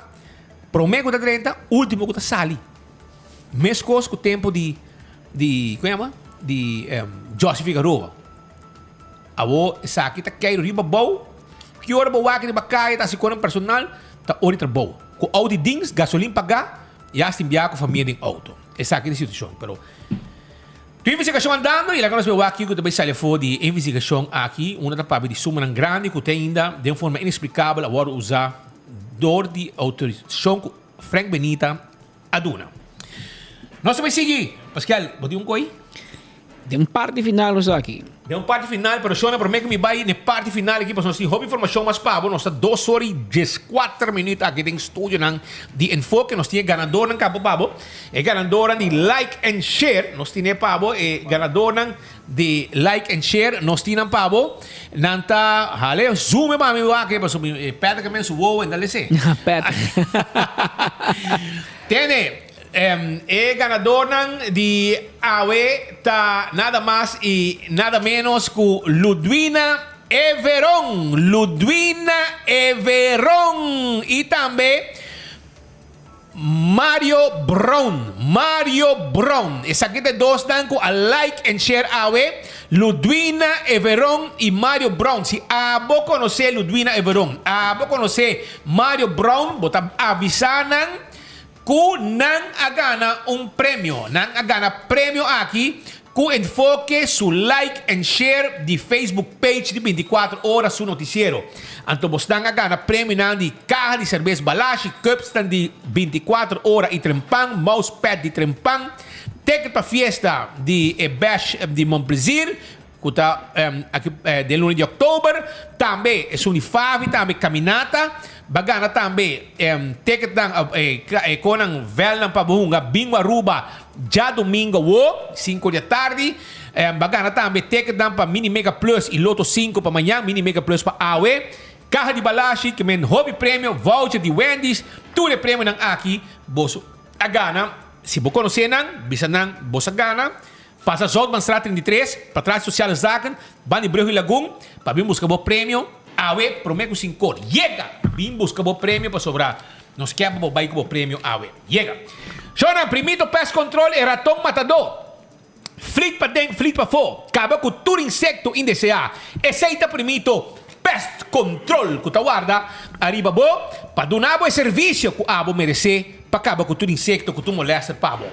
promego da 30, último que está sali. Mesmo coisa com o tempo de como chama? De José Figueroa. Abo sa kita kay riba bow. Que hora boa que de bacai tá se com personal tá hora trabalho. Com auto dings gasolina pagar e assim enviar com família em auto. Essa aqui é a situação, pero a investigação andando e lá nós vemos aqui que também sai fora de investigação aqui, uma da parte de suma grande que tem ainda de uma forma inexplicável agora usar dor de autorização com Frank Benita aduna. Nós vamos seguir. Pascal, bota coi? De parte final nós aqui. De parte final, pero siya na promete que me vai na parte final aqui, para nós ter informação mais pabo, nós está 2 horas e 14 minutos aqui em estúdio ng de Enfoque, nós temos ganador ng Cabo Pabo, ganador de like and share, nós temos pabo, ganador ng de like and share, nós temos pabo, nanta, hale, zoom pa mi wa, kaya paso, peta kami sa wow, and dalese. Peta. Tiene, ganador ng di AWE ta nada más y nada menos que Ludwina Everon. Ludwina Everon. Y también Mario Brown. Mario Brown. Esa que te dos dan a like and share AWE. Ludwina Everon y Mario Brown. Si abo conoce Ludwina Everon, abo conoce Mario Brown, bota avisanan ku nang agana premio. Nang agana premio aqui ku enfoque su like and share di Facebook page di 24 horas su noticiero. Anto bos nang agana premio nang di caja di cerveza Balashi, cups tan di 24 horas e trempang, mousepad di trempang, ticket pa fiesta di bash di Montplaisir, kuta del lunes de oktober, tambe es unifavi, tambe caminata, bagana tambe ticket ng konang vel ng pabuhunga Bingo Aruba já domingo 5 da tarde, bagana tambe ticket ng pa Mini Mega Plus e Loto 5 pa manhã, Mini Mega Plus pa AWE, caja de Balashi, que men hobby prêmio, voucher de Wendy's, tudo prêmio ng aki, boso agana, se bo conhecer nang, bisa nang bosa agana, passa Zoutman Straat 33, para trás sociale zaken, Bani Brugge Lagoon, para vir buscar bo prêmio, AWE, prometo 5. Llega, vim buscar bo prêmio para sobrar. Nos quer bo baik bo prêmio AWE. Llega. Shona, primito pest control e ratong matador. Flit pa deng, flit pa fo. Acaba com tudo insecto indeseado. Aceita primito pest control. Kuta guarda, arriba bo, pa donabo e serviço que abo merece, pa acaba com tudo insecto que tu molesta pabo.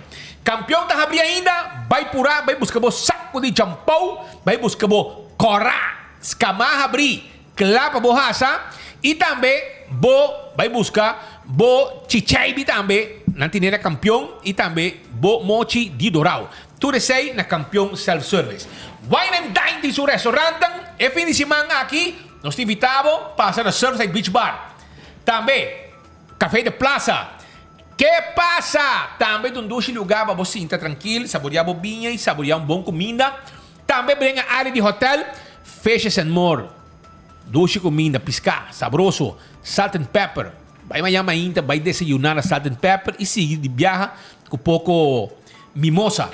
Campeão tá abri ainda, vai pura, vai buscar bo saco de champão, vai buscar bo corá, escamarra abri. Clapa bohasa e também vai buscar chichaibi também na tinera campeão e também mochi de doral. Tudo isso aí na campeão self-service. Wine and Dine de seu restaurante e fim de semana aqui nós te invitamos para na Surfside Beach Bar. Também café de plaza. Que passa? Também um doce lugar para você entrar tranquilo, saborear bobinha e saborear bom comida. Também vem a área de hotel Fishes and More. Doce comida, piscar, sabroso, salt and pepper. Vai amanhã ainda, vai desayunar a salt and pepper e seguir de viaja com pouco mimosa.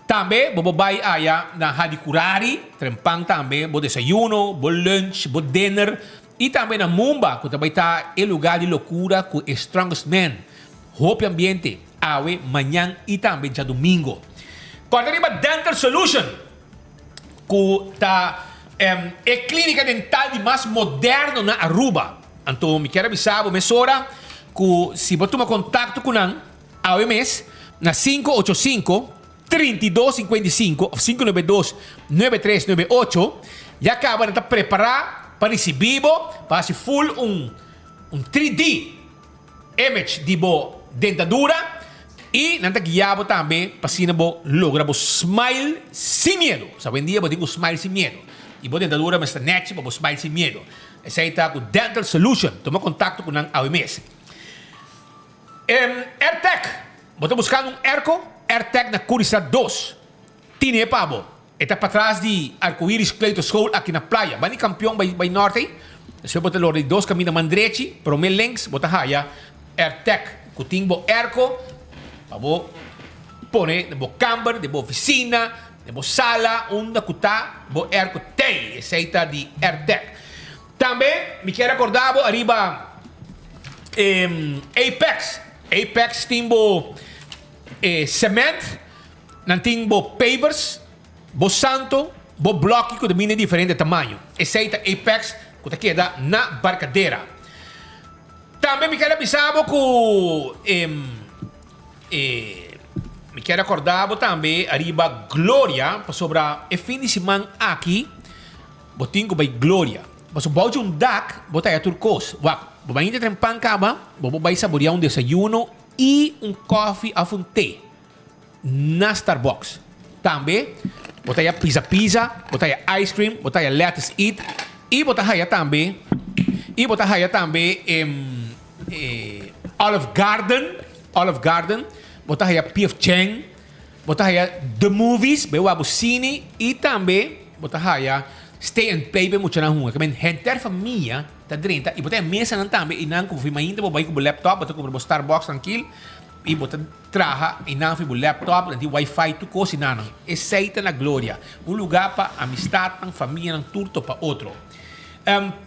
Também, vou vai aya na Hadikurari, trempang também, vou desayuno, vou lunch, vou dinner. E também na Mumba, que também está em lugar de loucura com Strongest Man. Hope Ambiente, AWE, manhã e também já domingo. Quando arriba Dental Solution, que está clínica dental de mais moderno na Aruba. Então, me quero avisar, mesora, que se você tomar contato com a OMS, na 585-3255 ou 592-9398, já acaba de preparar para receber, para se full um 3D image de dentadura e nanta guiabo também para se logra smile sem medo. Sabe, um dia eu tenho smile sem medo. E boa dentadura, mas está net, para smile sem medo. Essa aí está com Dental Solution. Toma contato com a OMS. AirTech. Você buscando um AirTech na Curitiba 2. Tine pabo. Está para trás de Arco-Íris Cleito School aqui na praia. Vai campeão, vai norte. Se você botar dois caminhos mandrechi, para o meu links, bota haya AirTech. Kutingbo Airco. Pabo. Pone, de bo camber, de bo oficina, de bo sala, onda kuta, bo Airco Tei. Essa aí está de AirTech. Também, me quero acordar, arriba Apex. Apex tem bo cement, não tem bo pavers, bo santo, bo bloco que domina diferente tamanho. Essa aí está Apex, que queda na barcadeira. Também me quero avisar que me quero acordar também arriba Glória, para sobrar o fim de semana aqui, botinho vai Glória. Mas o balde dak, botar a turcos. Vou ainda ter pancaba, vou saborear um desayuno e um coffee a fonte na Starbucks. Também, botaya pizza, botaya ice cream, botaya lettuce eat, e botaya também Olive Garden, botaya P.F. Chang, botaya The Movies, bewa cine, e também botaya Stay and Pay, muito na rua, que men henter família tá dentro, e botaya mesa nan também, e nan como ainda vou com o laptop, botaya com o Starbucks tranquilo, e botaya traha, e nan com o laptop, nanti wifi tu coisa nan, aceita na glória, lugar para amistad, ng família, ng turto para outro.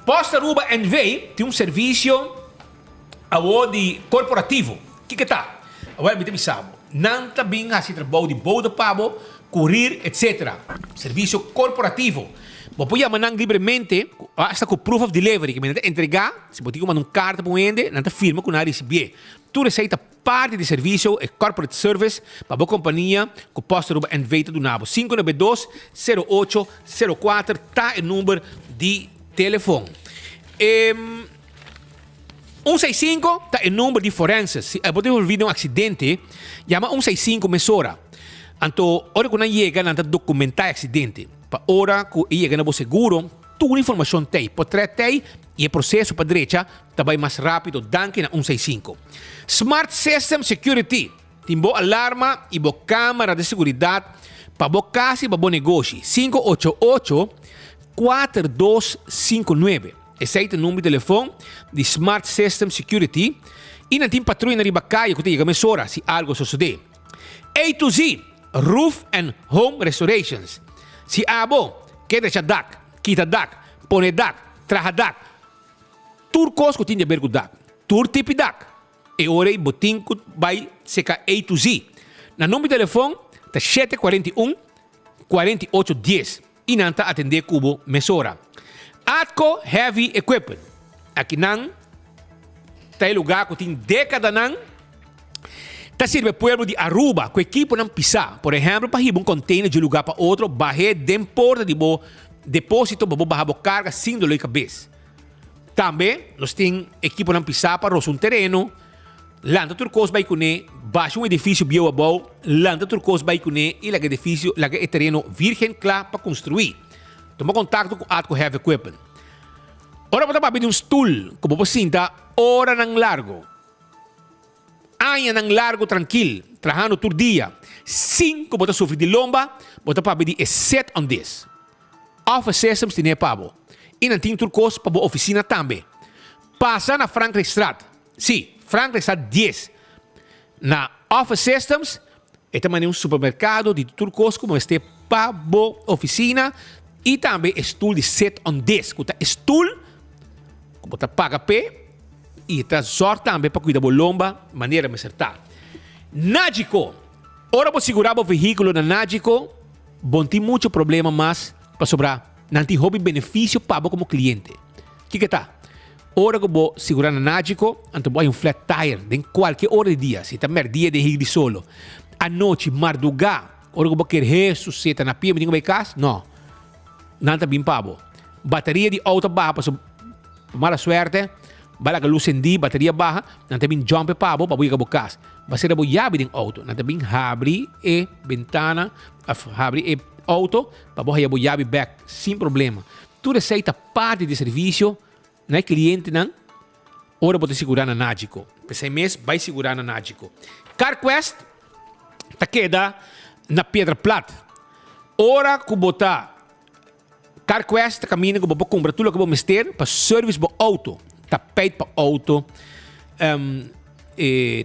Posta Aruba NV tem serviço de corporativo. Que tá? Agora me sabe. Não tá bem assim trabalho de boda pabo, curir, etc. Serviço corporativo. Você pode mandar livremente, hasta com proof of delivery, que me entregar, se você mandar carta para o ende, não tá firma com a receber. Tu receita parte do serviço e corporate service para a companhia com Posta Aruba NV do Nabo. 592-0804 tá o número de telefone. 165 está o número de forenses. Se você ouvir um acidente, chama 165 mesora. Então, hora que não chega, não documentar o acidente. Para hora que chega no seguro, toda a informação tem. Pode ter e o processo para a direita também mais rápido do que na 165. Smart System Security. Tem boa alarma e boa câmera de segurança para boa casa e para bom negócio. 588-4259. Esse é o número de telefone de Smart System Security. E não tem patrulha na ribacaia que tem que mesura se algo suceder. A to Z, Roof and Home Restorations. Se abo, queda dak, quita dak, pone dak, traha dak. Turcos que tem que ver com dak. Tur tipi dak. E ora o botim que vai secar A to Z. Na número de telefone, está 741-4810. E não está atender cubo mesura. Atco Heavy Equipment. Aqui não tem lugar que tem década não. Tá sirve pueblo de Aruba, com equipo não pisar. Por exemplo, para ir um container de lugar para outro, barrer de porta de bo depósito para barrar carga sem dor de cabeça. Também nós tem equipo não pisar para roçar um terreno. Landa turcos vai com baixo edifício bioabol, landa turcos vai com e lá edifício, lá é terreno virgem claro para construir. Toma contato com Atco Heavy Equipment. Ora você vai pedir stool, como você sinta, hora nang largo. Aia nang largo tranquilo, trabajando todo dia. 5 você sofre de lomba, você vai pedir set on this. Office Systems tem pabo. E não tem turcos para a oficina também. Passa na Franklin Straat. Sim, Franklin Straat 10. Na Office Systems, é também um supermercado de turcos como este para a oficina. E também stool de set on this. Que é stool, que você paga pé, e está sorte também para cuidar da lomba, maneira de acertar. Nágico. Ora para segurar o veículo na Nágico, bom tem muito problema, mas para sobrar, não tem hobby benefício para como cliente. Que tá? Ora que vou segurar na Nágico, então vai um flat tire, em qualquer hora de dia, se está merdia de rir de solo. À noite, madrugada, ora que vou querer suceder na pia, me digo bem casa? Não. Não está bem pabo. Bateria de auto baja, para mala suerte, bala que luz endi, bateria baja, não está bem jump pabo, para ir a casa. Vai ser a llave de auto, não está bem abre e ventana, abre e auto, para ir a llave back, sem problema. Tu receita parte de serviço, não é cliente não, ora pode segurar na Nágico. Esse mês vai segurar na Nágico. CarQuest, está queda na Pedra Plata. Ora que botar CarQuest caminha que vou comprar tudo que vou meter para serviço para auto, tapete para auto,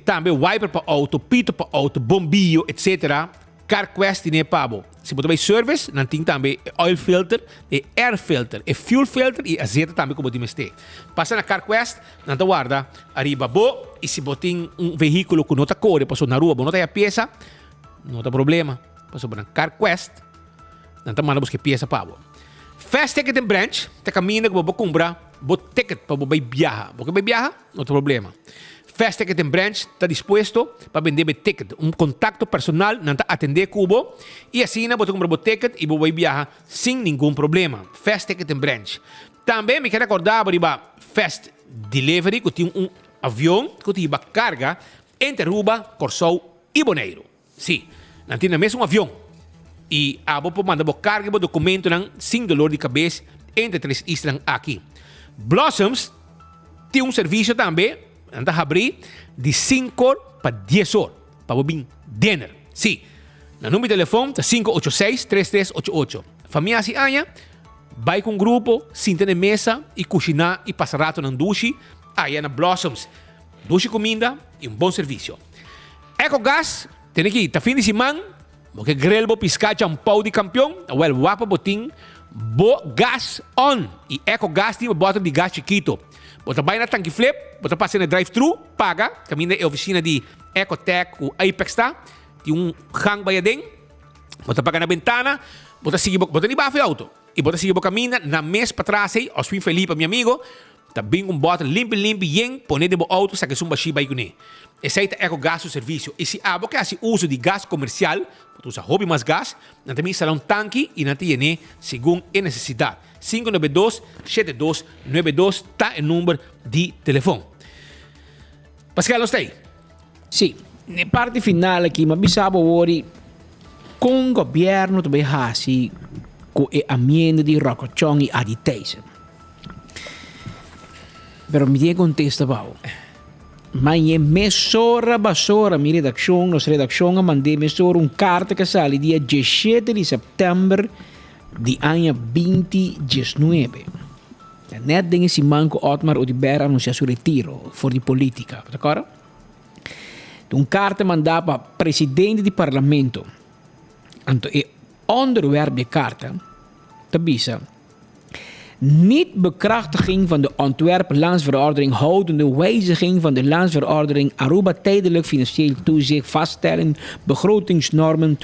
também wiper para auto, pito para auto, bombillo, etc. CarQuest tem pabo. Se você vai service, não tem também oil filter, e air filter, e fuel filter e azeite também que você meter. Passa na CarQuest, não te guarda, arriba bo, e se você tem um veículo que não está corre, passou na rua, não tem a peça, não tem problema. Passou na CarQuest, não te manda buscar peça pabo. Fast Ticket and Branch, te caminha que você comprar, você ticket para você viajar. Você vai viajar, não tem problema. Fast Ticket and Branch está disposto para vender o ticket. Um contato personal, não está atender cubo. E assim, você compra o ticket e você vai viajar sem nenhum problema. Fast Ticket and Branch. Também me quero recordar para Fast Delivery, que tem um avião que tem carga entre Aruba, Corsou e Bonaire. Sim, não tem mesmo um avião. E abo po manda bo carga bo documento ng sin dolor de cabeça entre três islas aqui. Blossoms tem serviço também, anda abrir de 5 para 10 horas para bobin dinner. Sim. Na número de telefone tá 586-3388. Família si Anya, vai com grupo, senta na mesa e cozinhar e passar rato ng dushi, aí na Blossoms. Dushi comida e bom serviço. EcoGas, tem aqui, tá fim de semana, porque grill bo piscacha ang pau de campeão, well, wapa boting, bo gas on. E EcoGas tem uma bota de gás chiquito. Bota vai na tanque flip, bota passa na drive-thru, paga, caminha na oficina de Ecotech, o Apex tá, tem hang bayading, bota paga na ventana, bota sige bota ni bafe auto. E bota sige bo caminha na mes para trás aí, os Felipe, meu amigo, também bota limpo yeng, pone de bo auto, sa que sumba shiba ikune. Esse aí é o gás do serviço. E se abo que hace uso de gás comercial, tu usa hobby mais gás, não tem salão tanque e não tem segundo a necessidade. 592-7292 tá o número de telefone. Pascal, não está aí? Sim. Na parte final aqui, mas bisabo ori com o governo também hasi com a amenda de Rocochong e Aditeisa. Pero me dia contesta bao. Mas é mesora basora minha redação, nossa redação mandei mesora carta que sale dia 17 de setembro de ano 2019. Net dingen si manco Otmar Odibera anuncia su retiro voor die politica, d'accordo? Carta mandava para presidente do parlamento. Anto e onderwerp de carta, tabisa, niet bekrachtiging van de Ontwerp-Landsverordening houdende wijziging van de Landsverordening Aruba tijdelijk financieel toezicht vaststellen begrotingsnormen 2019-2021.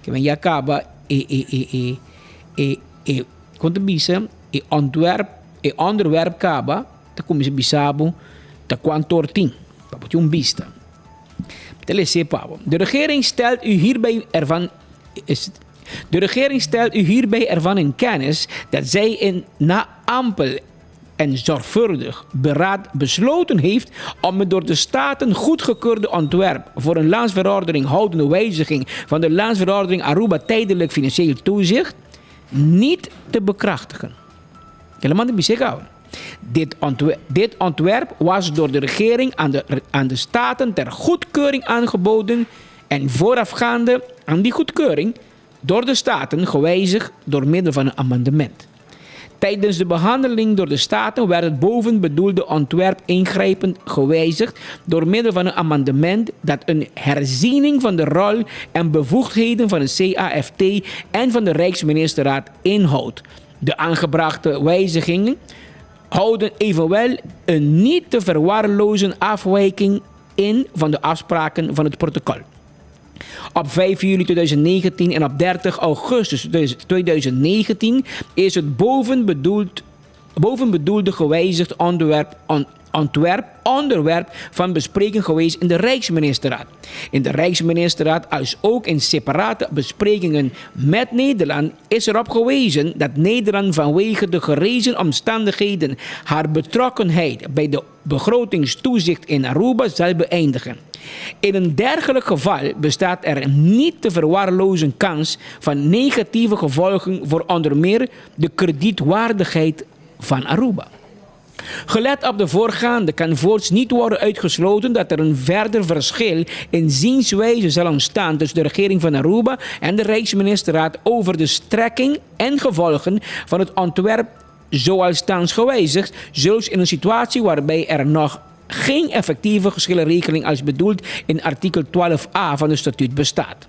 Que men acaba quando bisa onderwerp acaba ta commissie bisabo ta kwantorting papo een bista. De regering stelt u hierbij ervan in kennis dat zij na ampel en zorgvuldig beraad besloten heeft om het door de Staten goedgekeurde ontwerp voor een landsverordening houdende wijziging van de landsverordening Aruba tijdelijk financieel toezicht niet te bekrachtigen. Helemaal niet bezig. Dit ontwerp was door de regering aan de Staten ter goedkeuring aangeboden en voorafgaande aan die goedkeuring door de Staten gewijzigd door middel van een amendement. Tijdens de behandeling door de Staten werd het bovenbedoelde ontwerp ingrijpend gewijzigd door middel van een amendement dat een herziening van de rol en bevoegdheden van de CAFT en van de Rijksministerraad inhoudt. De aangebrachte wijzigingen houden evenwel een niet te verwaarlozen afwijking in van de afspraken van het protocol. Op 5 juli 2019 en op 30 augustus 2019 is het bovenbedoelde gewijzigd onderwerp van bespreking geweest in de Rijksministerraad. In de Rijksministerraad als ook in separate besprekingen met Nederland is erop gewezen dat Nederland vanwege de gerezen omstandigheden haar betrokkenheid bij de begrotingstoezicht in Aruba zal beëindigen. In een dergelijk geval bestaat er een niet te verwaarlozen kans van negatieve gevolgen voor onder meer de kredietwaardigheid van Aruba. Gelet op de voorgaande kan voorts niet worden uitgesloten dat er een verder verschil in zienswijze zal ontstaan tussen de regering van Aruba en de Rijksministerraad over de strekking en gevolgen van het ontwerp zoals thans gewijzigd, zelfs in een situatie waarbij er nog geen effectieve geschillenregeling als bedoeld in artikel 12a van de statuut bestaat.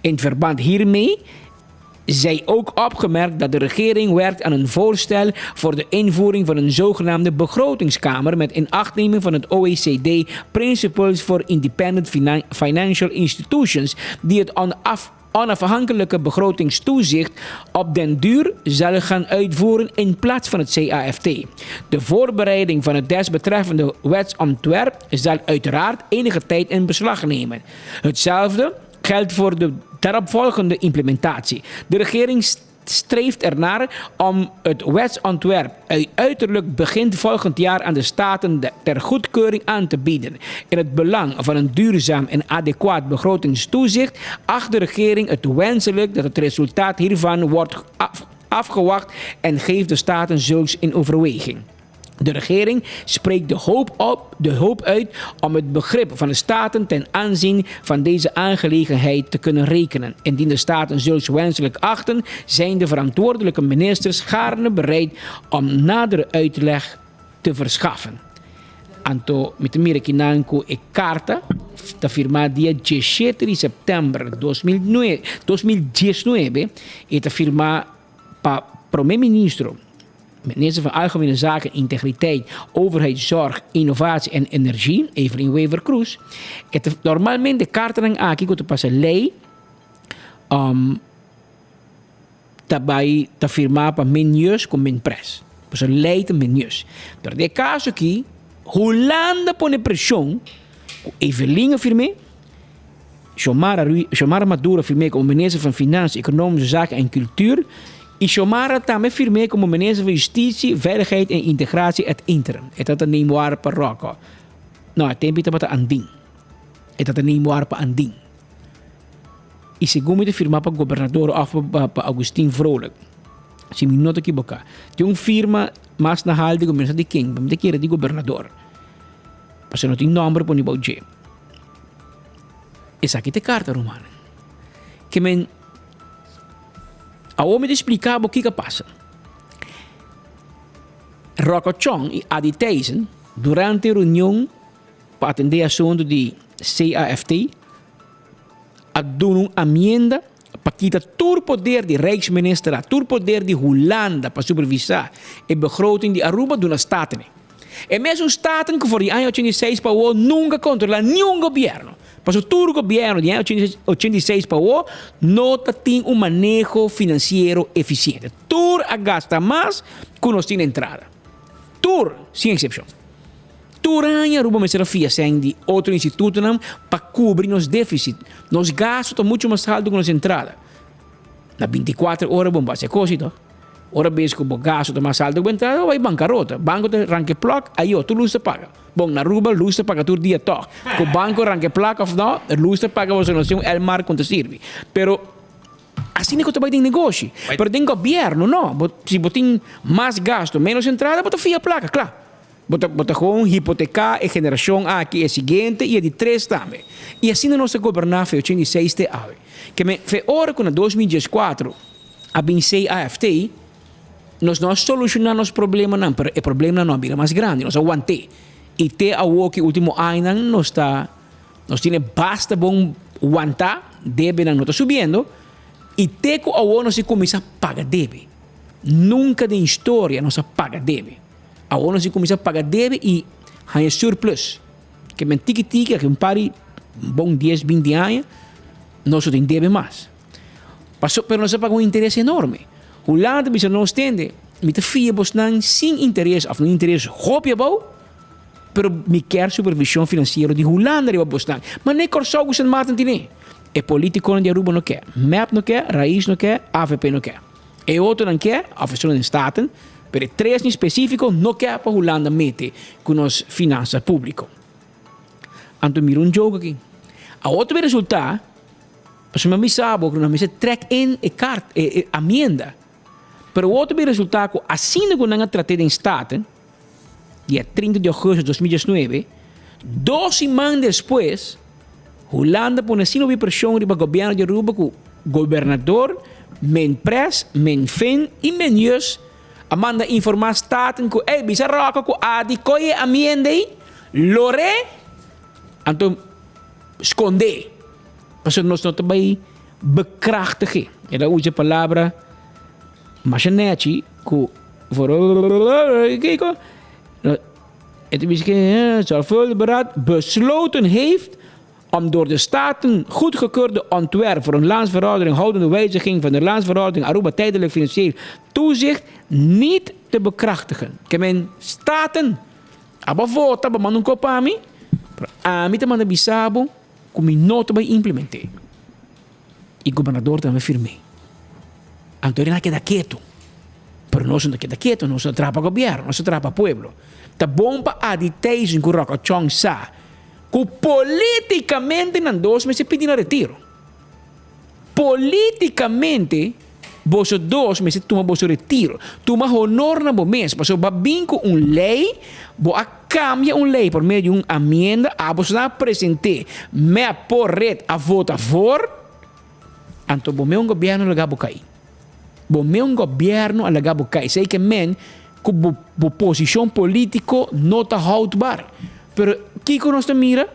In verband hiermee zij ook opgemerkt dat de regering werkt aan een voorstel voor de invoering van een zogenaamde begrotingskamer met inachtneming van het OECD Principles for Independent Financial Institutions die het onafhankelijke begrotingstoezicht op den duur zal gaan uitvoeren in plaats van het CAFT. De voorbereiding van het desbetreffende wetsontwerp zal uiteraard enige tijd in beslag nemen. Hetzelfde geldt voor de daaropvolgende implementatie. De regering streeft ernaar om het wetsontwerp uiterlijk begin volgend jaar aan de Staten ter goedkeuring aan te bieden. In het belang van een duurzaam en adequaat begrotingstoezicht acht de regering het wenselijk dat het resultaat hiervan wordt afgewacht en geeft de Staten zulks in overweging. De regering spreekt de hoop uit om het begrip van de Staten ten aanzien van deze aangelegenheid te kunnen rekenen. Indien de Staten zulks wenselijk achten, zijn de verantwoordelijke ministers gaarne bereid om nadere uitleg te verschaffen. Anto met de Mirakinanko e carta da firmada dia 17 september 2019 e da firma pa primeiro-ministro, minister van Algemene Zaken, Integriteit, Overheid, Zorg, Innovatie en Energie, Evelyn Wever-Cruz. Normalmente de carta ng aki ko te pasa lei tabay ta firma pa menus com menpres. Pasa lei ta menus. Pero de caso aqui, Holanda pone pressão, Evelyn firme, Xiomara Maduro firme como minister van Financiën, Economische Zaken en Cultuur. E Xiomara também firme como minister van Justitie, Veiligheid en Integratie et interim. E dat een neemwaar per roko. Nou, het tempo is anding. E dat een neemwaar per anding. E segundo de firma pa governador of pa Agustin Vrolijk. Se me não equivocar. Tem firma mas na hal de governo de King, mas de que era de governador. Mas não tem nome para o J. Essa aqui é carta romana. Que men a homem explicava o que passa. Rocochon e Adi Thijssen, durante a reunião para atender assunto de CAFT, a doen uma emenda para quitar todo o poder de Rijksminister, todo o poder de Holanda para supervisar a begroting de Aruba dos Staten. E mesmo os Staten que voor die ano 86 para o nunca controla nenhum governo. Mas todo o governo de 86 para o não tem manejo financeiro eficiente. Tudo gasta mais que nós temos entrada. Tudo, sem exceção. Tudo Aruba me será sem de outro instituto para cobrir nos déficit. Nos gastos estão muito mais altos que nos entrada. Na 24 horas vamos fazer coisa, então. Ora vez que o gasto está mais alto que a entrada, vai bancarrota. Banco te ranque placa, aí tu luz te paga. Bom, na Aruba, luz te paga todo dia toch. Que o banco ranque placa ou não, luz te paga você não tem el mar quando serve. Pero assim é que tu vai ter negócio. Pero tem governo, não. Se você tem mais gasto, menos entrada, você fia placa, claro. Você gewoon hipotecar a geração aqui é seguinte e a de 3 também. E assim nós governar foi 86 de ave. Que me foi hora com 2014 a BNC AFT nós não solucionamos os problemas, não, mas o problema não é mais grande, nós aguantamos. E até o que último ano nós temos basta bom aguentar, deve não está subindo, e até que o nós começa a pagar deve. Nunca na história nós paga deve. A nós começa a pagar deve e há surplus. Que é tique-tique, que um pari bom 10, 20 anos, nós temos deve mais. Pero nós pagamos um interesse enorme. Holanda bisa não estende, met de 4 bosnan sem interesse, of não interesse hopje bouw, pero me quer supervisão financeira de Holanda riba bosnan. Mas nem corso gusen maten tine. E politico de Aruba não quer, MAP não quer, Raiz não quer, AVP não quer. E outro não quer, afeição de Staten, pero 3 em específico não quer para Holanda mete com as finanças públicas. Anto mira jogo aqui. A outro resultado, mas me sabe que nós trek in a emenda. Pero o outro resultado, assim que nós tratamos em Staten, dia 30 de agosto de 2019, 2 semanas depois, Holanda põe assim uma pressão sobre o governo de Aruba, que o governador, menpres, menfen e menus, manda informar Staten que, bisa roca que a de coie a emenda aí, lore, então, esconder. Mas nós não estamos bekrachtigen. Era usa a palavra machinete que zorgvuldig beraad besloten heeft om door de Staten goedgekeurde ontwerp voor een landsverordening houdende wijziging van de landsverordening Aruba tijdelijk financieel toezicht niet te bekrachtigen. Kemen Staten abavota ba manun kopami, amita man bisabo como nota vai implementar. E o governador também firme. Entonces no queda quieto. Pero no se queda quieto, no se atrapa gobierno, no se atrapa pueblo. Ta bomba aditeis in Roca Chong sa. Que politicamente nan 2 meses pedindo retiro. Politicamente, vos 2 meses toma vos retiro. Toma honor na mês. Mas va vinco lei, bo a cambia lei por meio de uma amenda, a vos na presente, me por red a vota for, anto bo me governo legabo cai. Bo me governo a legabo cai. Sei que men, que bo posição político não tá houdbaar. Pero Kiko nos mira,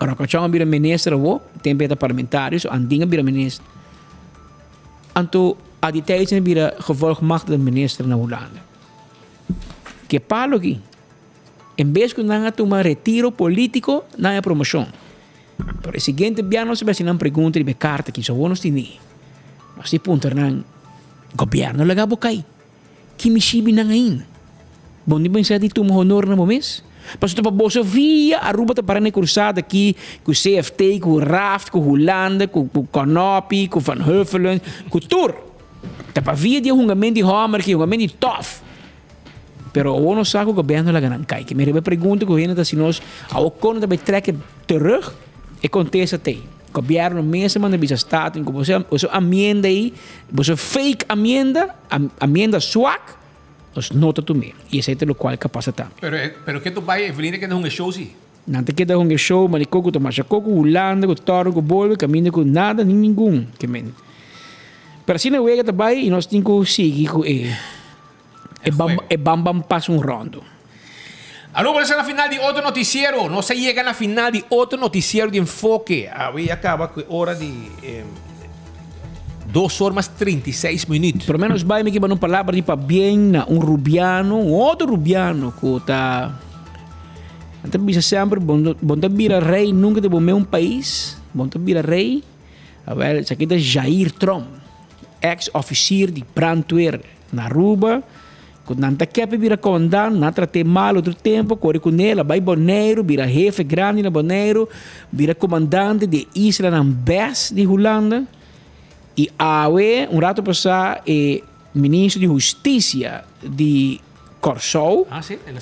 ora que chama bira ministro wo, tem beta parlamentaris, andinga bira ministro. Anto a die tijd zijn bira gevolgmachtigde minister na Holanda. Que palo aqui. Em vez que nanga toma retiro político, na promoção. Pero o seguinte biano se vai não pergunta de carta que só nos tini. Nós se punta nang governo legabo kai. Que me chibi nang ain. Bom di pensar di toma honor na momento. Pas tu boso via Aruba te parane cursada aqui com o CFT, com o Raft, com o Holanda, com o Canopy, com o Van Huffelen, com o Tour. Te pa via de hungamento de Homer, que hungamento de Toff. Pero o não sabe o governo lá ganan kai. Que me rebe pergunta que o governo se nós ao kono te trekken terug e contesta te. O governo mesmo manda bisa staat en como você amenda aí, você fake amenda swak. Os nota tu me. E esse é o qual capaz tá. Pero que tu vai evelina que não é show sim. Não te queda um show, mas coco tu macha coco, Holanda, com toro, com bolo, caminha com nada, nem nenhum, que men. Pero assim não é que vai e nós temos que seguir com bam passa rondo. Alô, vamos na final de outro noticiero. Não se chega na final de outro noticiero de enfoque. Aí acaba com hora de 2 horas mais 36 minutos. Pelo menos vai me que uma palavra de para bem na rubiano, outro rubiano que tá. Então bisa sempre bom tá vira rei nunca de bom país, bom tá vira rei. A ver, isso aqui é Jair Trump, ex-oficial de brandweer na Aruba. Quando não tá quer vira comandante, não trate mal outro tempo, corre com ele, vai Bonaire, vira jefe grande na Bonaire, vira comandante de Isla Nambes de Holanda. E awe, rato passar, ministro de Justiça de Corsou,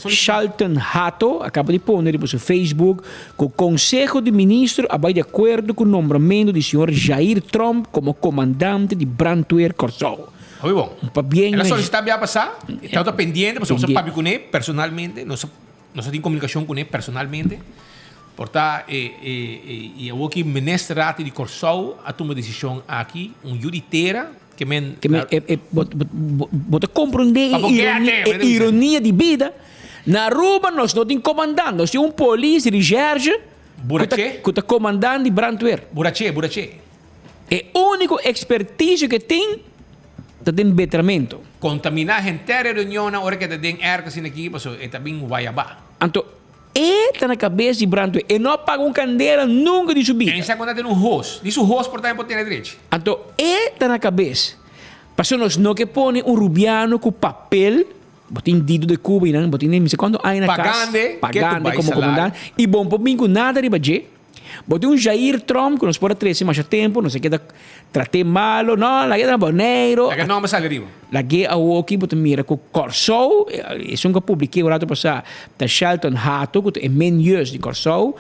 Charlton Hato, acaba de pôr no seu Facebook, que o Conselho de Ministros vai de acordo com o nomeamento do senhor Jair Trump como comandante de brandweer Corsou. Muy bom. Ela solicitava já passar, está pendiente, porque você sabe com ele personalmente, nós temos comunicação com ele personalmente. Portanto, eu vou que ministrati de Corsou a tomar decisão aqui, juditeira, que bota compreender ironia de vida. Na Aruba nós não temos comandante, nós temos polícia de Gerge, que está comandante de brandweer. Burache. É o único expertise que tem betramento. Contaminar a inteira reunião na hora que tem ergas aqui, é também Guaiabá. Então, está na cabeça de brandweer. E não paga candeira nunca de subir. Quem sabe quando tem host. Diz o host, portanto, tem direito. Então, está na cabeça. Mas nós não que põe rubiano com papel, botin dido de Cuba, e não botin nem quando aí na casa. Pagande como comandante. E bom, por mim, nada de baje. Botin Jair Trump, que nos pode trazer mais tempo, não sei que trate malo, não, lá é boneiro. Lá que não me sale riba. Lá que a Woki, botin mira com Corsou, isso nunca publiquei o rato passar, da Charlton Hato, que é menus de Corsou.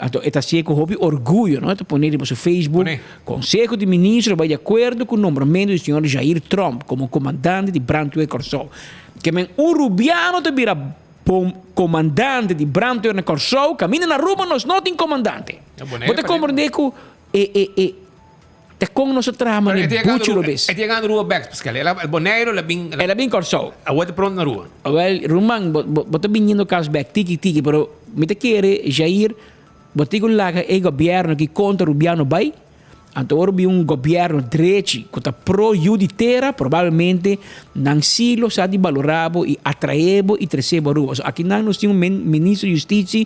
Então, está assim com orgulho, não? Está pondo no seu Facebook. Conselho de Ministros vai de acordo com o nomeamento do senhor Jair Trump como comandante de brandweer Corsou. Que um rubiano te vira comandante de brandweer na Corsou, caminha na rua, nós não tem comandante. Você compreende que te com nosso trama de bucho robes. É chegando rua back, Pascal. Ela boneiro, ela bem Corsou. A outra pronto na rua. Well, Rumang, bota vindo caso back, tiki, pero me te quer Jair. Botigo laga e governo que contra rubiano vai, então houve governo direito que está pro-juditeira, provavelmente não silo sa di valorabo e atraebo e trecebo ruas. Aqui nós temos ministro de Justiça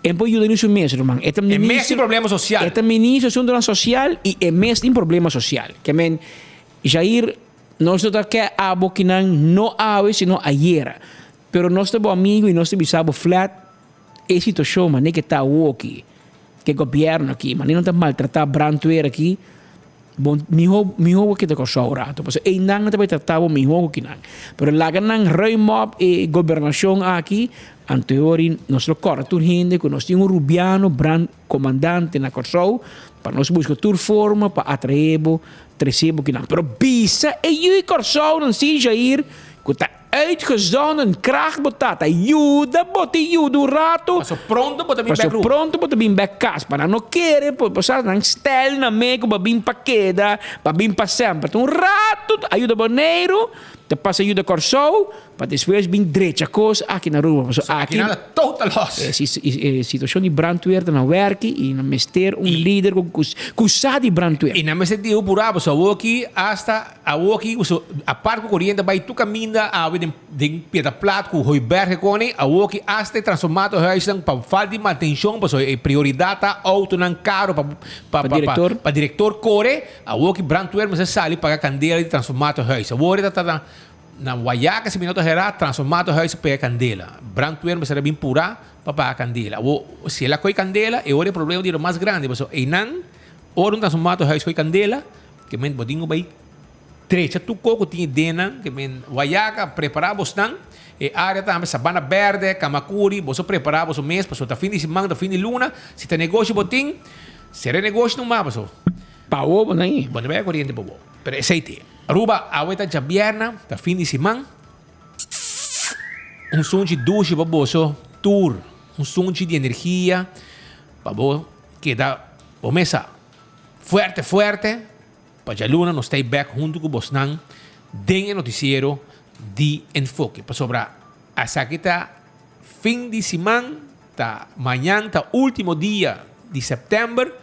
e poi ajuda nisso mesmo, irmão. É mesmo problema social. É ministro de Assuntos Social e é mesmo problema social. Que men Jair nós não quer abo que não ave sino ayer. Pero nós temos amigo e nós temos bisabo flat. É situação, mas nem que está aqui, que governo aqui, mas nem não está maltratar brandweer aqui, Bon, mi hogo que te corsau rato. Pues nang te tratabo mi hogo kinang. Pero laga nang ruimop e gobernación aqui, anteori nostro corto gente que nós tínhamos Rubiano, brand comandante na corsau, para nós buscar tur forma para atraebo, trecebo kinang. Pero bisa e eu corsau não se jair, que tá uitgezonden kracht botat. Ajuda, o rato. Passo pronto para vir back. Pronto para vir back casa. Para não querer, passar não stel na meio para vir para queda, para vir para sempre. Um rato, ajuda boneiro, te passa ajuda corsou, para depois vir direita coisa aqui na rua. Aqui nada total loss. Situação de brandweer na werk e na mester líder com sabe brandweer. E na mester de burabo, so aqui hasta a parte corriente vai tu caminha a den pieda plat com Royberg koni a aqui hasta transformado huis dan para falta de manutenção, para so prioridade auto nan caro para diretor core a aqui brandweer mas sali pagar candela de transformado huis. A hora tá na Guaiaca, se minuto era transformado huis para candela. Brandweer mas era bem pura para candela. Se ela coi candela, é o problema de mais grande, mas e nan ora transformado huis coi candela, que men bodinho vai trecha tu coco tinha dena, que men Guaiaca preparava stan e área também sabana verde, Kamakuri, você preparava o mês, passou tá fim de semana, tá fim de luna, se tá negócio botim, se era negócio não mais, passou. Pau bom aí. Bom, vai corrente bobo. Pero aceite. Aruba, a weta já vierna, tá fim de semana. Som de duche baboso, tour, som de energia, babo, que dá o mesa fuerte, para a luna nos stay back junto com Bosnan, den noticiero de enfoque. Para sobra, hasta que tá fim de semana, tá amanhã, tá último dia de setembro,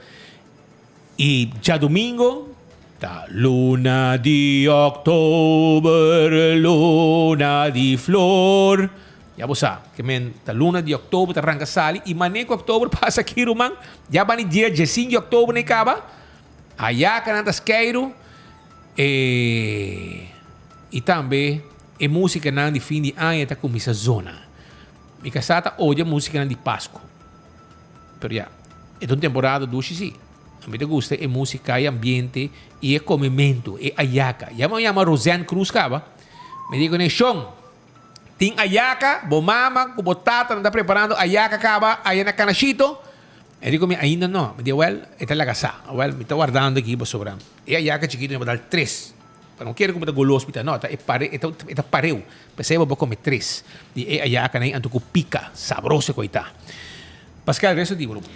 e já domingo, tá luna de octubre, luna de flor. Ya vos sabes, que men, tá luna de octubre, tá arranca sali, e maneco octubre passa aqui, rumang, já vai no dia 15 de octubre, ne acaba, allá cananta skeiro, e também, a música não de fim de ano, tá com essa zona. Mi casata hoje a música não de Páscoa. Pero já, é uma temporada doce, sim. A mim me gusta é música, é ambiente, e é comimento, é ayaca. Já me chama Rosane Cruz, caba. Me digo, né, Sean, tem ayaca, bomama, com botata, não está preparando ayaca, caba, aí na canachito. Eu digo, ainda não. Me digo, well, esta é a casa. Well, me está guardando aqui para sobrar. É ayaca chiquito, me vou dar 3. Não quero comer goloso, não, é pareu. Pensei, eu vou comer 3. E é ayaca, né, anto pica, sabroso, coitado. Pascal, resto di grupo.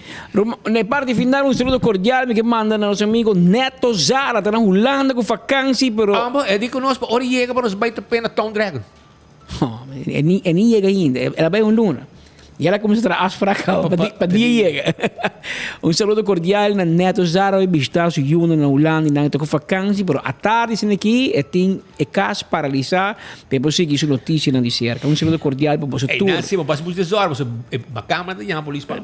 Na parte final, un saludo cordiale che manda nosso amigo Neto Zara. Está na Holanda com vakantie, pero... É de conosco, ora chega para nos baita pena Tom Dragon. Nem chega ainda, ela vai luna. E ela começa a afracar para dia chega. Un saludo cordiale na Neto Zara, e visitar su Juna na Holanda, e não com vakantie, pero a tarde sendo aqui, tem casa paralisada, para você seguir sua notícia na cerca. Un saludo cordiale para você tudo. Sim, mas muito tesouro, você a câmera de a polícia para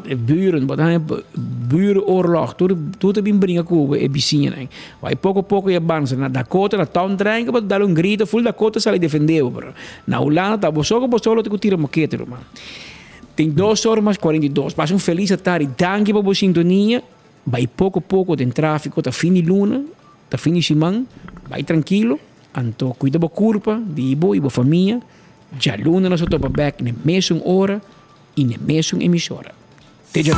buren oorlog, tudo bem brinca com a vizinha, né? Vai pouco a pouco ia banza na Dakota, na Town Drink, para dar grito, full Dakota sai defender, bro. Na Holanda tá só que tira moquete, mano. Tem 2 horas mais 42. Passa feliz tarde. Danke para a sintonia. Vai pouco a pouco tem tráfico. Tá fim de luna. Tá fim de semana. Vai tranquilo. Então, cuida da curva. De ibo e da família. Já luna nós estamos back na mesma hora e na mesma emissora. Até já.